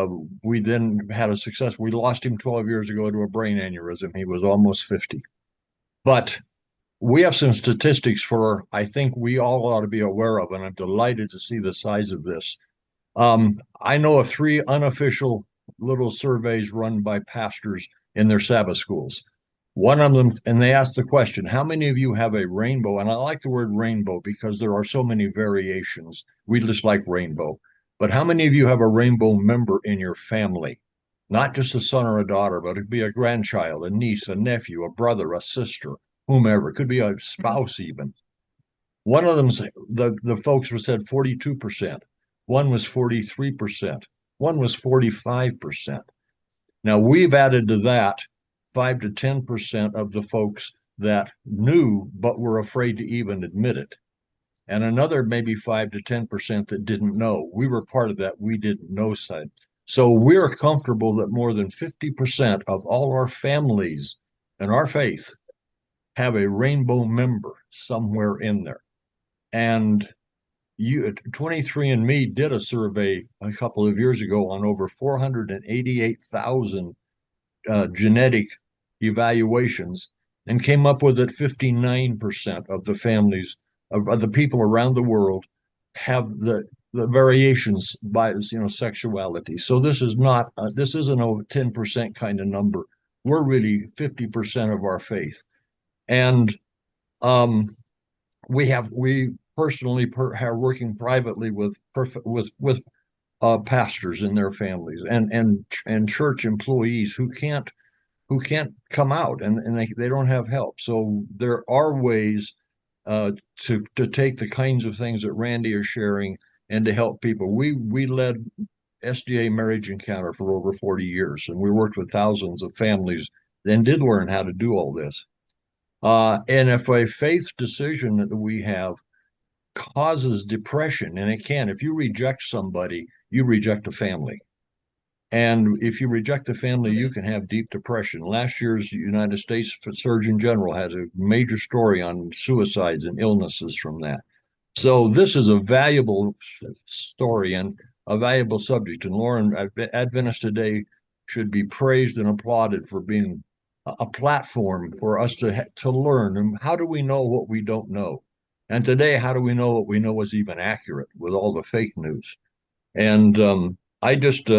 we then had a success. We lost him 12 years ago to a brain aneurysm. He was almost 50. But we have some statistics I think we all ought to be aware of, and I'm delighted to see the size of this. I know of 3 unofficial little surveys run by pastors in their Sabbath schools. One of them, and they asked the question, how many of you have a rainbow? And I like the word rainbow because there are so many variations. We just like rainbow. But how many of you have a rainbow member in your family? Not just a son or a daughter, but it could be a grandchild, a niece, a nephew, a brother, a sister, whomever. It could be a spouse even. One of them, the folks were said 42%. One was 43%. One was 45%. Now we've added to that 5 to 10% of the folks that knew but were afraid to even admit it. And another maybe 5 to 10% that didn't know. We were part of that we didn't know side. So we're comfortable that more than 50% of all our families and our faith have a rainbow member somewhere in there. And 23andMe did a survey a couple of years ago on over 488,000 genetic evaluations and came up with that 59% of the families of the people around the world have the variations by sexuality. So this isn't a 10% kind of number. We're really 50% of our faith. And we personally are working privately with pastors and their families and church employees who can't come out and they don't have help. So there are ways to take the kinds of things that Randy is sharing and to help people. We led SDA Marriage Encounter for over 40 years, and we worked with thousands of families and did learn how to do all this. And if a faith decision that we have causes depression, and it can, if you reject somebody, you reject a family. And if you reject the family, you can have deep depression. Last year's United States Surgeon General had a major story on suicides and illnesses from that. So this is a valuable story and a valuable subject. And Lauren, Adventist Today should be praised and applauded for being a platform for us to learn. And how do we know what we don't know? And today, how do we know what we know is even accurate with all the fake news? And I just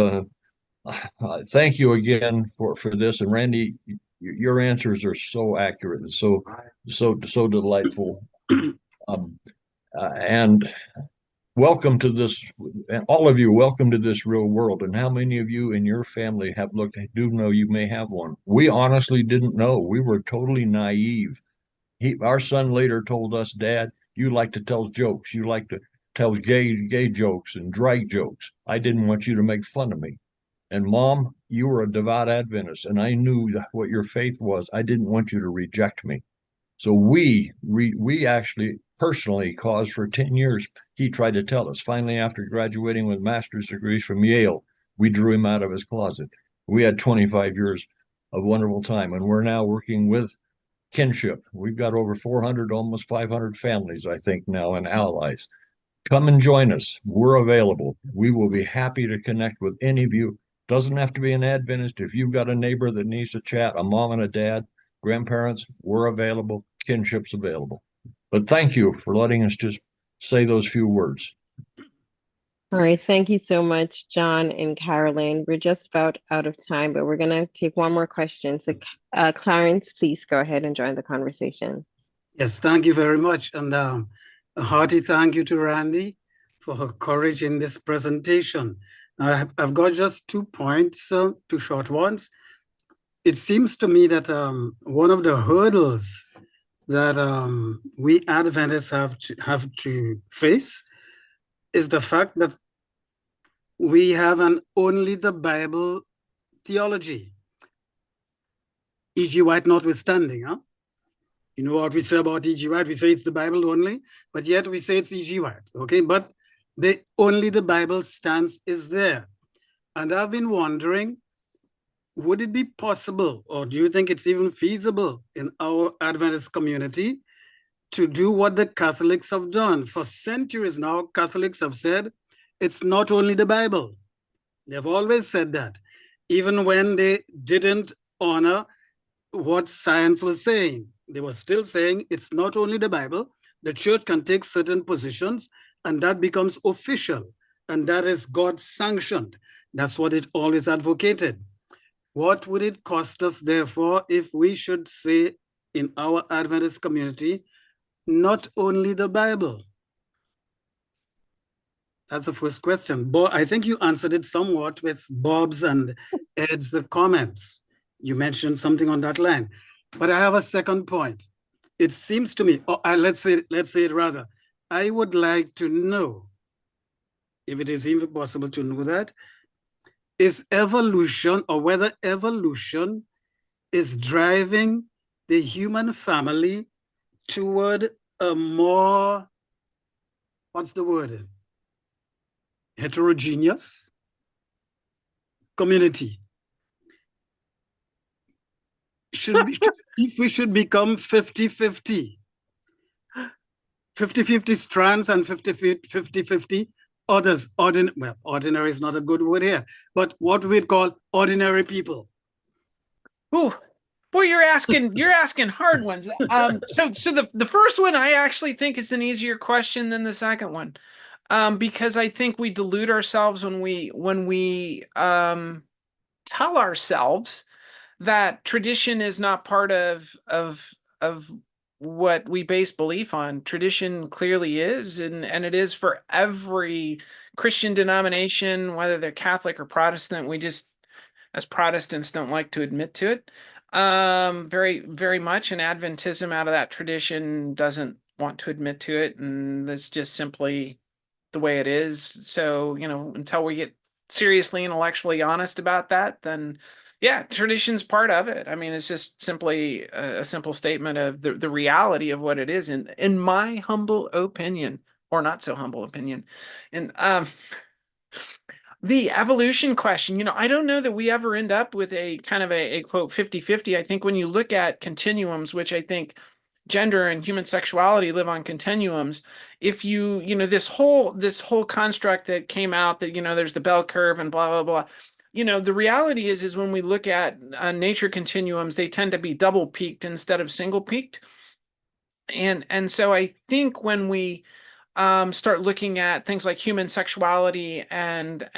thank you again for this. And Randy, your answers are so accurate and so delightful. And welcome to this, and all of you, welcome to this real world. And how many of you in your family have looked, do know you may have one? We honestly didn't know. We were totally naive. Our son later told us, Dad, you like to tell jokes. You like to tell gay jokes and drag jokes. I didn't want you to make fun of me. And Mom, you were a devout Adventist, and I knew what your faith was. I didn't want you to reject me. So we actually personally caused for 10 years. He tried to tell us. Finally, after graduating with master's degrees from Yale, we drew him out of his closet. We had 25 years of wonderful time, and we're now working with kinship. We've got over 400, almost 500 families, I think, now, and allies. Come and join us. We're available. We will be happy to connect with any of you. Doesn't have to be an Adventist. If you've got a neighbor that needs to chat, a mom and a dad, grandparents, we're available. Kinship's available. But thank you for letting us just say those few words. All right, thank you so much, John and Carolyn. We're just about out of time, but we're going to take one more question. So, Clarence, please go ahead and join the conversation. Yes, thank you very much. And a hearty thank you to Randy for her courage in this presentation. Now, I've got just 2 points, 2 short ones. It seems to me that one of the hurdles that we Adventists have to face is the fact that we have an only the Bible theology. E.G. White notwithstanding, huh? You know what we say about E.G. White? We say it's the Bible only, but yet we say it's E.G. White, okay? But only the Bible stance is there. And I've been wondering, would it be possible, or do you think it's even feasible in our Adventist community to do what the Catholics have done? For centuries now, Catholics have said, it's not only the Bible. They've always said that, even when they didn't honor what science was saying. They were still saying it's not only the Bible. The church can take certain positions, and that becomes official, and that is God sanctioned. That's what it always advocated. What would it cost us, therefore, if we should say in our Adventist community, not only the Bible? That's the first question. But I think you answered it somewhat with Bob's and Ed's comments. You mentioned something on that line. But I have a second point. It seems to me, let's say it rather, I would like to know, if it is even possible to know that, is evolution, or whether evolution is driving the human family toward a more, what's the word? Heterogeneous community. If we should become 50-50, 50-50 strands and 50-50 others, ordinary is not a good word here, but what we'd call ordinary people. Oh, boy, you're asking hard ones. So the first one I actually think is an easier question than the second one, because I think we delude ourselves when we tell ourselves that tradition is not part of what we base belief on. Tradition clearly is, and it is for every Christian denomination, whether they're Catholic or Protestant. We just, as Protestants, don't like to admit to it very, very much. And Adventism, out of that tradition, doesn't want to admit to it, and that's just simply the way it is. So, until we get seriously intellectually honest about that, then yeah, tradition's part of it. I mean, it's just simply a simple statement of the reality of what it is, in my humble opinion, or not so humble opinion. And the evolution question, I don't know that we ever end up with a kind of a quote 50-50. I think when you look at continuums, which I think gender and human sexuality live on continuums, if this whole construct that came out that, there's the bell curve and blah, blah, blah. The reality is when we look at nature continuums, they tend to be double peaked instead of single peaked. And so I think when we start looking at things like human sexuality and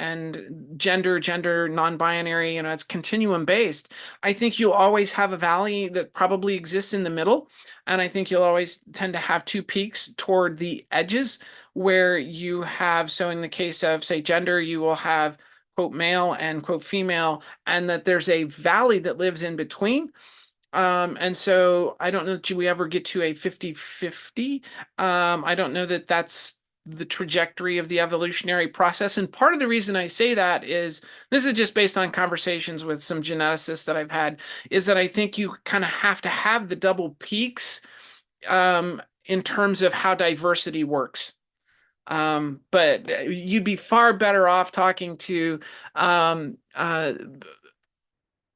gender non-binary, it's continuum based. I think you'll always have a valley that probably exists in the middle, and I think you'll always tend to have two peaks toward the edges where you have, so in the case of, say, gender, you will have quote male and quote female, and that there's a valley that lives in between. And so I don't know that we ever get to a 50-50. I don't know that that's the trajectory of the evolutionary process. And part of the reason I say that is, this is just based on conversations with some geneticists that I've had, is that I think you kind of have to have the double peaks in terms of how diversity works. But you'd be far better off talking to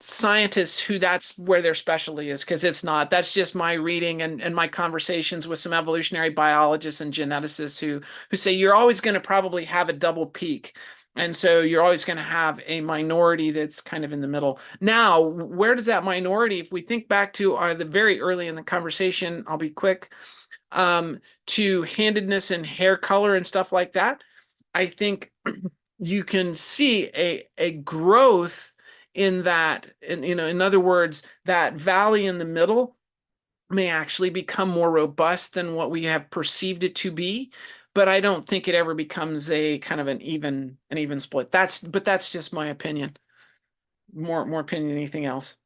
scientists who that's where their specialty is, because it's not. That's just my reading and my conversations with some evolutionary biologists and geneticists who say you're always going to probably have a double peak. And so you're always going to have a minority that's kind of in the middle. Now, where does that minority, if we think back to the very early in the conversation, I'll be quick, to handedness and hair color and stuff like that, I think you can see a growth in that, and in other words, that valley in the middle may actually become more robust than what we have perceived it to be. But I don't think it ever becomes a kind of an even split. But that's just my opinion. More opinion than anything else.